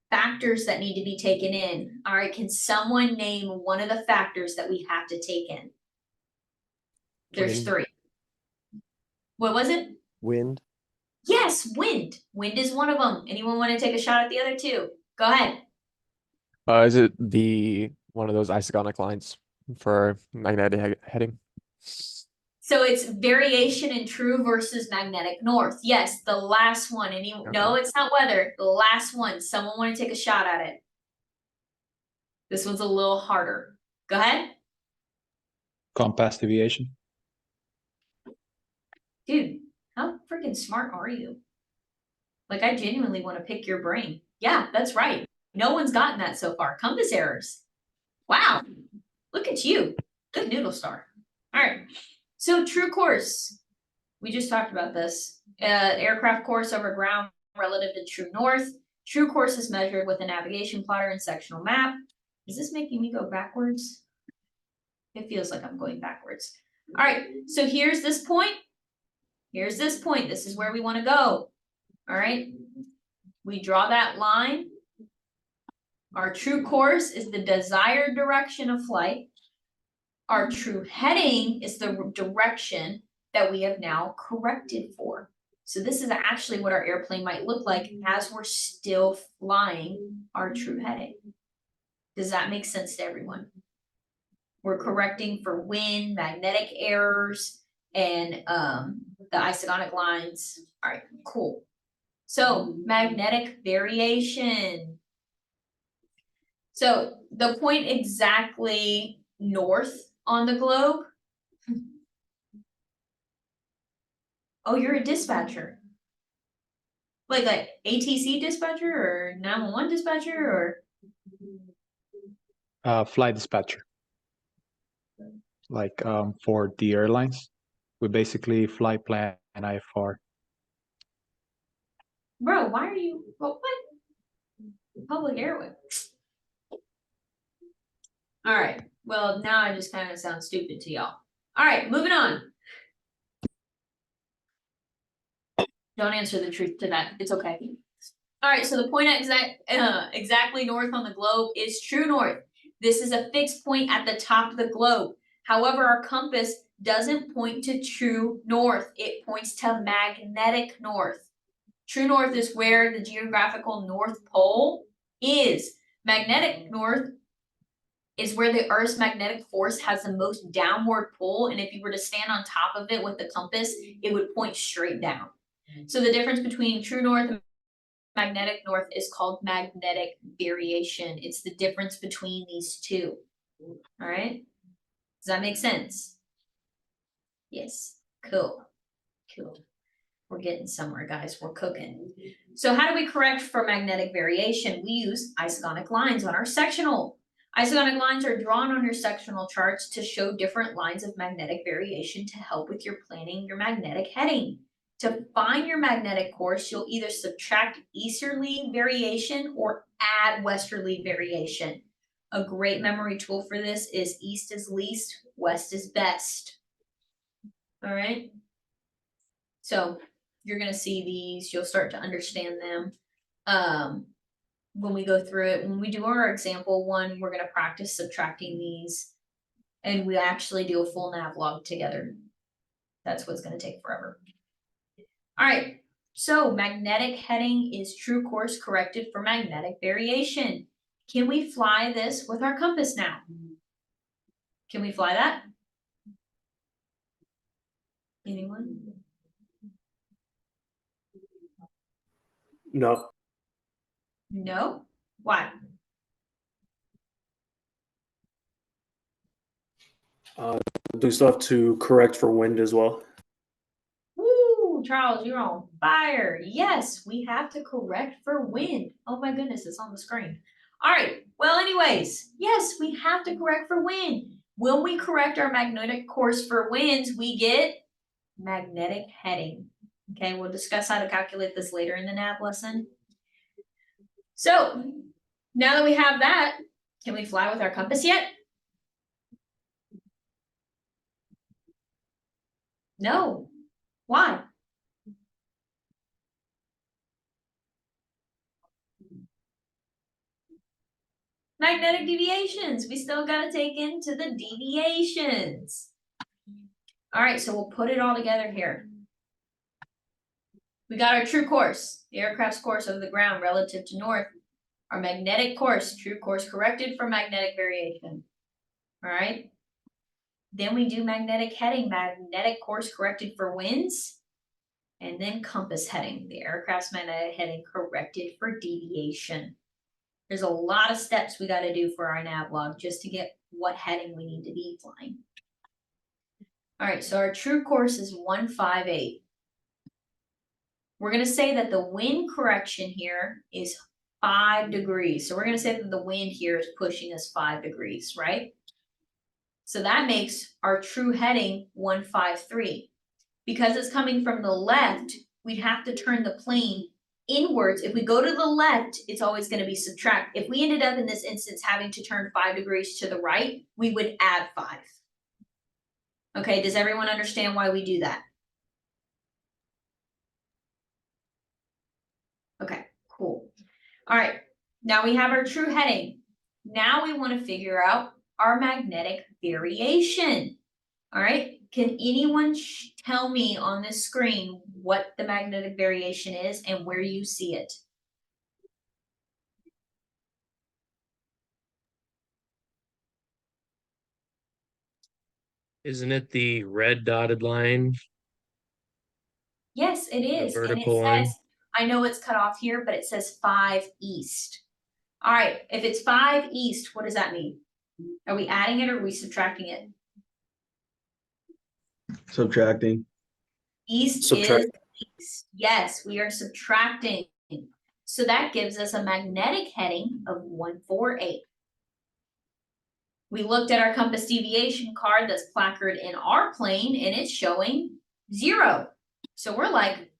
A: factors that need to be taken in. All right, can someone name one of the factors that we have to take in? There's
B: Wind.
A: 3. What was it?
B: Wind.
A: Yes, wind. Wind is one of them. Anyone want to take a shot at the other 2? Go ahead.
C: Is it one of those isogonic lines for magnetic heading?
A: So it's variation in true versus magnetic north. Yes, the last one. No, it's not weather. The last one. Someone want to take a shot at it? This one's a little harder. Go ahead.
L: Compass deviation.
A: Dude, how freaking smart are you? Like, I genuinely want to pick your brain. Yeah, that's right. No one's gotten that so far. Compass errors. Wow. Look at you. Good noodle star. All right. So true course. We just talked about this. Aircraft course over ground relative to true north. True course is measured with a navigation plotter and sectional map. Is this making me go backwards? It feels like I'm going backwards. All right, so here's this point. Here's this point. This is where we want to go. All right. We draw that line. Our true course is the desired direction of flight. Our true heading is the direction that we have now corrected for. So this is actually what our airplane might look like as we're still flying our true heading. Does that make sense to everyone? We're correcting for wind, magnetic errors, and the isogonic lines. All right, cool. So magnetic variation. So the point exactly north on the globe. Oh, you're a dispatcher. Like a ATC dispatcher or 911 dispatcher or?
L: Flight dispatcher. Like for the airlines, we basically fly plan and IFR.
A: Bro, why are you, what? Public airway. All right, well, now I just kind of sound stupid to y'all. All right, moving on. Don't answer the truth to that, it's okay. All right, so the point exactly north on the globe is true north. This is a fixed point at the top of the globe. However, our compass doesn't point to true north. It points to magnetic north. True north is where the geographical North Pole is. Magnetic north is where the Earth's magnetic force has the most downward pull. And if you were to stand on top of it with the compass, it would point straight down. So the difference between true north and magnetic north is called magnetic variation. It's the difference between these two. All right. Does that make sense? Yes. Cool. Cool. We're getting somewhere, guys. We're cooking. So how do we correct for magnetic variation? We use isogonic lines on our sectional. Isogonic lines are drawn on your sectional charts to show different lines of magnetic variation to help with your planning your magnetic heading. To find your magnetic course, you'll either subtract easterly variation or add westerly variation. A great memory tool for this is east is least, west is best. All right. So you're going to see these, you'll start to understand them when we go through it. When we do our example one, we're going to practice subtracting these, and we actually do a full nav log together. That's what's going to take forever. All right, so magnetic heading is true course corrected for magnetic variation. Can we fly this with our compass now? Can we fly that? Anyone?
G: No.
A: No? Why?
G: Do stuff to correct for wind as well.
A: Woo, Charles, you're on fire. Yes, we have to correct for wind. Oh my goodness, it's on the screen. All right, well, anyways, yes, we have to correct for wind. When we correct our magnetic course for winds, we get magnetic heading. Okay, we'll discuss how to calculate this later in the nav lesson. So now that we have that, can we fly with our compass yet? No. Why? Magnetic deviations. We still got to take into the deviations. All right, so we'll put it all together here. We got our true course, the aircraft's course over the ground relative to north. Our magnetic course, true course corrected for magnetic variation. All right. Then we do magnetic heading, magnetic course corrected for winds. And then compass heading, the aircraft's magnetic heading corrected for deviation. There's a lot of steps we got to do for our nav log just to get what heading we need to be flying. All right, so our true course is 158. We're going to say that the wind correction here is 5 degrees. So we're going to say that the wind here is pushing us 5 degrees, right? So that makes our true heading 153. Because it's coming from the left, we'd have to turn the plane inwards. If we go to the left, it's always going to be subtract. If we ended up in this instance having to turn 5 degrees to the right, we would add 5. Okay, does everyone understand why we do that? Okay, cool. All right, now we have our true heading. Now we want to figure out our magnetic variation. All right, can anyone tell me on this screen what the magnetic variation is and where you see it?
E: Isn't it the red dotted line?
A: Yes, it is. And it
E: vertical line?
A: says, I know it's cut off here, but it says 5 east. All right, if it's 5 east, what does that mean? Are we adding it or are we subtracting it?
Q: Subtracting.
A: East
G: Subtract.
A: is east. Yes, we are subtracting. So that gives us a magnetic heading of 148. We looked at our compass deviation card that's placarded in our plane and it's showing 0. So we're like,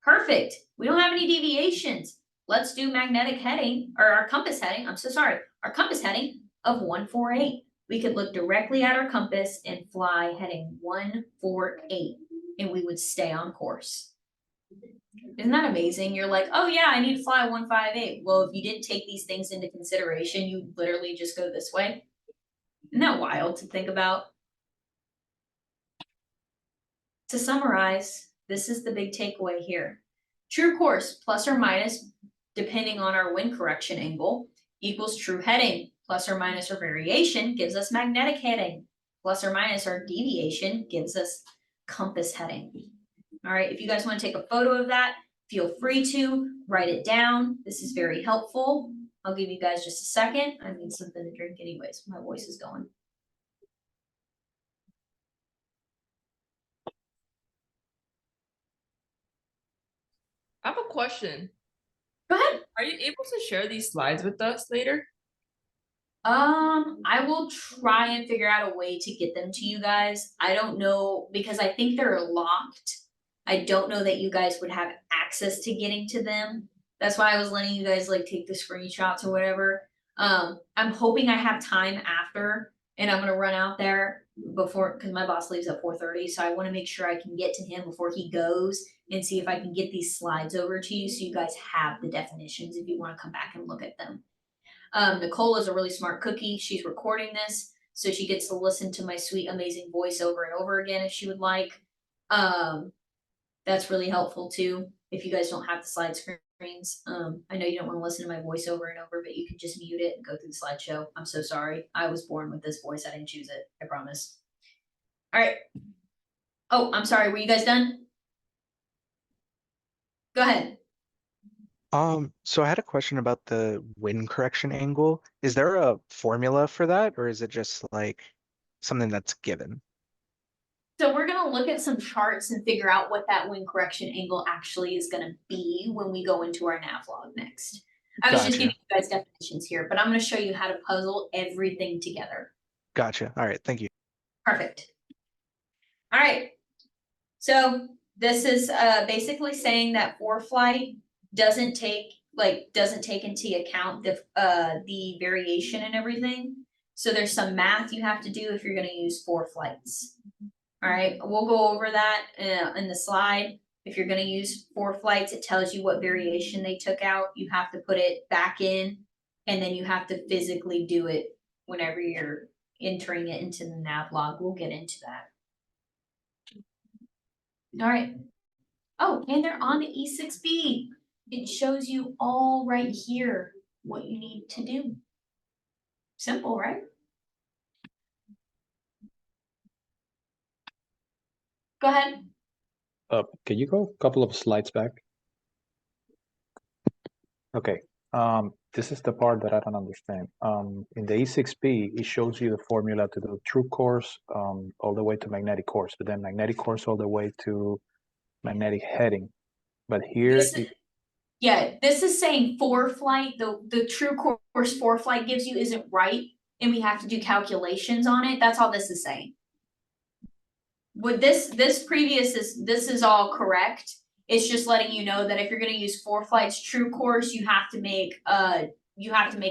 A: perfect. We don't have any deviations. Let's do magnetic heading, or our compass heading, I'm so sorry, our compass heading of 148. We could look directly at our compass and fly heading 148, and we would stay on course. Isn't that amazing? You're like, oh yeah, I need to fly 158. Well, if you didn't take these things into consideration, you literally just go this way. Isn't that wild to think about? To summarize, this is the big takeaway here. True course, plus or minus, depending on our wind correction angle, equals true heading. Plus or minus our variation gives us magnetic heading. Plus or minus our deviation gives us compass heading. All right, if you guys want to take a photo of that, feel free to write it down. This is very helpful. I'll give you guys just a second. I need something to drink anyways. My voice is going.
V: I have a question.
A: Go ahead.
V: Are you able to share these slides with us later?
A: I will try and figure out a way to get them to you guys. I don't know, because I think they're locked. I don't know that you guys would have access to getting to them. That's why I was letting you guys like take the screenshots or whatever. I'm hoping I have time after, and I'm gonna run out there before, because my boss leaves at 4:30, so I want to make sure I can get to him before he goes and see if I can get these slides over to you so you guys have the definitions if you want to come back and look at them. Nicole is a really smart cookie. She's recording this, so she gets to listen to my sweet, amazing voice over and over again if she would like. That's really helpful too, if you guys don't have the slide screens. I know you don't want to listen to my voice over and over, but you can just mute it and go through the slideshow. I'm so sorry. I was born with this voice. I didn't choose it. I promise. All right. Oh, I'm sorry. Were you guys done? Go ahead.
D: So I had a question about the wind correction angle. Is there a formula for that, or is it just like something that's given?
A: So we're going to look at some charts and figure out what that wind correction angle actually is going to be when we go into our navlog next. I was just giving you guys definitions here, but I'm going to show you how to puzzle everything together.
D: Gotcha. All right. Thank you.
A: Perfect. All right. So this is basically saying that ForeFlight doesn't take into account the variation and everything. So there's some math you have to do if you're going to use ForeFlights. All right, we'll go over that in the slide. If you're going to use ForeFlights, it tells you what variation they took out. You have to put it back in, and then you have to physically do it whenever you're entering it into the navlog. We'll get into that. All right. Oh, and they're on the E6B. It shows you all right here what you need to do. Simple, right? Go ahead.
L: Can you go a couple of slides back? Okay. This is the part that I don't understand. In the E6B, it shows you the formula to do true course all the way to magnetic course, but then magnetic course all the way to magnetic heading. But here,
A: This is saying ForeFlight. The true course ForeFlight gives you isn't right. and we have to do calculations on it, that's all this is saying. With this previous this is all correct. It's just letting you know that if you're gonna use FourFlight's true course, you have to make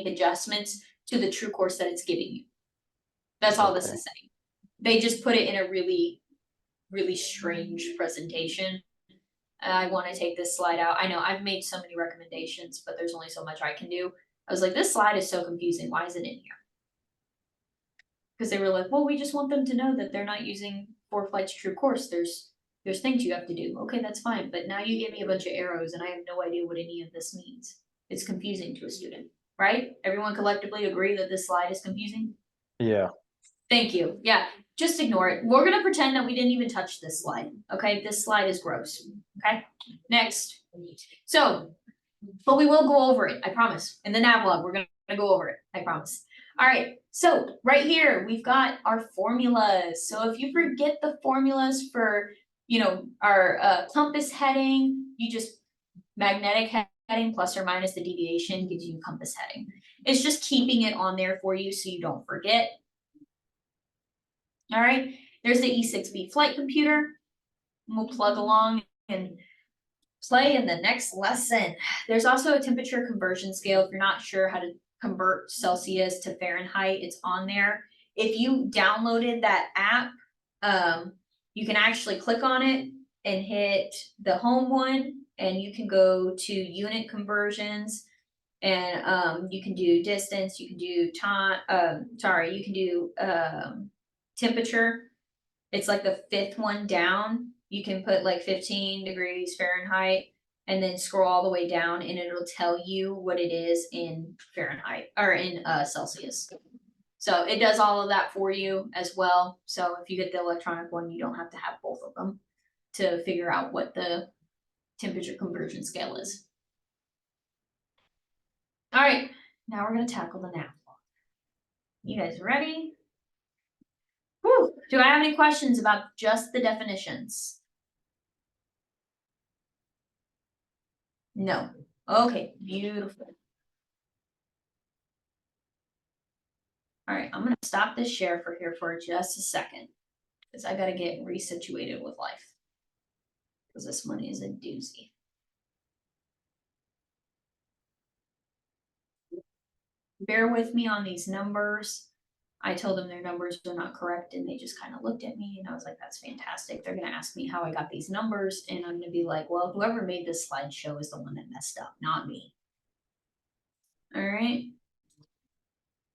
A: adjustments to the true course that it's giving you. That's all this is saying. They just put it in a really, really strange presentation. I wanna take this slide out. I know I've made so many recommendations, but there's only so much I can do. I was like, this slide is so confusing. Why is it in here? Because they were like, well, we just want them to know that they're not using FourFlight's true course. There's things you have to do. Okay, that's fine. But now you give me a bunch of arrows and I have no idea what any of this means. It's confusing to a student, right? Everyone collectively agree that this slide is confusing?
L: Yeah.
A: Thank you. Yeah, just ignore it. We're gonna pretend that we didn't even touch this slide. Okay, this slide is gross. Okay, next. So, but we will go over it, I promise. In the Navlog, we're gonna go over it, I promise. All right, so right here, we've got our formulas. So if you forget the formulas for, our compass heading, you just magnetic heading plus or minus the deviation gives you compass heading. It's just keeping it on there for you so you don't forget. All right, there's the E6B flight computer. We'll plug along and play in the next lesson. There's also a temperature conversion scale. If you're not sure how to convert Celsius to Fahrenheit, it's on there. If you downloaded that app, you can actually click on it and hit the home one, and you can go to unit conversions, and you can do distance, you can do time, you can do temperature. It's like the 5th one down. You can put like 15 degrees Fahrenheit and then scroll all the way down and it'll tell you what it is in Fahrenheit or in Celsius. So it does all of that for you as well. So if you get the electronic one, you don't have to have both of them to figure out what the temperature conversion scale is. All right, now we're gonna tackle the Navlog. You guys ready? Whew. Do I have any questions about just the definitions? No. Okay, beautiful. All right, I'm gonna stop this share for here for just a second because I gotta get resituated with life because this one is a doozy. Bear with me on these numbers. I told them their numbers are not correct and they just kind of looked at me and I was like, that's fantastic. They're gonna ask me how I got these numbers and I'm gonna be like, well, whoever made this slideshow is the one that messed up, not me. All right.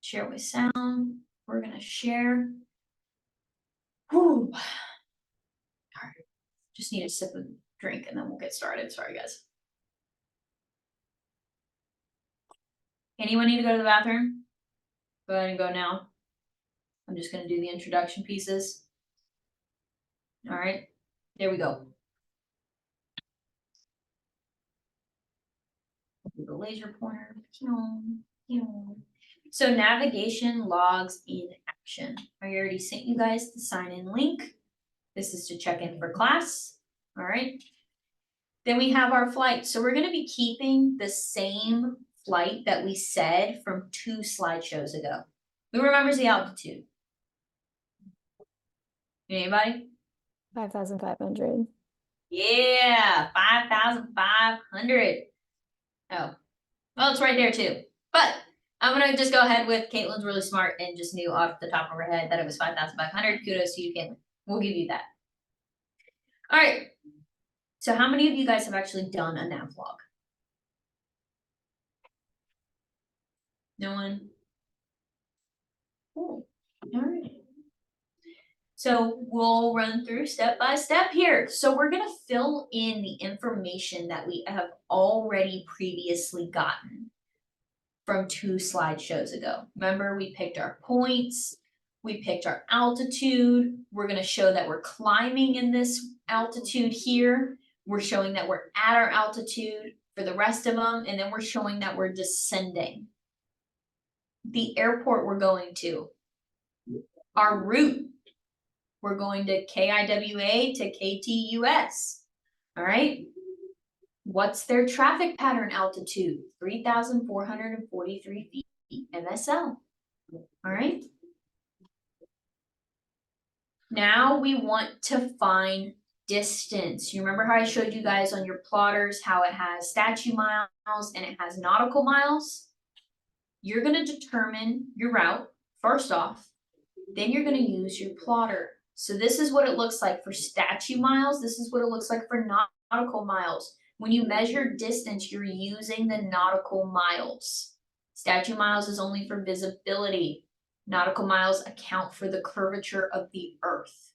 A: Share with sound. We're gonna share. Whew. All right. Just need a sip of drink and then we'll get started. Sorry, guys. Anyone need to go to the bathroom? Go ahead and go now. I'm just gonna do the introduction pieces. All right, there we go. The laser pointer. So navigation logs in action. I already sent you guys the sign in link. This is to check in for class. All right. Then we have our flight. So we're gonna be keeping the same flight that we said from 2 slideshows ago. Who remembers the altitude? Anybody?
F: 5,500.
A: Yeah, 5,500. Oh, well, it's right there too. But I'm gonna just go ahead with Caitlin's really smart and just knew off the top of her head that it was 5,500. Kudos to you, Caitlin. We'll give you that. All right. So how many of you guys have actually done a Navlog? No one? Cool. All right. So we'll run through step by step here. So we're gonna fill in the information that we have already previously gotten from 2 slideshows ago. Remember, we picked our points, we picked our altitude. We're gonna show that we're climbing in this altitude here. We're showing that we're at our altitude for the rest of them, and then we're showing that we're descending. The airport we're going to, our route. We're going to KIWA to KTUS, all right? What's their traffic pattern altitude? 3,443 feet, MSL, all All right. Now we want to find distance. You remember how I showed you guys on your plotters how it has statute miles and it has nautical miles? You're going to determine your route first off, then you're going to use your plotter. So this is what it looks like for statute miles. This is what it looks like for nautical miles. When you measure distance, you're using the nautical miles. Statute miles is only for visibility. Nautical miles account for the curvature of the earth.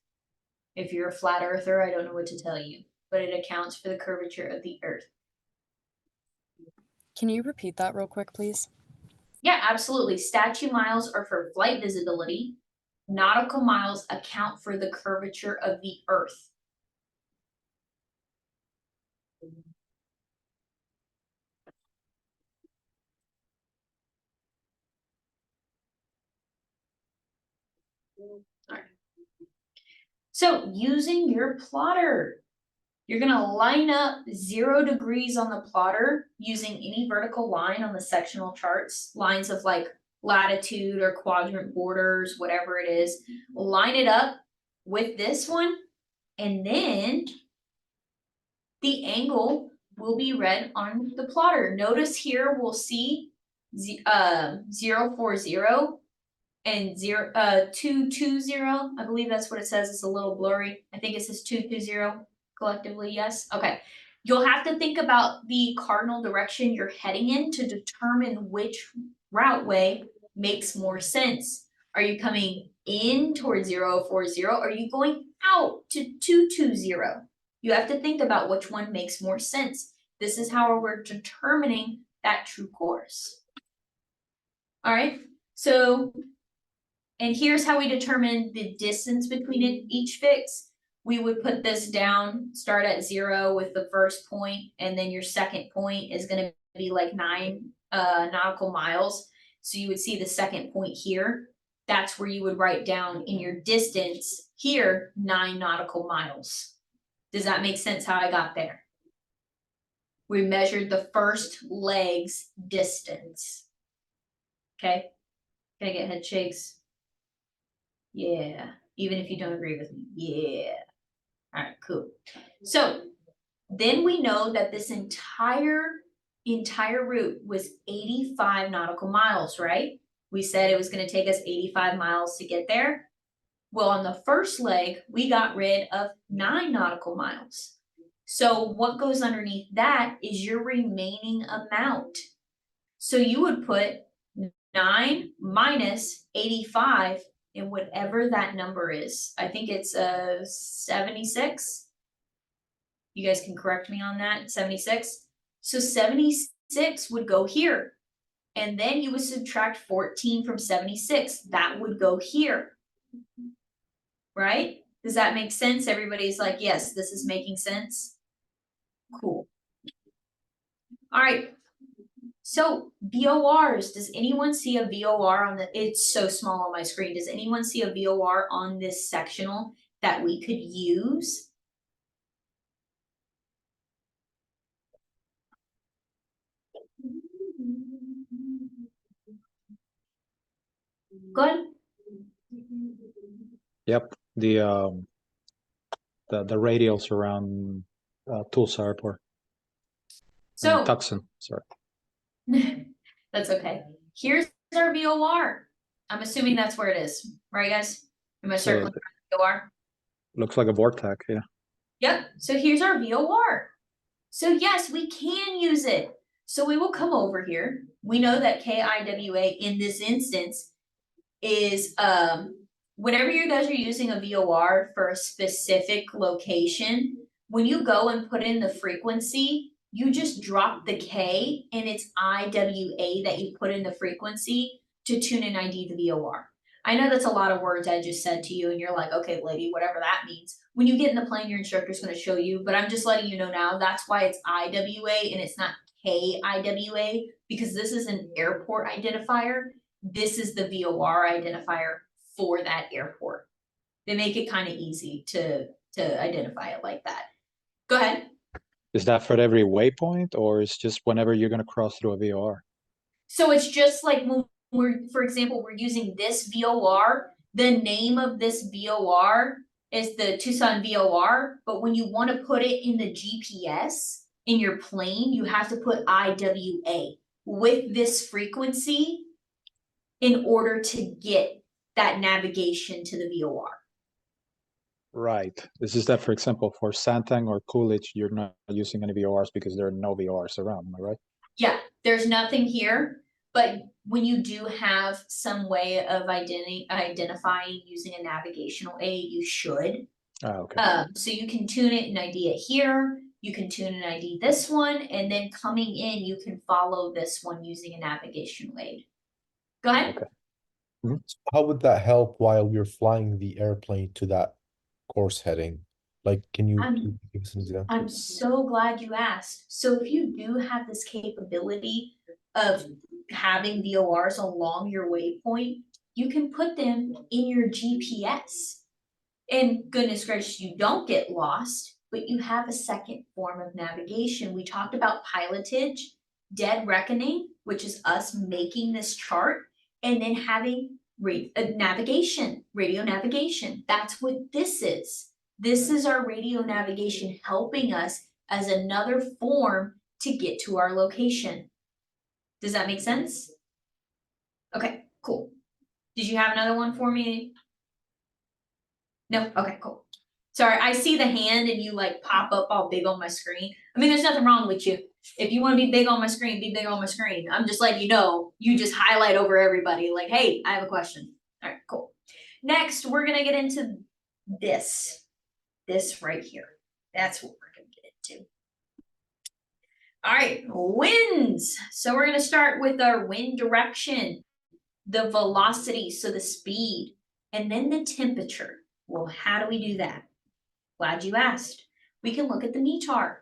A: If you're a flat earther, I don't know what to tell you, but it accounts for the curvature of the earth.
U: Can you repeat that real quick, please?
A: Yeah, absolutely. Statute miles are for flight visibility. Nautical miles account for the curvature of the earth. All right. So using your plotter, you're going to line up 0 degrees on the plotter using any vertical line on the sectional charts, lines of like latitude or quadrant borders, whatever it is. Line it up with this one, and then the angle will be read on the plotter. Notice here we'll see 040 and 220. I believe that's what it says. It's a little blurry. I think it says 220 collectively. Yes. Okay. You'll have to think about the cardinal direction you're heading in to determine which route way makes more sense. Are you coming in towards 040? Or are you going out to 220? You have to think about which one makes more sense. This is how we're determining that true course. All right. So, and here's how we determine the distance between each fix. We would put this down, start at 0 with the first point, and then your second point is going to be like 9 nautical miles. So you would see the second point here. That's where you would write down in your distance here 9 nautical miles. Does that make sense how I got there? We measured the first leg's distance. Okay. Can I get head shakes? Yeah. Even if you don't agree with me. Yeah. All right, cool. So then we know that this entire route was 85 nautical miles, right? We said it was going to take us 85 miles to get there. Well, on the first leg, we got rid of 9 nautical miles. So what goes underneath that is your remaining amount. So you would put 9 minus 85 in whatever that number is. I think it's 76. You guys can correct me on that, 76. So 76 would go here. And then you would subtract 14 from 76. That would go here. Right? Does that make sense? Everybody's like, yes, this is making sense. Cool. All right. So VORs, does anyone see a VOR on the, it's so small on my screen. Does anyone see a VOR on this sectional that we could use? Good.
L: Yep, the radials around Tulsa Airport.
A: So
L: Tucson, sorry.
A: That's okay. Here's our VOR. I'm assuming that's where it is, right, guys? Am I circling VOR?
L: Looks like a vortex, yeah.
A: Yep. So here's our VOR. So yes, we can use it. So we will come over here. We know that KIWA in this instance is whenever you guys are using a VOR for a specific location, when you go and put in the frequency, you just drop the K and it's IWA that you put in the frequency to tune and ID the VOR. I know that's a lot of words I just said to you and you're like, okay, lady, whatever that means. When you get in the plane, your instructor's going to show you, but I'm just letting you know now, that's why it's IWA and it's not KIWA, because this is an airport identifier. This is the VOR identifier for that airport. They make it kind of easy to identify it like that. Go ahead.
L: Is that for every waypoint or is just whenever you're going to cross through a VOR?
A: So it's just like when for example, we're using this VOR, the name of this VOR is the Tucson VOR, but when you want to put it in the GPS in your plane, you have to put IWA with this frequency in order to get that navigation to the VOR.
L: Right. This is that, for example, for Santang or Coolidge, you're not using any VORs because there are no VORs around, am I right?
A: Yeah, there's nothing here, but when you do have some way of identifying using a navigational aid, you should.
L: Okay.
A: So you can tune it and ID it here, you can tune and ID this one, and then coming in, you can follow this one using a navigational aid. Go ahead.
L: Okay.
B: So how would that help while you're flying the airplane to that course heading? Like, can you give us an example?
A: I'm so glad you asked. So if you do have this capability of having VORs along your waypoint, you can put them in your GPS. And goodness gracious, you don't get lost, but you have a second form of navigation. We talked about pilotage, dead reckoning, which is us making this chart, and then having navigation, radio navigation. That's what this is. This is our radio navigation helping us as another form to get to our location. Does that make sense? Okay, cool. Did you have another one for me? No? Okay, cool. Sorry, I see the hand and you like pop up all big on my screen. I mean, there's nothing wrong with you. If you want to be big on my screen, be big on my screen. I'm just letting you know, you just highlight over everybody like, hey, I have a question. All right, cool. Next, we're gonna get into this right here. That's what we're gonna get into. All right, winds. So we're gonna start with our wind direction, the velocity, so the speed, and then the temperature. Well, how do we do that? Glad you asked. We can look at the METAR.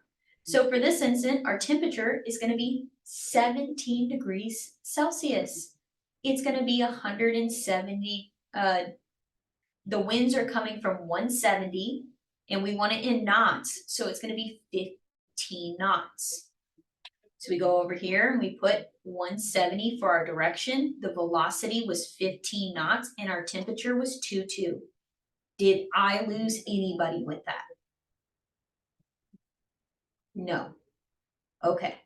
A: So for this instant, our temperature is gonna be 17 degrees Celsius. It's gonna be 170, the winds are coming from 170, and we want it in knots, so it's gonna be 15 knots. So we go over here and we put 170 for our direction. The velocity was 15 knots and our temperature was 22. Did I lose anybody with that? No. Okay.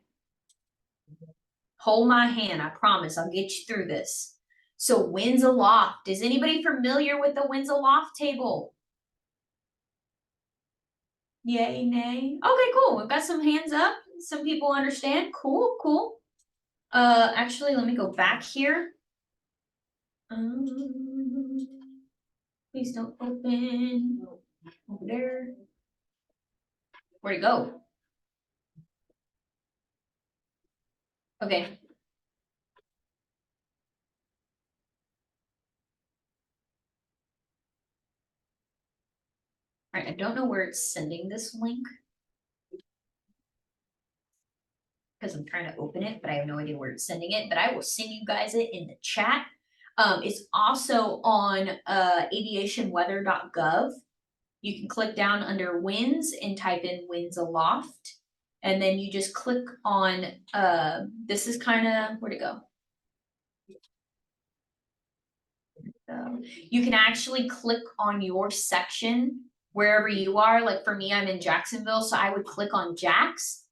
A: Hold my hand, I promise I'll get you through this. So winds aloft. Is anybody familiar with the winds aloft table? Yay, nay. Okay, cool. We've got some hands up. Some people understand. Cool, cool. Actually, let me go back here. Please don't open. Over there. Where'd it go? Okay. All right, I don't know where it's sending this link. Because I'm trying to open it, but I have no idea where it's sending it, but I will send you guys it in the chat. It's also on aviationweather.gov. You can click down under winds and type in winds aloft. And then you just click on, this is kind of, where'd it go? You can actually click on your section wherever you are. Like for me, I'm in Jacksonville, so I would click on Jax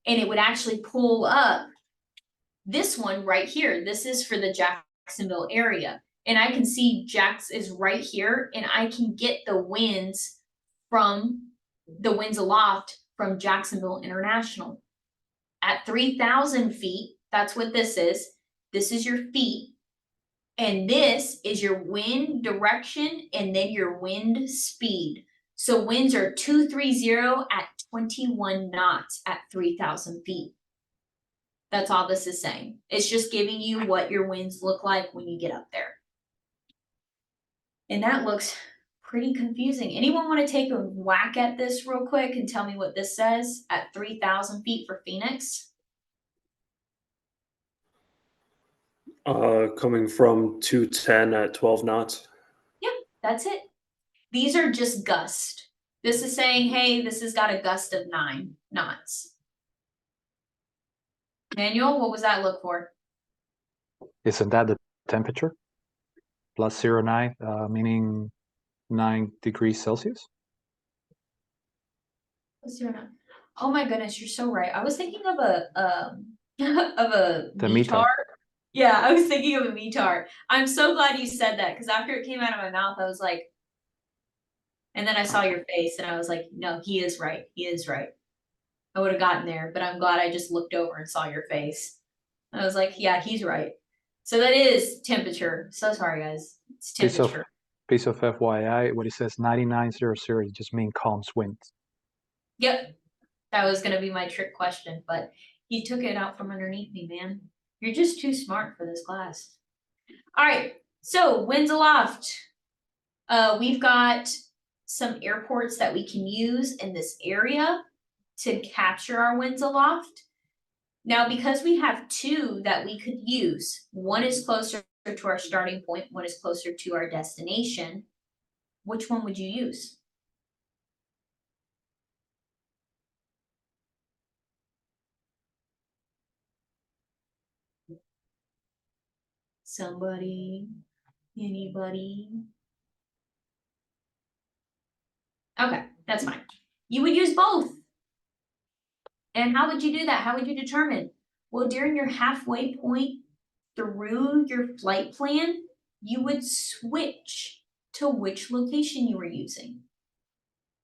A: and it would actually pull up this one right here. This is for the Jacksonville area. And I can see Jax is right here and I can get the winds from the winds aloft from Jacksonville International. At 3,000 feet, that's what this is. This is your feet. And this is your wind direction and then your wind speed. So winds are 230 at 21 knots at 3,000 feet. That's all this is saying. It's just giving you what your winds look like when you get up there. And that looks pretty confusing. Anyone want to take a whack at this real quick and tell me what this says at 3,000 feet for Phoenix?
G: Coming from 210 at 12 knots.
A: Yep, that's it. These are just gust. This is saying, hey, this has got a gust of 9 knots. Manuel, what was that look for?
L: Isn't that the temperature, plus 0.9, meaning 9 degrees Celsius.
A: Oh my goodness, you're so right. I was thinking of a of a
L: The
A: METAR.
L: METAR.
A: Yeah, I was thinking of a METAR. I'm so glad you said that because after it came out of my mouth, I was like, and then I saw your face and I was like, no, he is right. He is right. I would have gotten there, but I'm glad I just looked over and saw your face. I was like, yeah, he's right. So that is temperature. So sorry, guys. It's temperature.
L: Piece of FYI, what it says 9900 just mean calm winds.
A: Yep. That was gonna be my trick question, but you took it out from underneath me, man. You're just too smart for this class. All right, so winds aloft. We've got some airports that we can use in this area to capture our winds aloft. Now, because we have two that we could use, one is closer to our starting point, one is closer to our destination. Which one would you use? Somebody, anybody? Okay, that's fine. You would use both. And how would you do that? How would you determine? Well, during your halfway point through your flight plan, you would switch to which location you were using.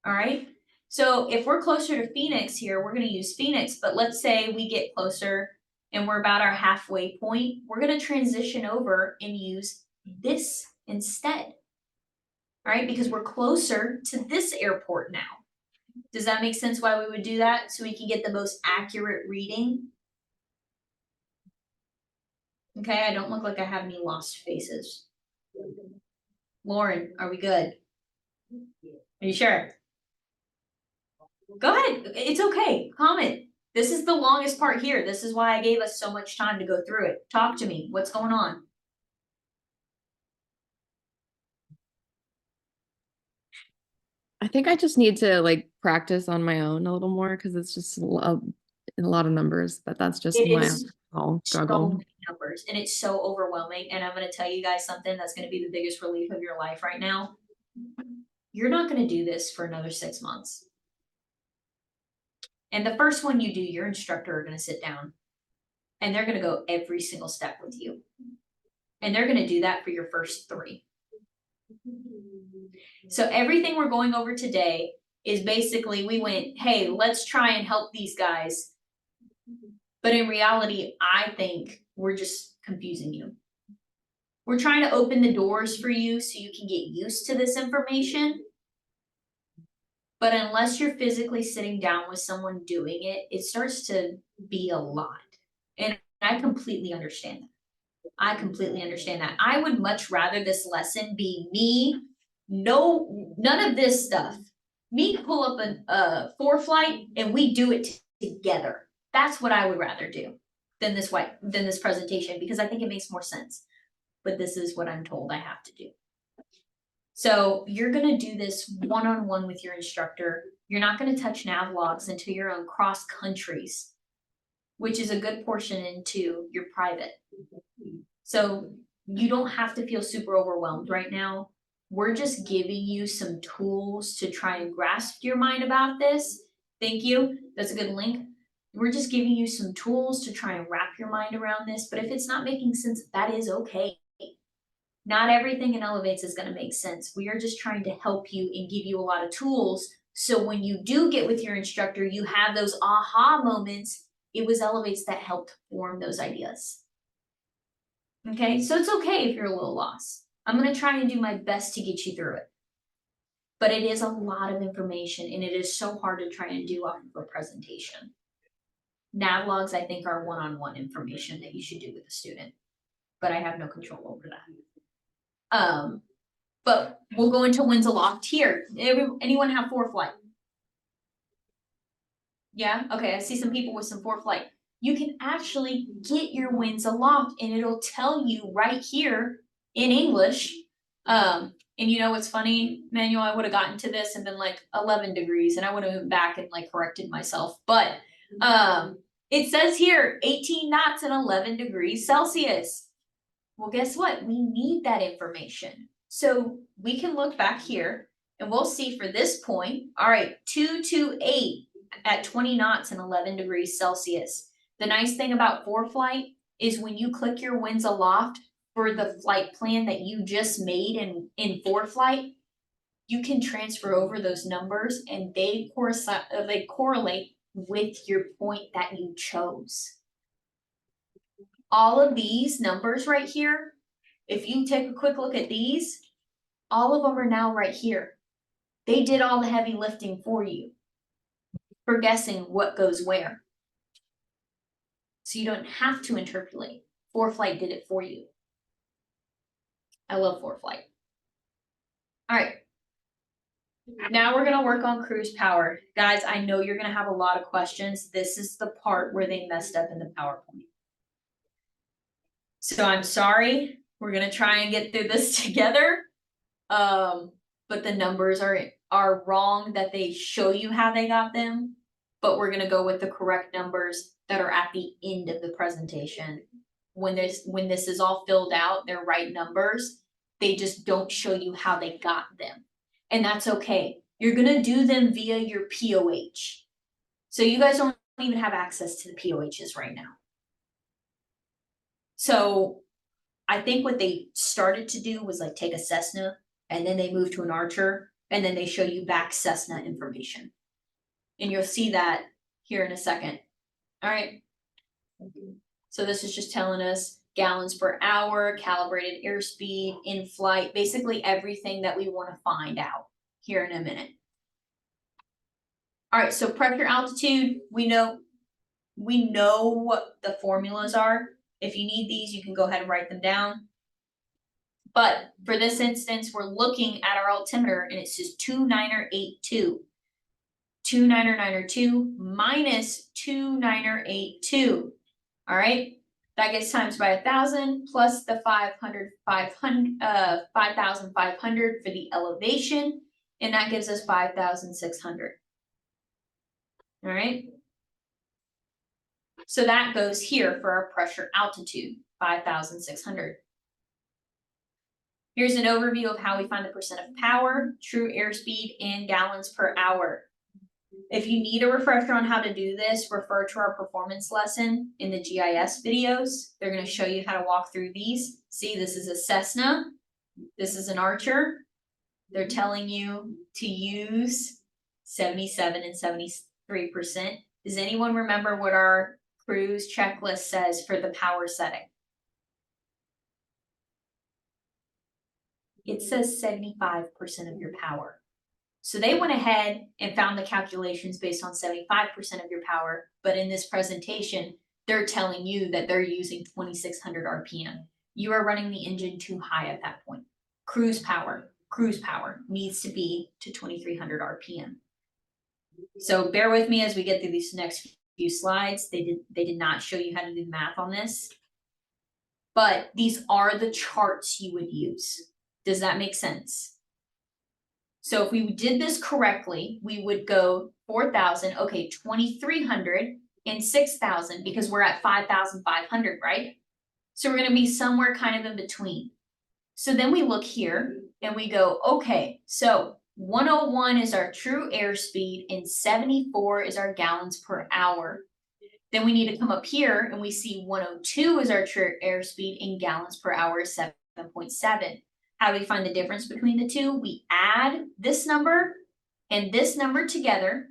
A: All right. So if we're closer to Phoenix here, we're going to use Phoenix, but let's say we get closer and we're about our halfway point, we're going to transition over and use this instead. All right, because we're closer to this airport now. Does that make sense why we would do that? So we can get the most accurate reading? Okay, I don't look like I have any lost faces. Lauren, are we good? Are you sure? Go ahead, it's okay, comment. This is the longest part here. This is why I gave us so much time to go through it. Talk to me, what's going on?
H: I think I just need to like practice on my own a little more because it's just a lot of numbers, but that's just
A: It
H: my
A: is
H: own
A: so
H: struggle.
A: many numbers and it's so overwhelming. And I'm gonna tell you guys something that's gonna be the biggest relief of your life right now. You're not gonna do this for another 6 months. And the first one you do, your instructor are gonna sit down and they're gonna go every single step with you. And they're gonna do that for your first 3. So everything we're going over today is basically we went, hey, let's try and help these guys. But in reality, I think we're just confusing you. We're trying to open the doors for you so you can get used to this information. But unless you're physically sitting down with someone doing it, it starts to be a lot. And I completely understand that. I completely understand that. I would much rather this lesson be me, none of this stuff. Me pull up a ForeFlight and we do it together. That's what I would rather do than this presentation because I think it makes more sense. But this is what I'm told I have to do. So you're gonna do this one-on-one with your instructor. You're not gonna touch Navlogs until you're on cross countries, which is a good portion into your private. So you don't have to feel super overwhelmed right now. We're just giving you some tools to try and grasp your mind about this. Thank you. That's a good link. We're just giving you some tools to try and wrap your mind around this. But if it's not making sense, that is okay. Not everything in Elevates is going to make sense. We are just trying to help you and give you a lot of tools. So when you do get with your instructor, you have those aha moments. It was Elevates that helped form those ideas. Okay, so it's okay if you're a little lost. I'm going to try and do my best to get you through it. But it is a lot of information and it is so hard to try and do off of a presentation. Navlogs, I think, are one-on-one information that you should do with a student. But I have no control over that. But we'll go into winds aloft here. Anyone have ForeFlight? Yeah, okay, I see some people with some ForeFlight. You can actually get your winds aloft and it'll tell you right here in English. And you know what's funny, Manuel, I would have gotten to this and been like 11 degrees and I would have went back and like corrected myself. But it says here 18 knots and 11 degrees Celsius. Well, guess what? We need that information. So we can look back here and we'll see for this point, all right, 228 at 20 knots and 11 degrees Celsius. The nice thing about ForeFlight is when you click your winds aloft for the flight plan that you just made in ForeFlight, you can transfer over those numbers and they correlate with your point that you chose. All of these numbers right here, if you take a quick look at these, all of them are now right here. They did all the heavy lifting for you for guessing what goes where. So you don't have to interpolate. ForeFlight did it for you. I love ForeFlight. All right. Now we're gonna work on cruise power. Guys, I know you're gonna have a lot of questions. This is the part where they messed up in the PowerPoint. So I'm sorry, we're gonna try and get through this together. But the numbers are wrong that they show you how they got them, but we're gonna go with the correct numbers that are at the end of the presentation. When this is all filled out, they're right numbers, they just don't show you how they got them. And that's okay. You're gonna do them via your POH. So you guys don't even have access to the POHs right now. So I think what they started to do was like take a Cessna and then they moved to an Archer and then they show you back Cessna information. And you'll see that here in a second. All right. So this is just telling us gallons per hour, calibrated airspeed, in flight, basically everything that we want to find out here in a minute. All right, so pressure altitude, we know what the formulas are. If you need these, you can go ahead and write them down. But for this instance, we're looking at our altimeter and it says 2982. 2992 minus 2982. All right, that gets times by 1,000 plus the 5,500 for the elevation, and that gives us 5,600. All right. So that goes here for our pressure altitude, 5,600. Here's an overview of how we find the percent of power, true airspeed, and gallons per hour. If you need a refresher on how to do this, refer to our performance lesson in the GIS videos. They're going to show you how to walk through these. See, this is a Cessna. This is an Archer. They're telling you to use 77 and 73%. Does anyone remember what our cruise checklist says for the power setting? It says 75% of your power. So they went ahead and found the calculations based on 75% of your power, but in this presentation, they're telling you that they're using 2,600 RPM. You are running the engine too high at that point. Cruise power needs to be to 2,300 RPM. So bear with me as we get through these next few slides. They did not show you how to do the math on this, but these are the charts you would use. Does that make sense? So if we did this correctly, we would go 4,000, okay, 2,300 and 6,000 because we're at 5,500, right? So we're gonna be somewhere kind of in between. So then we look here and we go, okay, so 101 is our true airspeed and 74 is our gallons per hour. Then we need to come up here and we see 102 is our true airspeed and gallons per hour is 7.7. How do we find the difference between the two? We add this number and this number together,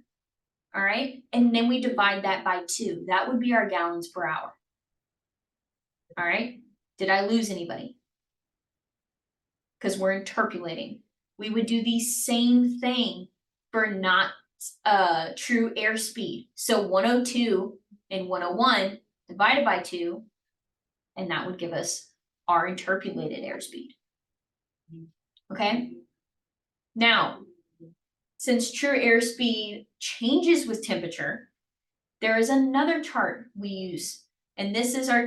A: all right? And then we divide that by 2. That would be our gallons per hour. All right, did I lose anybody? Because we're interpolating. We would do the same thing for not true airspeed. So 102 and 101 divided by 2, and that would give us our interpolated airspeed. Okay, now, since true airspeed changes with temperature, there is another chart we use, and this is our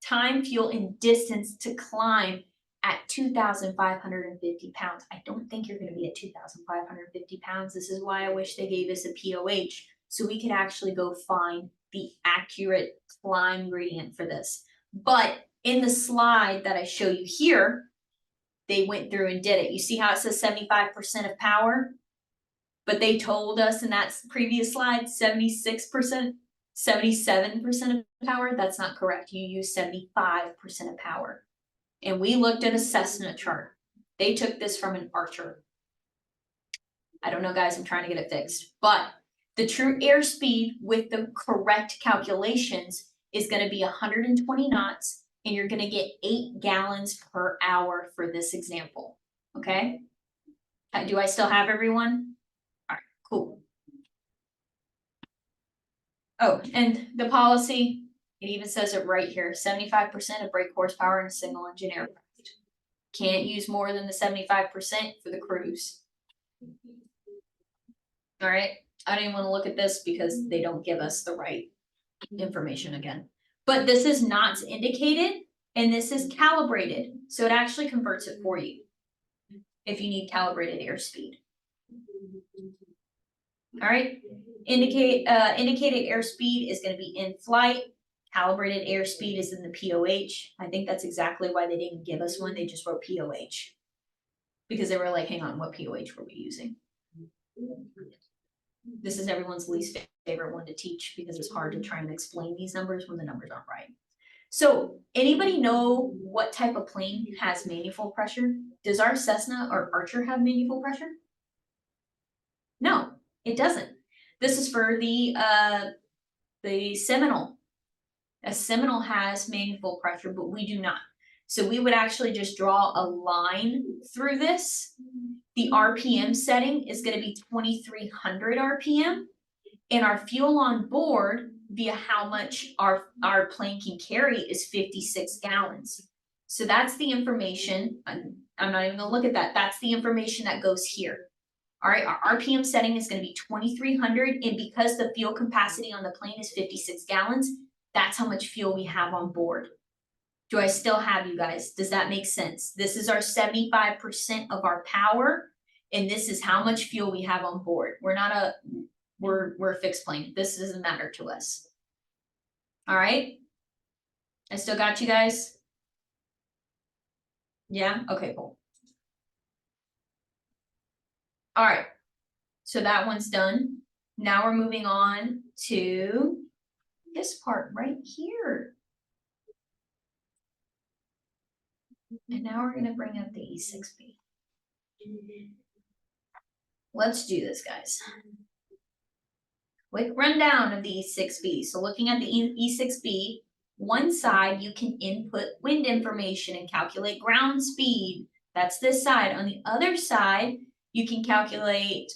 A: time, fuel, and distance to climb at 2,550 pounds. I don't think you're going to be at 2,550 pounds. This is why I wish they gave us a POH, so we could actually go find the accurate climb gradient for this. But in the slide that I show you here, they went through and did it. You see how it says 75% of power? But they told us in that previous slide, 76%, 77% of power. That's not correct. You use 75% of power. And we looked at a Cessna chart. They took this from an Archer. I don't know, guys, I'm trying to get it fixed. But the true airspeed with the correct calculations is going to be 120 knots, and you're going to get 8 gallons per hour for this example. Okay? Do I still have everyone? All right, cool. Oh, and the policy, it even says it right here, 75% of brake horsepower in a single engine aircraft. Can't use more than the 75% for the cruise. All right, I don't even want to look at this because they don't give us the right information again. But this is knots indicated and this is calibrated. So it actually converts it for you if you need calibrated airspeed. All right, indicated airspeed is going to be in flight. Calibrated airspeed is in the POH. I think that's exactly why they didn't give us one. They just wrote POH because they were like, hang on, what POH were we using? This is everyone's least favorite one to teach because it's hard to try and explain these numbers when the numbers aren't right. So anybody know what type of plane has manifold pressure? Does our Cessna or Archer have manifold pressure? No, it doesn't. This is for the Seminole. A Seminole has manifold pressure, but we do not. So we would actually just draw a line through this. The RPM setting is going to be 2300 RPM, and our fuel on board via how much our plane can carry is 56 gallons. So that's the information. I'm not even going to look at that. That's the information that goes here. All right, our RPM setting is going to be 2300, and because the fuel capacity on the plane is 56 gallons, that's how much fuel we have on board. Do I still have you guys? Does that make sense? This is our 75% of our power, and this is how much fuel we have on board. We're not we're a fixed plane. This doesn't matter to us. All right? I still got you guys? Yeah? Okay, cool. All right. So that one's done. Now we're moving on to this part right here. And now we're going to bring up the E6B. Let's do this, guys. Quick rundown of the E6B. So looking at the E6B, one side you can input wind information and calculate ground speed. That's this side. On the other side, you can calculate,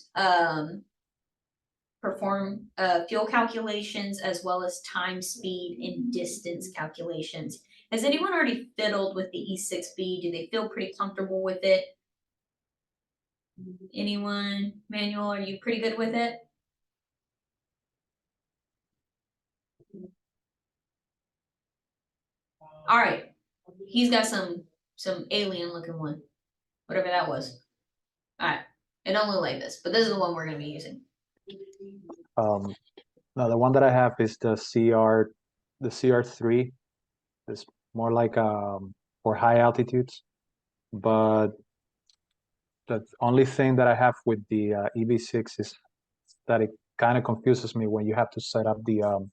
A: perform fuel calculations as well as time, speed, and distance calculations. Has anyone already fiddled with the E6B? Do they feel pretty comfortable with it? Anyone? Manuel, are you pretty good with it? All right. He's got some alien looking one. Whatever that was. All right. It don't look like this, but this is the one we're going to be using.
L: No, the one that I have is the CR3. It's more like for high altitudes, but the only thing that I have with the EV6 is that it kind of confuses me when you have to set up the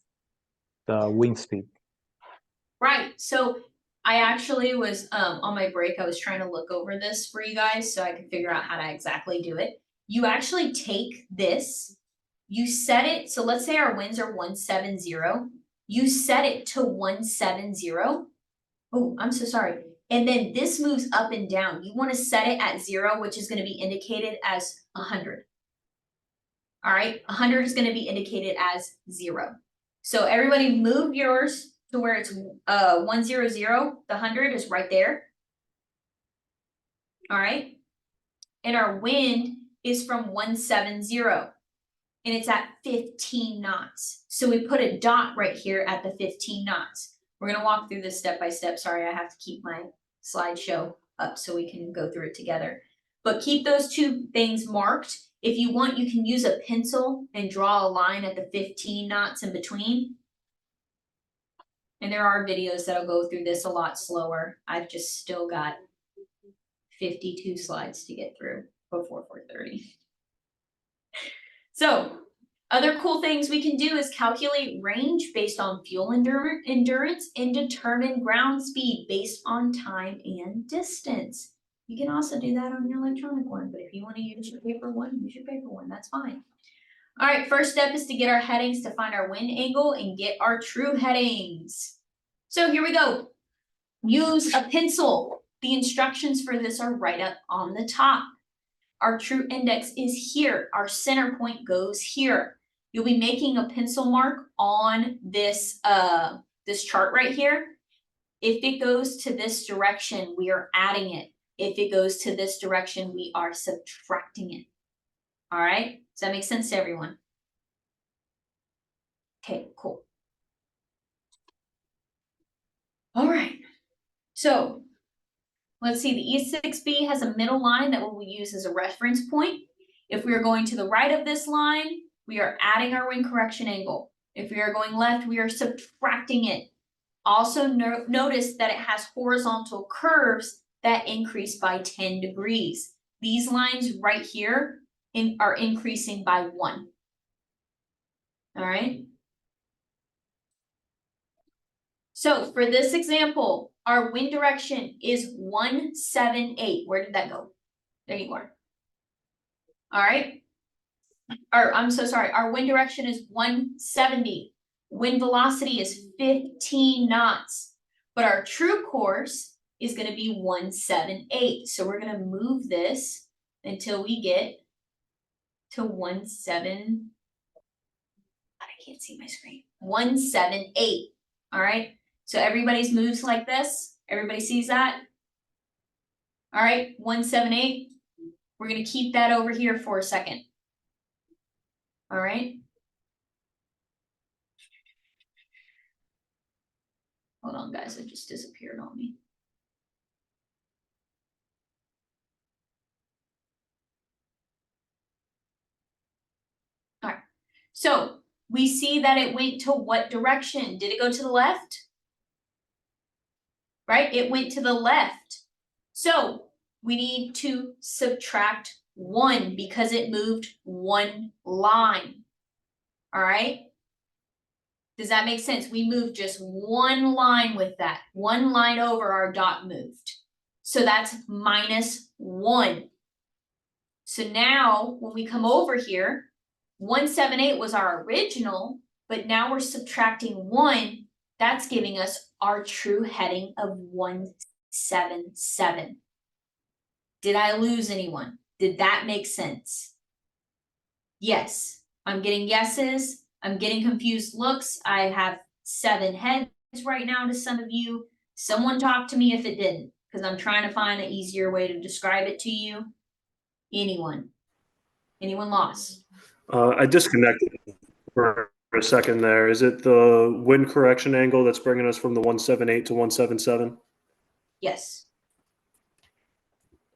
L: wind speed.
A: Right. So I actually was on my break, I was trying to look over this for you guys so I could figure out how to exactly do it. You actually take this, you set it, so let's say our winds are 170. You set it to 170. Oh, I'm so sorry. And then this moves up and down. You want to set it at 0, which is going to be indicated as 100. All right, 100 is going to be indicated as 0. So everybody move yours to where it's 100. The 100 is right there. All right. And our wind is from 170. And it's at 15 knots. So we put a dot right here at the 15 knots. We're going to walk through this step by step. Sorry, I have to keep my slideshow up so we can go through it together. But keep those two things marked. If you want, you can use a pencil and draw a line at the 15 knots in between. And there are videos that'll go through this a lot slower. I've just still got 52 slides to get through before 4:30. So, other cool things we can do is calculate range based on fuel endurance and determine ground speed based on time and distance. You can also do that on your electronic one, but if you want to use your paper one, use your paper one, that's fine. All right, first step is to get our headings to find our wind angle and get our true headings. So here we go. Use a pencil. The instructions for this are right up on the top. Our true index is here. Our center point goes here. You'll be making a pencil mark on this, this chart right here. If it goes to this direction, we are adding it. If it goes to this direction, we are subtracting it. All right, does that make sense to everyone? Okay, cool. All right, so let's see, the E6B has a middle line that we'll use as a reference point. If we are going to the right of this line, we are adding our wind correction angle. If we are going left, we are subtracting it. Also notice that it has horizontal curves that increase by 10 degrees. These lines right here are increasing by 1. All right. So for this example, our wind direction is 178. Where did that go? There you are. All right. Or I'm so sorry. Our wind direction is 170. Wind velocity is 15 knots. But our true course is going to be 178. So we're going to move this until we get to 17. I can't see my screen. 178. All right. So everybody's moves like this. Everybody sees that? All right, 178. We're going to keep that over here for a second. All right. Hold on, guys. It just disappeared on me. All right. So we see that it went to what direction? Did it go to the left? Right? It went to the left. So we need to subtract 1 because it moved 1 line. All right? Does that make sense? We moved just 1 line with that. 1 line over our dot moved. So that's -1. So now when we come over here, 178 was our original, but now we're subtracting 1. That's giving us our true heading of 177. Did I lose anyone? Did that make sense? Yes, I'm getting yeses. I'm getting confused looks. I have 7 heads right now to some of you. Someone talk to me if it didn't, because I'm trying to find an easier way to describe it to you. Anyone? Anyone lost?
G: I disconnected for a second there. Is it the wind correction angle that's bringing us from the 178 to 177?
A: Yes.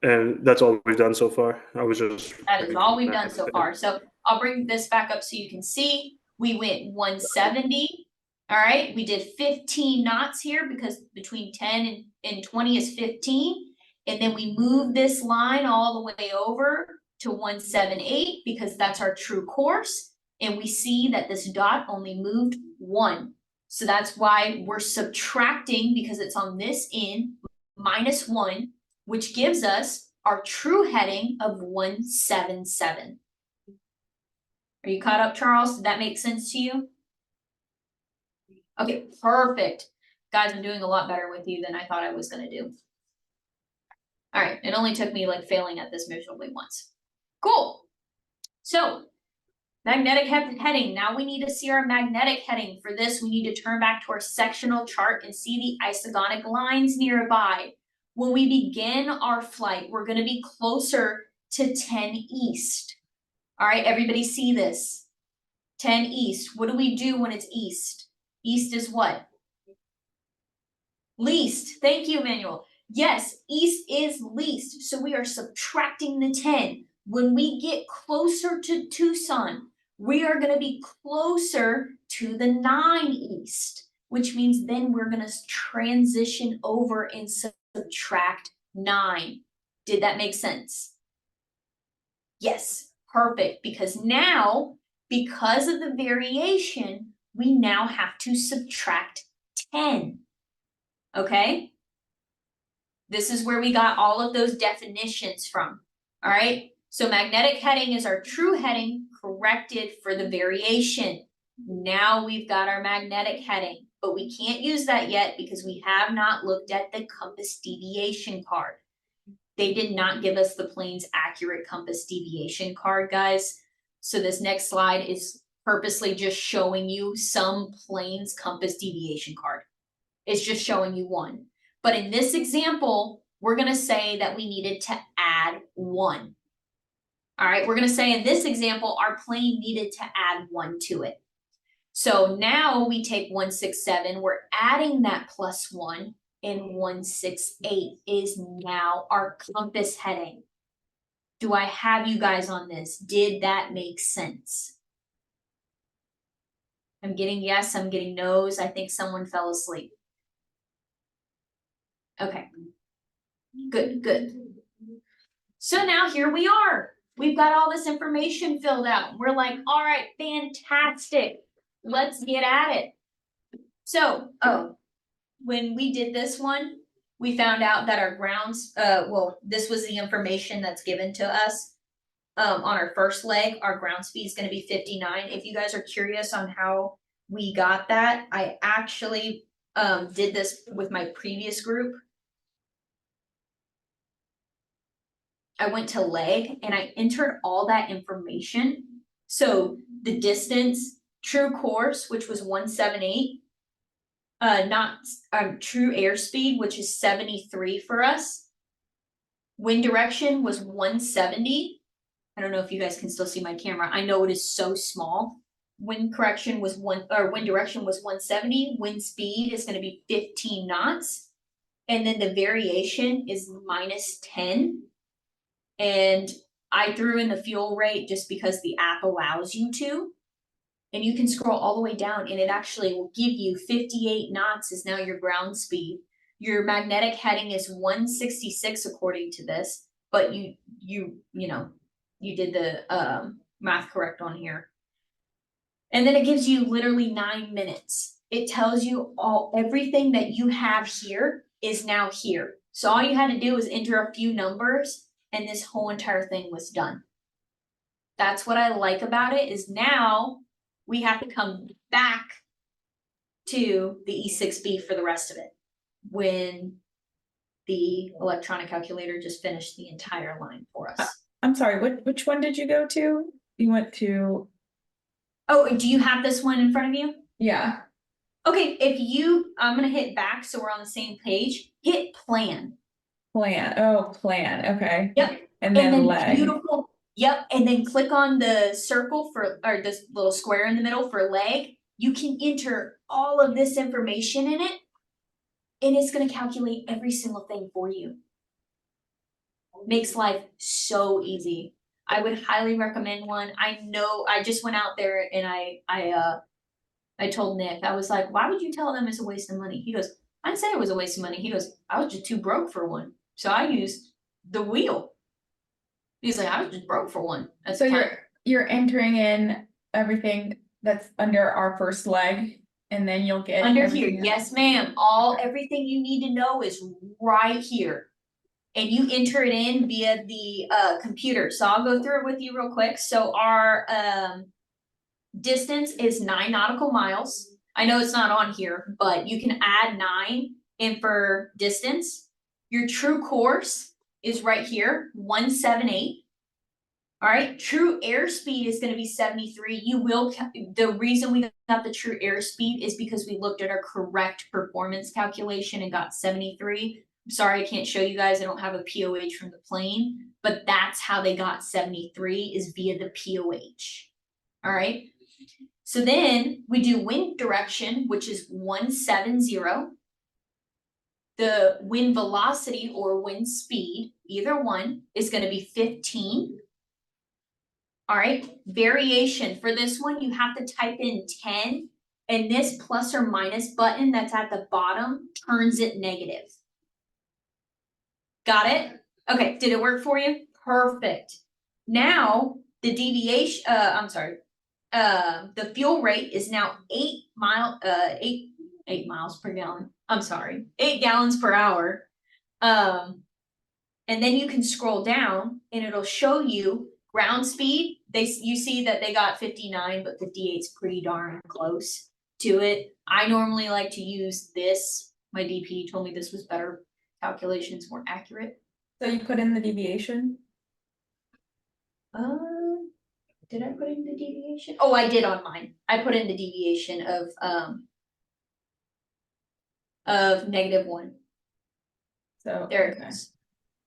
G: And that's all we've done so far? I was just...
A: That is all we've done so far. So I'll bring this back up so you can see. We went 170. All right. We did 15 knots here because between 10 and 20 is 15. And then we moved this line all the way over to 178 because that's our true course. And we see that this dot only moved 1. So that's why we're subtracting, because it's on this end, -1, which gives us our true heading of 177. Are you caught up, Charles? Did that make sense to you? Okay, perfect. Guys, I'm doing a lot better with you than I thought I was going to do. All right, it only took me like failing at this miserably once. Cool. So magnetic heading. Now we need to see our magnetic heading. For this, we need to turn back to our sectional chart and see the isogonic lines nearby. When we begin our flight, we're going to be closer to 10 east. All right, everybody see this? 10 east. What do we do when it's east? East is what? Least. Thank you, Emmanuel. Yes, east is least. So we are subtracting the 10. When we get closer to Tucson, we are going to be closer to the 9 east. which means then we're gonna transition over and subtract 9. Did that make sense? Yes, perfect, because now, because of the variation, we now have to subtract 10. Okay? This is where we got all of those definitions from. All right? So magnetic heading is our true heading corrected for the variation. Now we've got our magnetic heading, but we can't use that yet because we have not looked at the compass deviation card. They did not give us the plane's accurate compass deviation card, guys. So this next slide is purposely just showing you some plane's compass deviation card. It's just showing you one. But in this example, we're gonna say that we needed to add 1. All right, we're gonna say in this example, our plane needed to add 1 to it. So now we take 167, we're adding that +1, and 168 is now our compass heading. Do I have you guys on this? Did that make sense? I'm getting yes, I'm getting no's. I think someone fell asleep. Okay. Good, good. So now here we are. We've got all this information filled out. We're like, all right, fantastic. Let's get at it. So, when we did this one, we found out that our grounds, this was the information that's given to us. On our first leg, our ground speed is gonna be 59. If you guys are curious on how we got that, I actually did this with my previous group. I went to leg and I entered all that information. So the distance, true course, which was 178, true airspeed, which is 73 for us. Wind direction was 170. I don't know if you guys can still see my camera. I know it is so small. Wind direction was 170. Wind speed is going to be 15 knots. And then the variation is -10. And I threw in the fuel rate just because the app allows you to. And you can scroll all the way down and it actually will give you 58 knots is now your ground speed. Your magnetic heading is 166 according to this, but you did the math correct on here. And then it gives you literally 9 minutes. It tells you everything that you have here is now here. So all you had to do was enter a few numbers and this whole entire thing was done. That's what I like about it is now we have to come back to the E6B for the rest of it when the electronic calculator just finished the entire line for us.
R: I'm sorry, which one did you go to? You went to.
A: Oh, do you have this one in front of you?
R: Yeah.
A: Okay, I'm gonna hit back so we're on the same page. Hit plan.
R: Plan, okay.
A: Yep.
R: And then leg.
A: Beautiful. Yep, and then click on the circle or this little square in the middle for leg. You can enter all of this information in it, and it's gonna calculate every single thing for you. Makes life so easy. I would highly recommend one. I know I just went out there and I told Nick, I was like, why would you tell them it's a waste of money? He goes, I didn't say it was a waste of money. He goes, I was just too broke for one. So I used the wheel. He's like, I was just broke for one.
R: So you're entering in everything that's under our first leg, and then you'll get
A: under here. Yes, ma'am. Everything you need to know is right here. And you enter it in via the computer. So I'll go through it with you real quick. So our distance is 9 nautical miles. I know it's not on here, but you can add 9 in for distance. Your true course is right here, 178. All right, true airspeed is going to be 73. The reason we got the true airspeed is because we looked at our correct performance calculation and got 73. I'm sorry, I can't show you guys. I don't have a POH from the plane, but that's how they got 73 is via the POH. All right. So then we do wind direction, which is 170. The wind velocity or wind speed, either one, is going to be 15. All right. Variation for this one, you have to type in 10 And this plus or minus button that's at the bottom turns it negative. Got it? Okay, did it work for you? Perfect. Now, the deviation, the fuel rate is now 8 miles per gallon. I'm sorry, 8 gallons per hour. And then you can scroll down and it'll show you ground speed. You see that they got 59, but 58 is pretty darn close to it. I normally like to use this. My DP told me this was better. Calculations more accurate.
R: So you put in the deviation?
A: Did I put in the deviation? Oh, I did on mine. I put in the deviation of -1.
R: So
A: there it goes.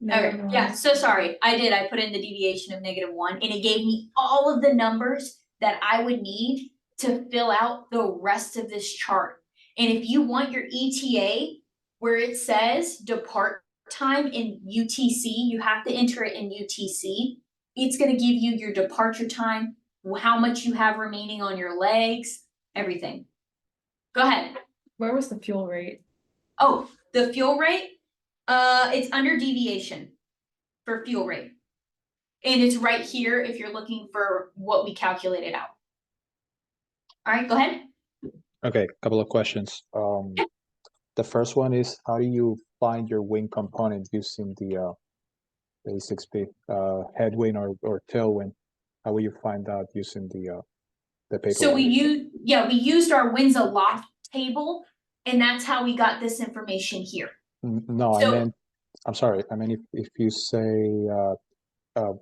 A: Okay, yeah, so sorry. I put in the deviation of -1 and it gave me all of the numbers that I would need to fill out the rest of this chart. And if you want your ETA where it says depart time in UTC, you have to enter it in UTC. It's gonna give you your departure time, how much you have remaining on your legs, everything. Go ahead.
R: Where was the fuel rate?
A: Oh, the fuel rate? It's under deviation for fuel rate. And it's right here if you're looking for what we calculated out. All right, go ahead.
L: Okay, couple of questions. The first one is, how do you find your wing component using the A6B, headwind or tailwind? How will you find that using the paper?
A: So we used our winds aloft table, and that's how we got this information here.
L: No, I'm sorry. I mean, if you say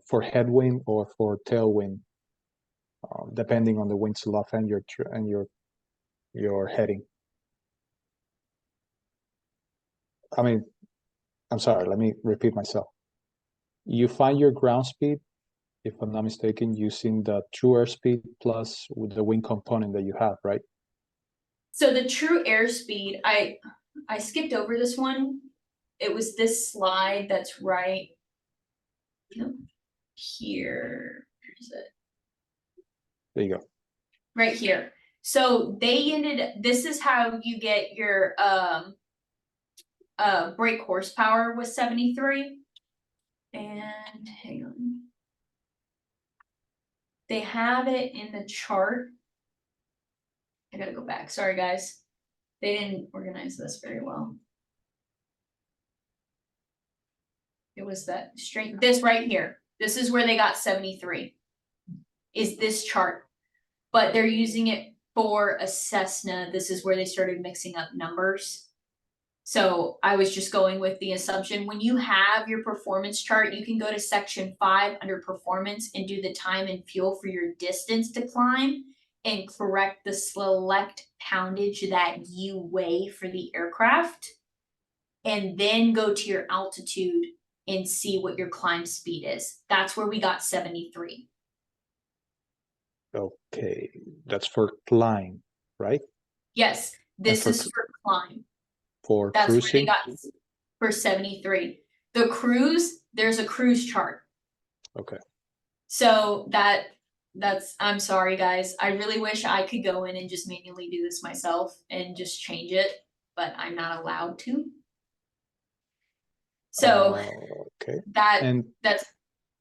L: for headwind or for tailwind, depending on the wind's aloft and your heading. I mean, I'm sorry, let me repeat myself. You find your ground speed, if I'm not mistaken, using the true airspeed plus with the wind component that you have, right?
A: So the true airspeed, I skipped over this one. It was this slide that's right here. Where is it?
L: There you go.
A: Right here. So this is how you get your brake horsepower was 73. And hang on. They have it in the chart. I gotta go back. Sorry, guys. They didn't organize this very well. It was that straight, this right here. This is where they got 73. Is this chart. But they're using it for a Cessna. This is where they started mixing up numbers. So I was just going with the assumption, when you have your performance chart, you can go to section 5 under performance and do the time and fuel for your distance to climb and correct the select poundage that you weigh for the aircraft. And then go to your altitude and see what your climb speed is. That's where we got 73.
L: Okay, that's for climb, right?
A: Yes, this is for climb.
L: For
A: That's
L: cruising?
A: where they got for 73. The cruise, there's a cruise chart.
L: Okay.
A: So that's, I'm sorry, guys. I really wish I could go in and just manually do this myself and just change it, but I'm not allowed to. So
L: okay.
A: That's,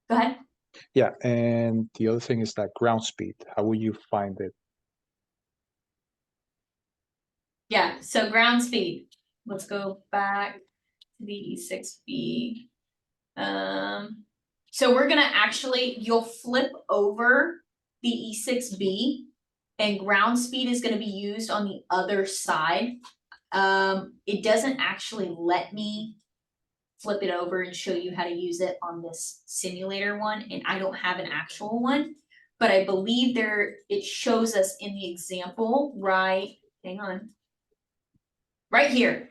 A: go ahead.
L: Yeah, and the other thing is that ground speed. How will you find it?
A: Yeah, so ground speed. Let's go back to the E6B. So we're gonna you'll flip over the E6B and ground speed is gonna be used on the other side. It doesn't actually let me flip it over and show you how to use it on this simulator one, and I don't have an actual one, but I believe it shows us in the example, right? Hang on. Right here.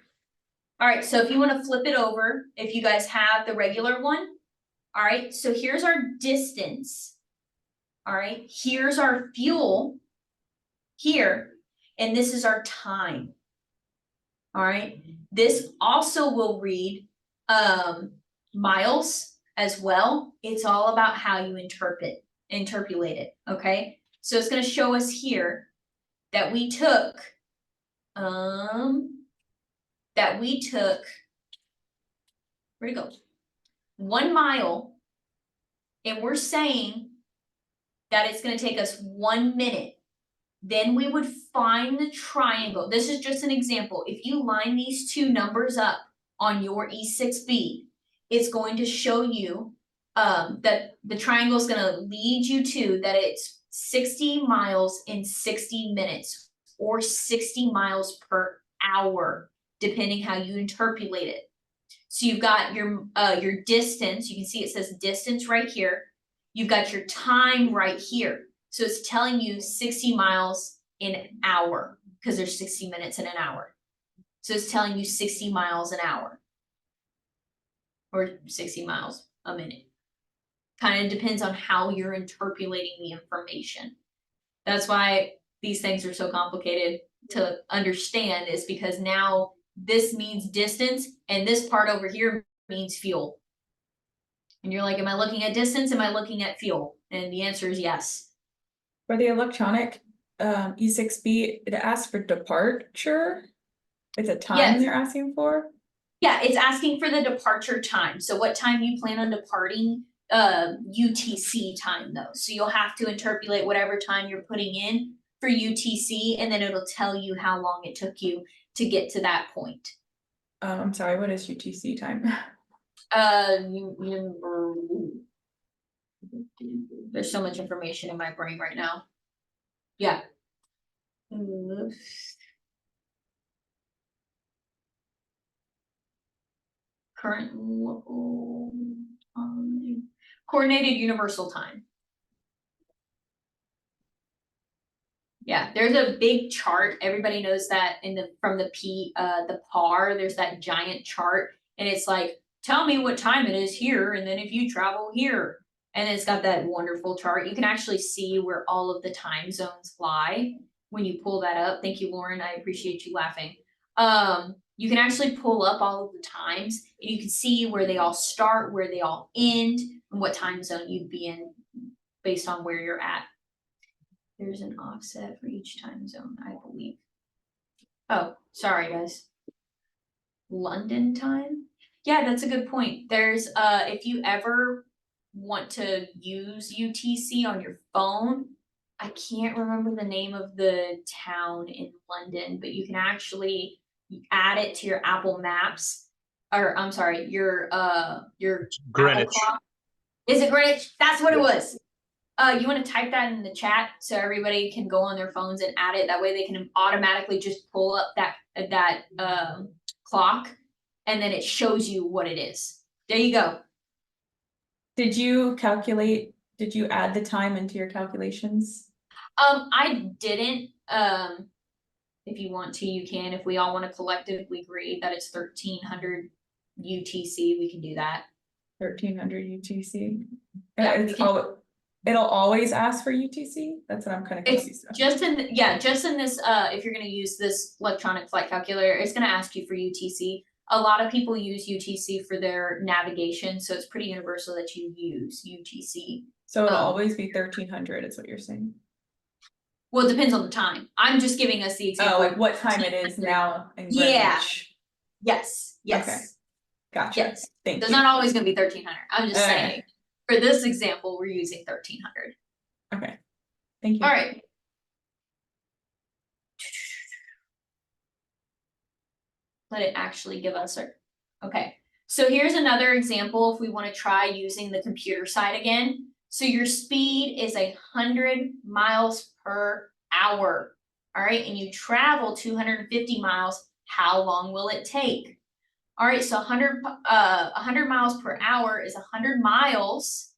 A: All right, so if you want to flip it over, if you guys have the regular one, all right, so here's our distance. All right, here's our fuel here, and this is our time. All right, this also will read miles as well. It's all about how you interpolate it, okay? So it's going to show us here that we took, where'd it go? 1 mile, and we're saying that it's gonna take us 1 minute, then we would find the triangle. This is just an example. If you line these two numbers up on your E6B, it's going to show you that the triangle is gonna lead you to that it's 60 miles in 60 minutes or 60 miles per hour, depending how you interpolate it. So you've got your distance, you can see it says distance right here. You've got your time right here. So it's telling you 60 miles an hour because there's 60 minutes in an hour. So it's telling you 60 miles an hour or 60 miles a minute. Kind of depends on how you're interpolating the information. That's why these things are so complicated to understand, is because now this means distance and this part over here means fuel. And you're like, am I looking at distance? Am I looking at fuel? And the answer is yes.
R: For the electronic E6B, it asks for departure. It's a time
A: Yes.
R: they're asking for.
A: Yeah, it's asking for the departure time. So what time you plan on departing, UTC time though. So you'll have to interpolate whatever time you're putting in for UTC, and then it'll tell you how long it took you to get to that point.
R: I'm sorry, what is UTC time?
A: There's so much information in my brain right now. Yeah. Current local time. Coordinated universal time. Yeah, there's a big chart. Everybody knows that from the PAR, there's that giant chart, and it's like, tell me what time it is here, and then if you travel here. And it's got that wonderful chart. You can actually see where all of the time zones lie when you pull that up. Thank you, Lauren. I appreciate you laughing. You can actually pull up all of the times, and you can see where they all start, where they all end, and what time zone you'd be in based on where you're at. There's an offset for each time zone, I believe. Oh, sorry, guys. London time? Yeah, that's a good point. There's if you ever want to use UTC on your phone, I can't remember the name of the town in London, but you can actually add it to your Apple Maps, or I'm sorry, your
D: Greenwich.
A: Apple Clock. Is it Greenwich? That's what it was. You want to type that in the chat so everybody can go on their phones and add it. That way they can automatically just pull up that clock, and then it shows you what it is. There you go.
R: Did you add the time into your calculations?
A: I didn't. If you want to, you can. If we all want to collectively agree that it's 1300 UTC, we can do that.
R: 1300 UTC.
A: Yeah,
R: It'll always ask for UTC. That's what I'm kind of confused about.
A: Just in this, if you're going to use this electronic flight calculator, it's going to ask you for UTC. A lot of people use UTC for their navigation, so it's pretty universal that you use UTC.
R: So it'll always be 1300, is what you're saying.
A: Well, it depends on the time. I'm just giving us the example.
R: Oh, like what time it is now in Greenwich.
A: Yeah. Yes.
R: Okay. Gotcha.
A: Yes.
R: Thank
A: There's
R: you.
A: not always going to be 1300. I'm just saying.
R: Okay.
A: For this example, we're using 1300.
R: Okay. Thank you.
A: All right. Let it actually give us our, okay. So here's another example if we want to try using the computer side again. So your speed is 100 miles per hour. All right, and you travel 250 miles. How long will it take? All right, so 100 miles per hour is 100 miles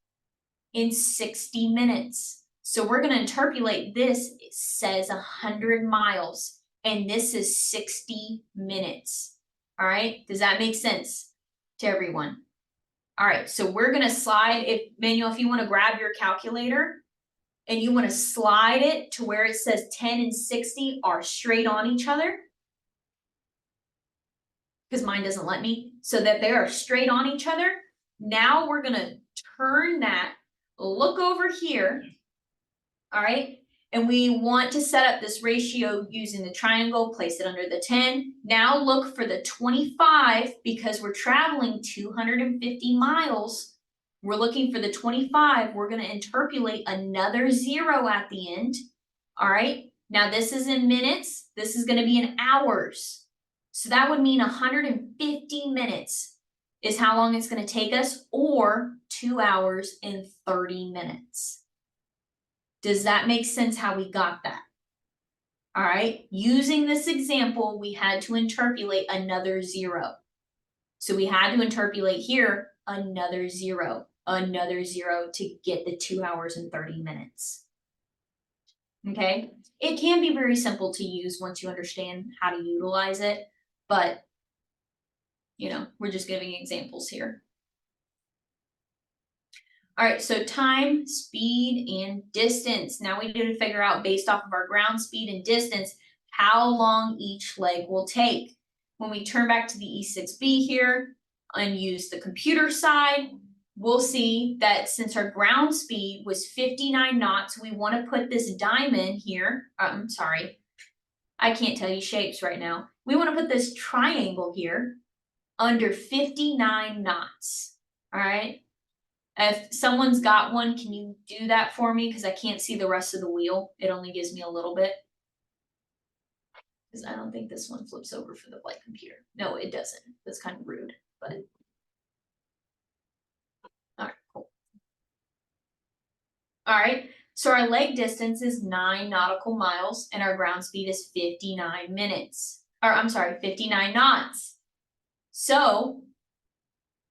A: in 60 minutes. So we're going to interpolate this. It says 100 miles. And this is 60 minutes. All right, does that make sense to everyone? All right, so we're gonna slide it, Manuel, if you wanna grab your calculator and you wanna slide it to where it says 10 and 60 are straight on each other. Because mine doesn't let me, so that they are straight on each other. Now we're gonna turn that, look over here. All right, And we want to set up this ratio using the triangle, place it under the 10. Now look for the 25 because we're traveling 250 miles. We're looking for the 25. We're going to interpolate another 0 at the end. All right. Now this is in minutes. This is going to be in hours. So that would mean 150 minutes is how long it's going to take us, or 2 hours and 30 minutes. Does that make sense how we got that? All right, using this example, we had to interpolate another 0. So we had to interpolate here another 0 to get the 2 hours and 30 minutes. Okay, it can be very simple to use once you understand how to utilize it, but you know, we're just giving examples here. All right, so time, speed, and distance. Now we need to figure out, based off of our ground speed and distance, how long each leg will take. When we turn back to the E6B here and use the computer side, we'll see that since our ground speed was 59 knots, we want to put this diamond here. I'm sorry, I can't tell you shapes right now. We want to put this triangle here under 59 knots. All right. If someone's got one, can you do that for me? Because I can't see the rest of the wheel. It only gives me a little bit. Because I don't think this one flips over for the flight computer. No, it doesn't. That's kind of rude, but. All right, cool. All right, so our leg distance is 9 nautical miles and our ground speed is 59 minutes. Or I'm sorry, 59 knots. So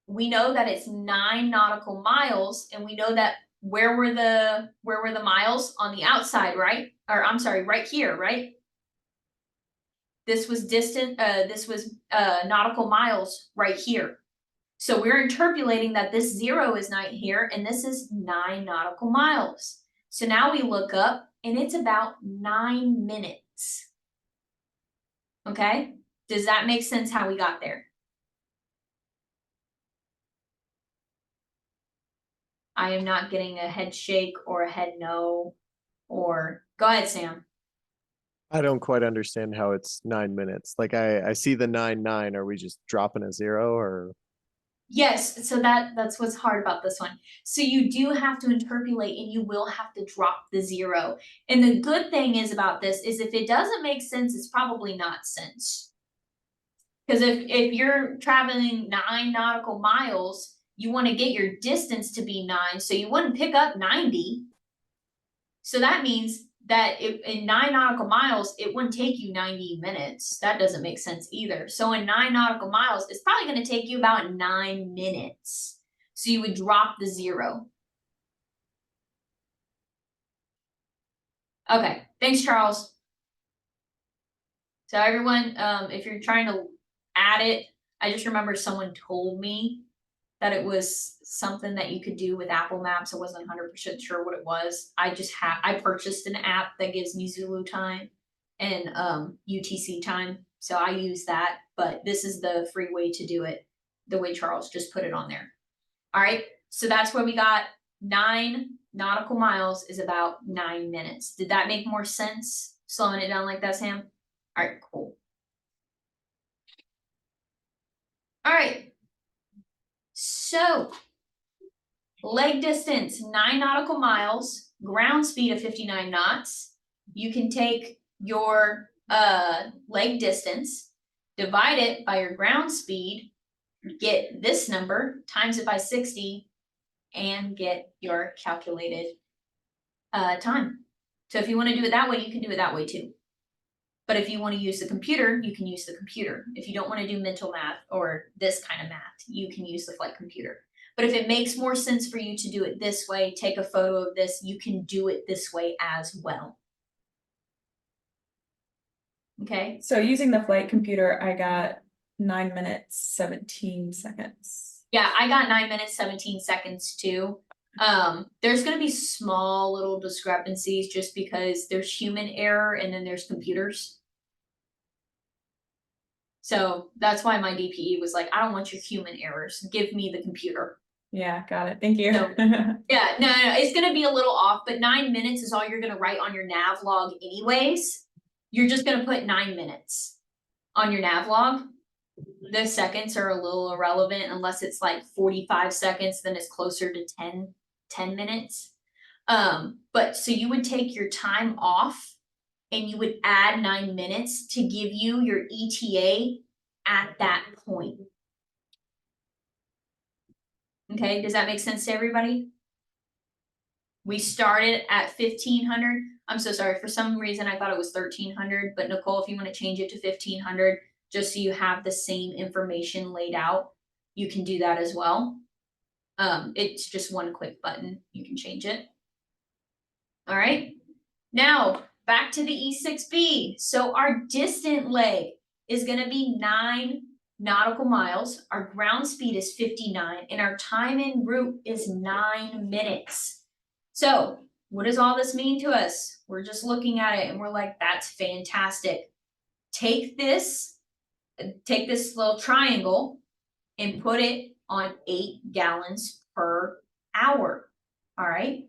A: we know that it's 9 nautical miles, and we know that where were the miles on the outside, right? Or I'm sorry, right here, right? This was nautical miles right here. So we're interpolating that this 0 is not here, and this is 9 nautical miles. So now we look up, and it's about 9 minutes. Okay? Does that make sense how we got there? I am not getting a head shake or a head no, or go ahead, Sam.
I: I don't quite understand how it's 9 minutes. Like I see the 9-9. Are we just dropping a 0 or?
A: Yes, so that's what's hard about this one. So you do have to interpolate, and you will have to drop the 0. And the good thing is about this is if it doesn't make sense, it's probably not sense. Because if you're traveling 9 nautical miles, you want to get your distance to be 9, so you wouldn't pick up 90. So that means that in 9 nautical miles, it wouldn't take you 90 minutes. That doesn't make sense either. So in 9 nautical miles, it's probably going to take you about 9 minutes. So you would drop the 0. Okay, thanks, Charles. So everyone, if you're trying to add it, I just remember someone told me that it was something that you could do with Apple Maps. I wasn't 100% sure what it was. I purchased an app that gives me Zulu time and UTC time. So I use that, but this is the free way to do it, the way Charles just put it on there. All right, so that's where we got 9 nautical miles is about 9 minutes. Did that make more sense? Slowing it down like that, Sam? All right, cool. All right. So, leg distance, 9 nautical miles, ground speed of 59 knots. You can take your leg distance, divide it by your ground speed, get this number, times it by 60, and get your calculated time. So if you want to do it that way, you can do it that way too. But if you want to use the computer, you can use the computer. If you don't want to do mental math or this kind of math, you can use the flight computer. But if it makes more sense for you to do it this way, take a photo of this, you can do it this way as well. Okay.
R: So using the flight computer, I got 9 minutes, 17 seconds.
A: Yeah, I got 9 minutes, 17 seconds too. There's going to be small little discrepancies just because there's human error and then there's computers. So that's why my DPE was like, I don't want your human errors. Give me the computer.
R: Yeah, got it. Thank you.
A: No. Yeah, no, it's gonna be a little off, but 9 minutes is all you're gonna write on your nav log anyways. You're just gonna put 9 minutes on your nav log. The seconds are a little irrelevant unless it's like 45 seconds, then it's closer to 10 minutes. But so you would take your time off and you would add 9 minutes to give you your ETA at that point. Okay, does that make sense to everybody? We started at 1500. I'm so sorry, for some reason I thought it was 1300, but Nicole, if you want to change it to 1500, just so you have the same information laid out, you can do that as well. It's just one quick button, you can change it. All right, now back to the E6B. So our distant leg is going to be 9 nautical miles. Our ground speed is 59 and our time en route is 9 minutes. So what does all this mean to us? We're just looking at it and we're like, that's fantastic. Take this little triangle and put it on 8 gallons per hour. All right.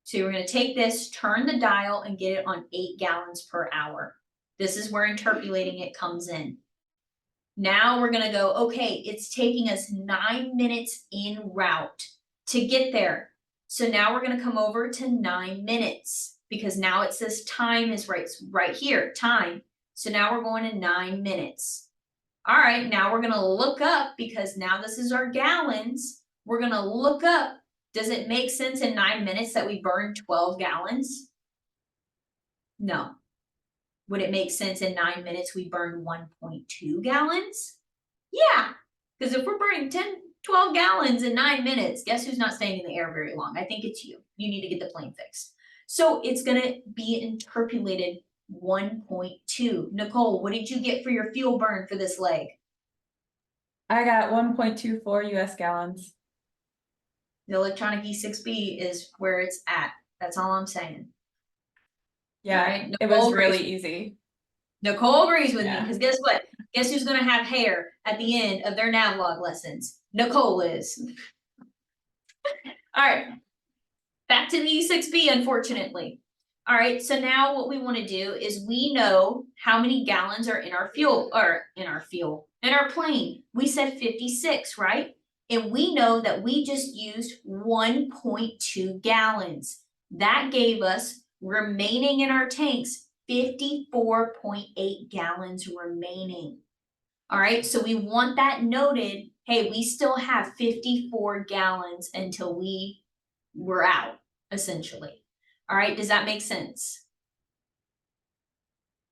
A: So we're going to take this, turn the dial and get it on 8 gallons per hour. This is where interpolating it comes in. Now we're going to go, okay, it's taking us 9 minutes en route to get there. So now we're going to come over to 9 minutes because now it says time is right here, time. So now we're going to 9 minutes. All right, now we're going to look up because now this is our gallons. We're going to look up, does it make sense in 9 minutes that we burn 12 gallons? No. Would it make sense in 9 minutes we burn 1.2 gallons? Yeah, because if we're burning 12 gallons in 9 minutes, guess who's not staying in the air very long? I think it's you. You need to get the plane fixed. So it's going to be interpolated 1.2. Nicole, what did you get for your fuel burn for this leg?
R: I got 1.24 US gallons.
A: The electronic E6B is where it's at. That's all I'm saying.
R: Yeah,
A: right?
R: it was really easy.
A: Nicole agrees with me because guess what? Guess who's going to have hair at the end of their navlog lessons? Nicole is. All right. Back to the E6B, unfortunately. All right, so now what we want to do is we know how many gallons are in our fuel, in our plane. We said 56, right? And we know that we just used 1.2 gallons. That gave us remaining in our tanks 54.8 gallons remaining. All right, so we want that noted. Hey, we still have 54 gallons until we're out, essentially. All right, does that make sense?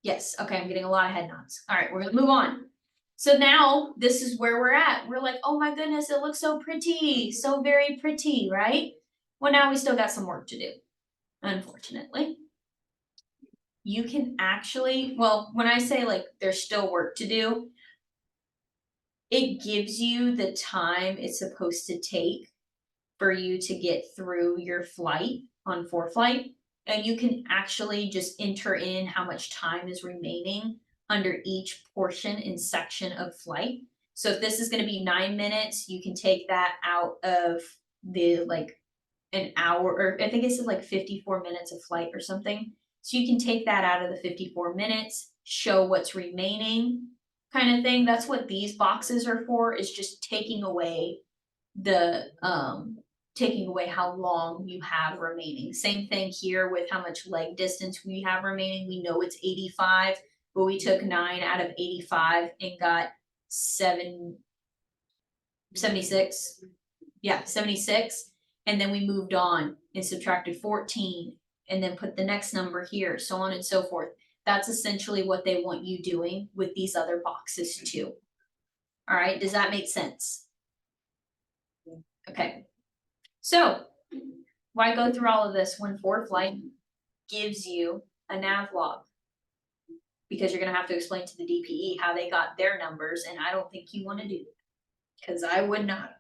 A: Yes, okay, I'm getting a lot of head nods. All right, we're gonna move on. So now this is where we're at. We're like, oh my goodness, it looks so pretty, so very pretty, right? Well, now we still got some work to do, unfortunately. You can actually, well, when I say like there's still work to do, it gives you the time it's supposed to take for you to get through your flight on ForeFlight, and you can actually just enter in how much time is remaining under each portion and section of flight. So if this is going to be 9 minutes, you can take that out of the like an hour, or I think it said like 54 minutes of flight or something. So you can take that out of the 54 minutes, show what's remaining kind of thing. That's what these boxes are for, is just taking away the how long you have remaining. Same thing here with how much leg distance we have remaining. We know it's 85, but we took 9 out of 85 and got 76. Yeah, 76. And then we moved on and subtracted 14 and then put the next number here, so on and so forth. That's essentially what they want you doing with these other boxes too. All right, does that make sense? Okay. So why go through all of this when ForeFlight gives you a nav log? Because you're going to have to explain to the DPE how they got their numbers, and I don't think you want to do that, because I would not.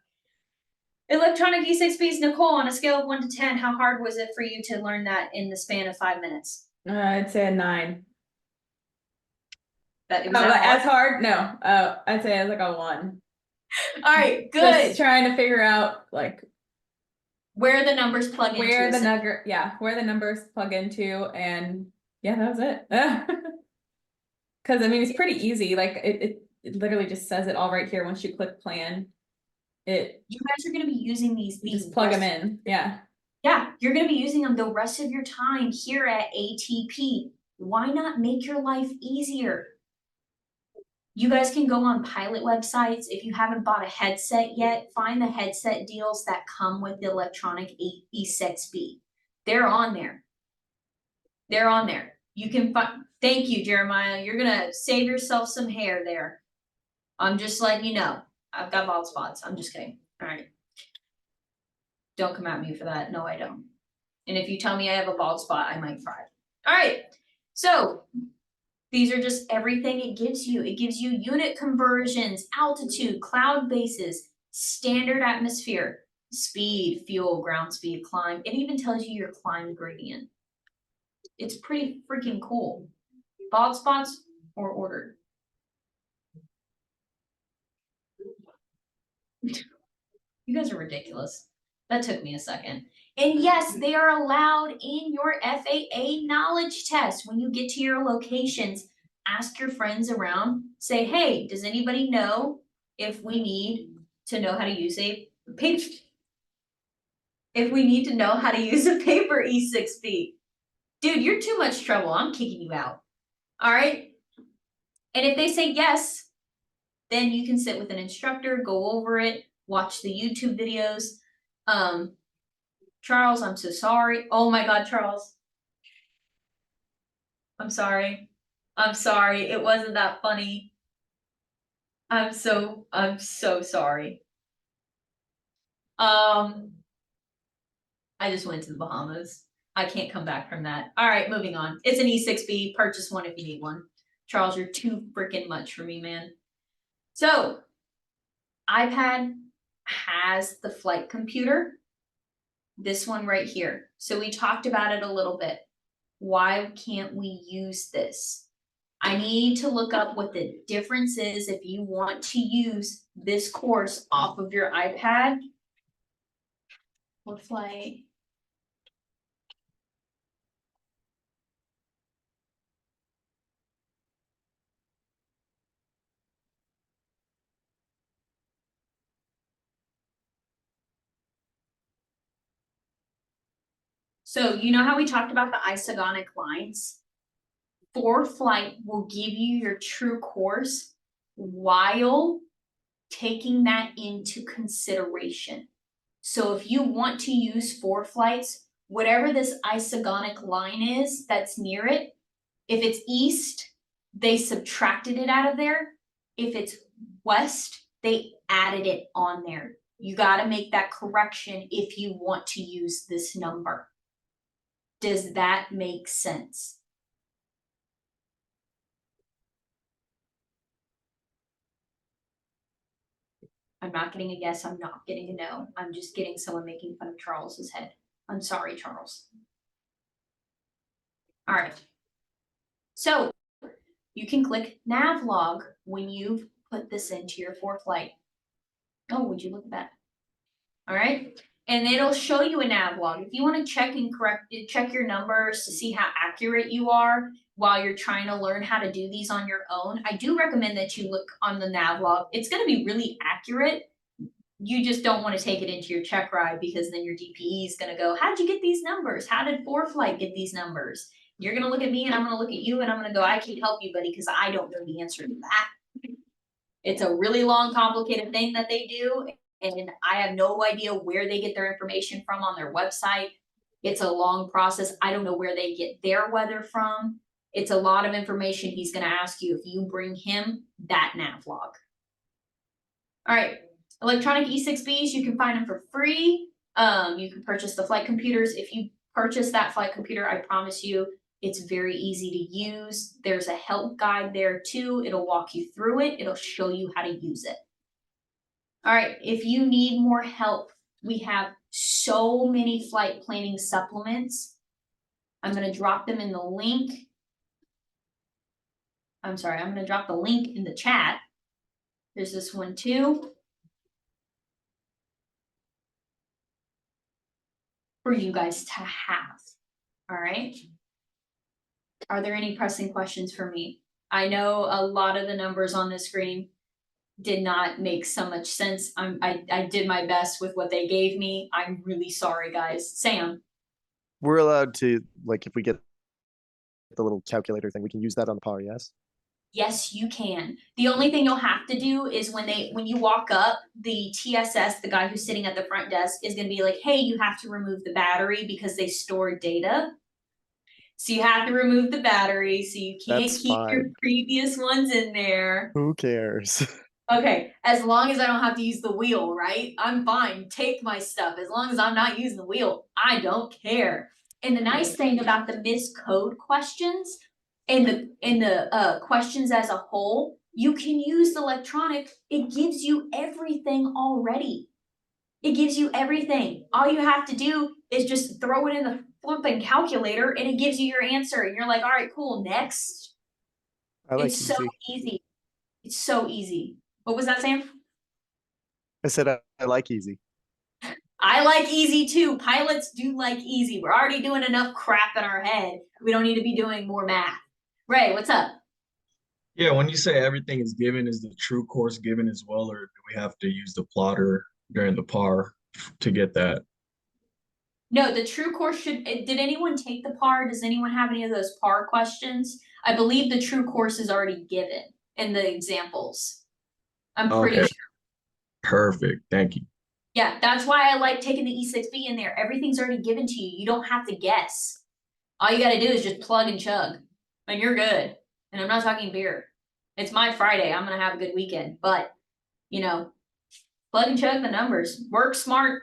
A: Electronic E6Bs, Nicole, on a scale of 1 to 10, how hard was it for you to learn that in the span of 5 minutes?
R: I'd say a 9.
A: That,
R: as hard? No. I'd say it's like a 1.
A: All right,
R: Just
A: good.
R: trying to figure out like
A: Where the numbers plug into.
R: where the
A: essentially.
R: where the numbers plug into, and yeah, that was it. Cause I mean, it's pretty easy, like it literally just says it all right here, once you click plan. It,
A: You guys are gonna be using
R: you just plug them in, yeah.
A: Yeah, you're gonna be using them the rest of your time here at ATP. Why not make your life easier? You guys can go on pilot websites. If you haven't bought a headset yet, find the headset deals that come with the electronic E6B. They're on there. They're on there. You can find, thank you, Jeremiah. You're gonna save yourself some hair there. I'm just letting you know. I've got bald spots. I'm just kidding. All right. Don't come at me for that. No, I don't. And if you tell me I have a bald spot, I might cry. All right. So these are just everything it gives you. It gives you unit conversions, altitude, cloud bases, standard atmosphere, speed, fuel, ground speed, climb. It even tells you your climb gradient. It's pretty freaking cool. Bald spots or ordered. You guys are ridiculous. That took me a second. And yes, they are allowed in your FAA knowledge test. When you get to your locations, ask your friends around, say, hey, does anybody know if we need to know how to use a paper? If we need to know how to use a paper E6B. Dude, you're too much trouble. I'm kicking you out. All right. And if they say yes, then you can sit with an instructor, go over it, watch the YouTube videos. Charles, I'm so sorry. Oh my God, Charles. I'm sorry. I'm sorry. It wasn't that funny. I'm so sorry. I just went to the Bahamas. I can't come back from that. All right, moving on. It's an E6B. Purchase one if you need one. Charles, you're too freaking much for me, man. So, iPad has the flight computer. This one right here. So we talked about it a little bit. Why can't we use this? I need to look up what the difference is if you want to use this course off of your iPad. What flight? So you know how we talked about the isogonic lines? ForeFlight will give you your true course while taking that into consideration. So if you want to use ForeFlights, whatever this isogonic line is that's near it, if it's east, they subtracted it out of there. If it's west, they added it on there. You got to make that correction if you want to use this number. Does that make sense? I'm not getting a yes, I'm not getting a no. I'm just getting someone making fun of Charles's head. I'm sorry, Charles. All right. So you can click Navlog when you've put this into your ForeFlight. Oh, would you look at that? All right. And it'll show you a Navlog. If you want to check your numbers to see how accurate you are while you're trying to learn how to do these on your own, I do recommend that you look on the Navlog. It's going to be really accurate. You just don't want to take it into your check ride because then your DPE is going to go, how'd you get these numbers? How did ForeFlight get these numbers? You're going to look at me and I'm going to look at you and I'm going to go, I can't help you, buddy, because I don't know the answer to that. It's a really long, complicated thing that they do. And I have no idea where they get their information from on their website. It's a long process. I don't know where they get their weather from. It's a lot of information he's going to ask you if you bring him that Navlog. All right, electronic E6Bs, you can find them for free. You can purchase the flight computers. If you purchase that flight computer, I promise you, it's very easy to use. There's a help guide there too. It'll walk you through it. It'll show you how to use it. All right, if you need more help, we have so many flight planning supplements. I'm going to drop them in the link. I'm sorry, I'm going to drop the link in the chat. There's this one too. for you guys to have. All right? Are there any pressing questions for me? I know a lot of the numbers on the screen did not make so much sense. I did my best with what they gave me. I'm really sorry, guys. Sam.
I: We're allowed to, like, if we get the little calculator thing, we can use that on the par, yes?
A: Yes, you can. The only thing you'll have to do is when you walk up, the TSS, the guy who's sitting at the front desk, is gonna be like, hey, you have to remove the battery because they store data. So you have to remove the battery, so you can't
I: That's
A: keep your
I: fine.
A: previous ones in there.
I: Who cares?
A: Okay, as long as I don't have to use the wheel, right? I'm fine. Take my stuff. As long as I'm not using the wheel, I don't care. And the nice thing about the miscode questions and the questions as a whole, you can use the electronic. It gives you everything already. It gives you everything. All you have to do is just throw it in the flipping calculator and it gives you your answer. And you're like, all right, cool, next.
I: I like
A: It's so easy. It's so easy. What was that, Sam?
I: I said I like easy.
A: I like easy too. Pilots do like easy. We're already doing enough crap in our head. We don't need to be doing more math. Ray, what's up?
J: Yeah, when you say everything is given, is the true course given as well, or do we have to use the plotter during the par to get that?
A: No, the true course should, did anyone take the par? Does anyone have any of those par questions? I believe the true course is already given in the examples. I'm pretty
J: Okay.
A: sure.
J: Perfect. Thank you.
A: Yeah, that's why I like taking the E6B in there. Everything's already given to you. You don't have to guess. All you gotta do is just plug and chug, and you're good. And I'm not talking beer. It's my Friday. I'm gonna have a good weekend, but you know, plug and chug the numbers. Work smarter,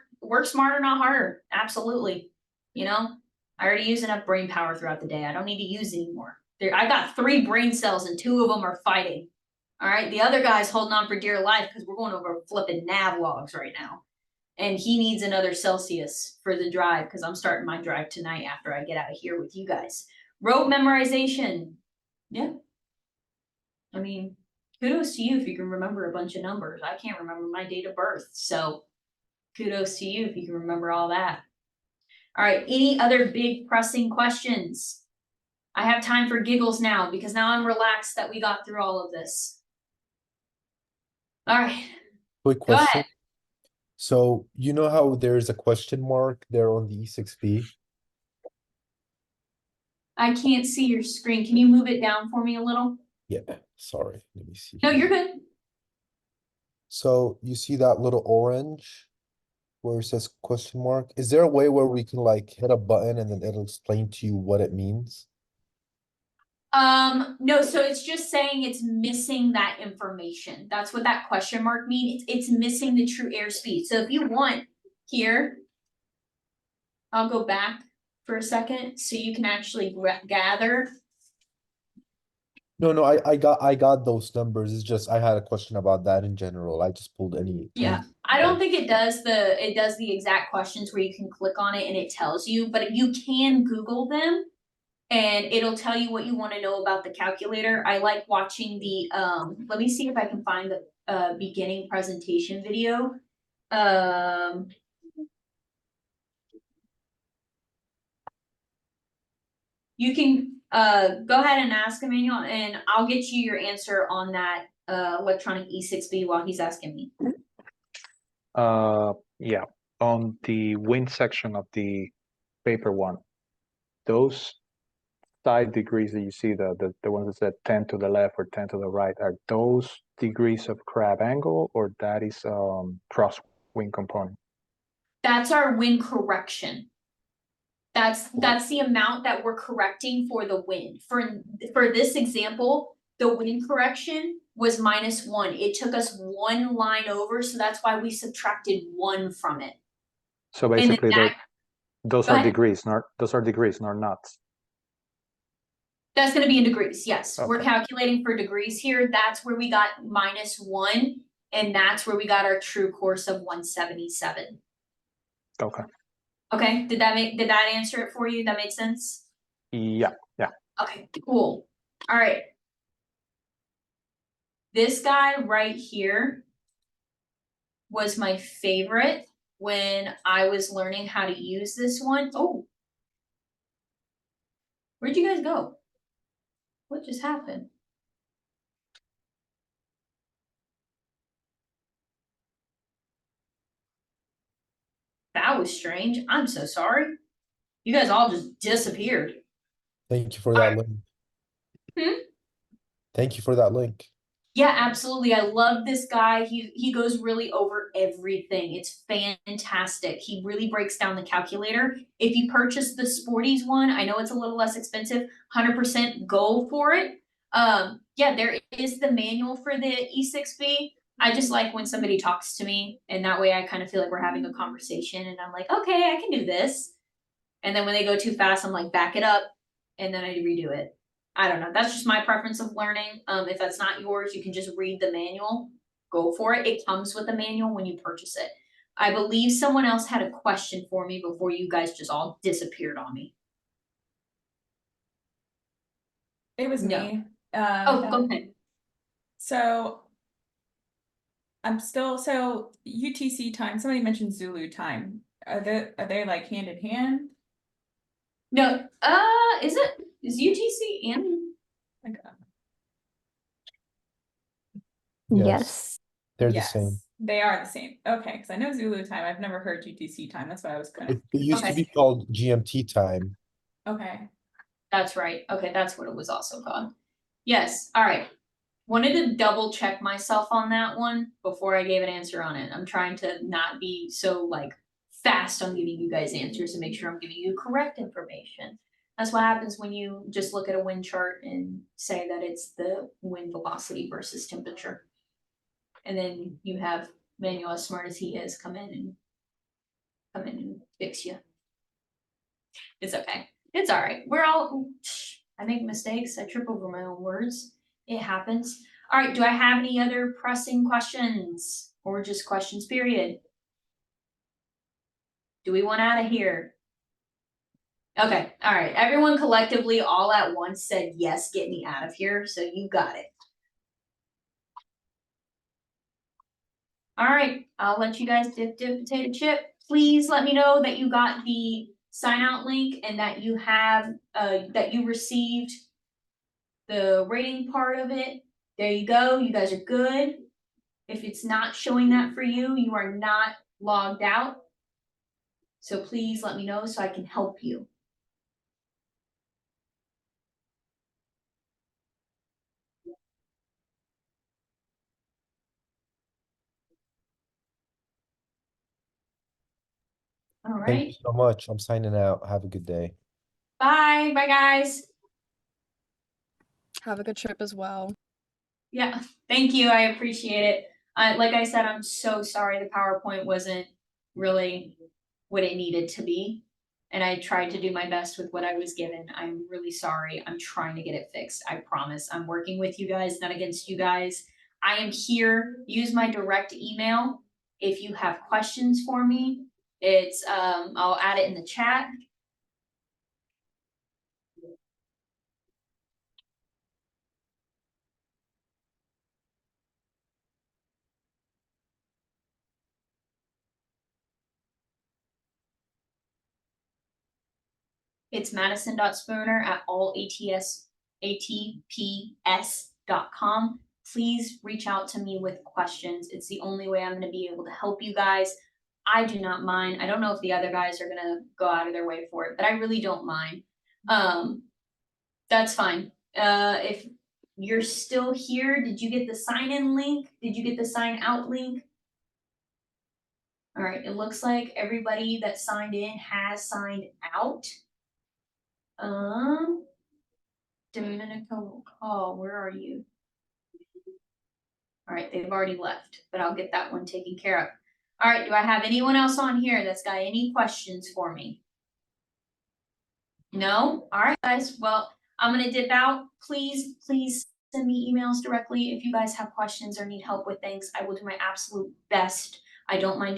A: not harder. Absolutely. You know, I already use enough brain power throughout the day. I don't need to use anymore. I got 3 brain cells and 2 of them are fighting. All right, the other guy's holding on for dear life because we're going over flipping nav logs right now. And he needs another Celsius for the drive because I'm starting my drive tonight after I get out of here with you guys. Rote memorization. Yeah. I mean, kudos to you if you can remember a bunch of numbers. I can't remember my date of birth. So kudos to you if you can remember all that. All right, any other big pressing questions? I have time for giggles now because now I'm relaxed that we got through all of this. All right.
B: Quick
A: Go
B: question.
A: ahead.
B: So you know how there's a question mark there on the E6B?
A: I can't see your screen. Can you move it down for me a little?
B: Yeah, sorry. Let me see.
A: No, you're good.
B: So you see that little orange where it says question mark? Is there a way where we can like hit a button and then it'll explain to you what it means?
A: No, so it's just saying it's missing that information. That's what that question mark means. It's missing the true airspeed. So if you want here, I'll go back for a second so you can actually gather.
B: No, I got those numbers. It's just I had a question about that in general. I just pulled any.
A: Yeah, I don't think it does the exact questions where you can click on it and it tells you, but you can Google them. And it'll tell you what you want to know about the calculator. I like watching the, let me see if I can find the beginning presentation video. You can go ahead and ask Emmanuel and I'll get you your answer on that electronic E6B while he's asking me.
L: Yeah, on the wind section of the paper one, those side degrees that you see, the ones that said 10 to the left or 10 to the right, are those degrees of crab angle or that is cross wind component?
A: That's our wind correction. That's the amount that we're correcting for the wind. For this example, the wind correction was -1. It took us 1 line over, so that's why we subtracted 1 from it.
L: So basically those
A: Go
L: are
A: ahead.
L: degrees, not knots.
A: That's gonna be in degrees, yes. We're
L: Okay.
A: calculating for degrees here. That's where we got -1, and that's where we got our true course of 177.
L: Okay.
A: Okay, did that answer it for you? That made sense?
L: Yeah.
A: Okay, cool. All right. This guy right here was my favorite. when I was learning how to use this one. Oh. Where'd you guys go? What just happened? That was strange. I'm so sorry. You guys all just disappeared.
B: Thank you for that link.
A: Hmm?
B: Thank you for that link.
A: Yeah, absolutely. I love this guy. He goes really over everything. It's fantastic. He really breaks down the calculator. If you purchase the Sporties one, I know it's a little less expensive, 100% go for it. Yeah, there is the manual for the E6B. I just like when somebody talks to me, and that way I kind of feel like we're having a conversation, and I'm like, okay, I can do this. And then when they go too fast, I'm like, back it up, and then I redo it. I don't know. That's just my preference of learning. If that's not yours, you can just read the manual. Go for it. It comes with a manual when you purchase it. I believe someone else had a question for me before you guys just all disappeared on me.
R: It was
A: No.
R: me.
A: Oh, go ahead.
R: So I'm still so UTC time. Somebody mentioned Zulu time. Are they like hand in hand?
A: No. Is UTC and
F: Yes.
B: They're
R: Yes,
B: the same.
R: they are the same. Okay, because I know Zulu time. I've never heard UTC time. That's why I was kind of.
B: It used to be called GMT time.
R: Okay.
A: That's right. Okay, that's what it was also called. Yes. All right. Wanted to double check myself on that one before I gave an answer on it. I'm trying to not be so like fast on giving you guys answers and make sure I'm giving you correct information. That's what happens when you just look at a wind chart and say that it's the wind velocity versus temperature. And then you have Manuel, as smart as he is, come in and fix you. It's okay. It's all right. I make mistakes. I trip over my own words. It happens. All right. Do I have any other pressing questions or just questions, period? Do we want out of here? Okay. All right. Everyone collectively all at once said, yes, get me out of here. So you got it. All right. I'll let you guys dip potato chip. Please let me know that you got the sign out link and that you have that you received the rating part of it. There you go. You guys are good. If it's not showing that for you, you are not logged out. So please let me know so I can help you. All
B: Thank
A: right.
B: you so much. I'm signing out. Have a good day.
A: Bye. Bye, guys.
U: Have a good trip as well.
A: Yeah, thank you. I appreciate it. Like I said, I'm so sorry the PowerPoint wasn't really what it needed to be. And I tried to do my best with what I was given. I'm really sorry. I'm trying to get it fixed. I promise. I'm working with you guys, not against you guys. I am here. Use my direct email if you have questions for me. It's I'll add it in the chat. It's madison.spooner@allatps.com. Please reach out to me with questions. It's the only way I'm going to be able to help you guys. I do not mind. I don't know if the other guys are going to go out of their way for it, but I really don't mind. That's fine. If you're still here, did you get the sign in link? Did you get the sign out link? All right. It looks like everybody that signed in has signed out. Domenico, where are you? All right, they've already left, but I'll get that one taken care of. All right, do I have anyone else on here that's got any questions for me? No? All right, guys. Well, I'm gonna dip out. Please send me emails directly if you guys have questions or need help with things. I will do my absolute best. I don't mind doing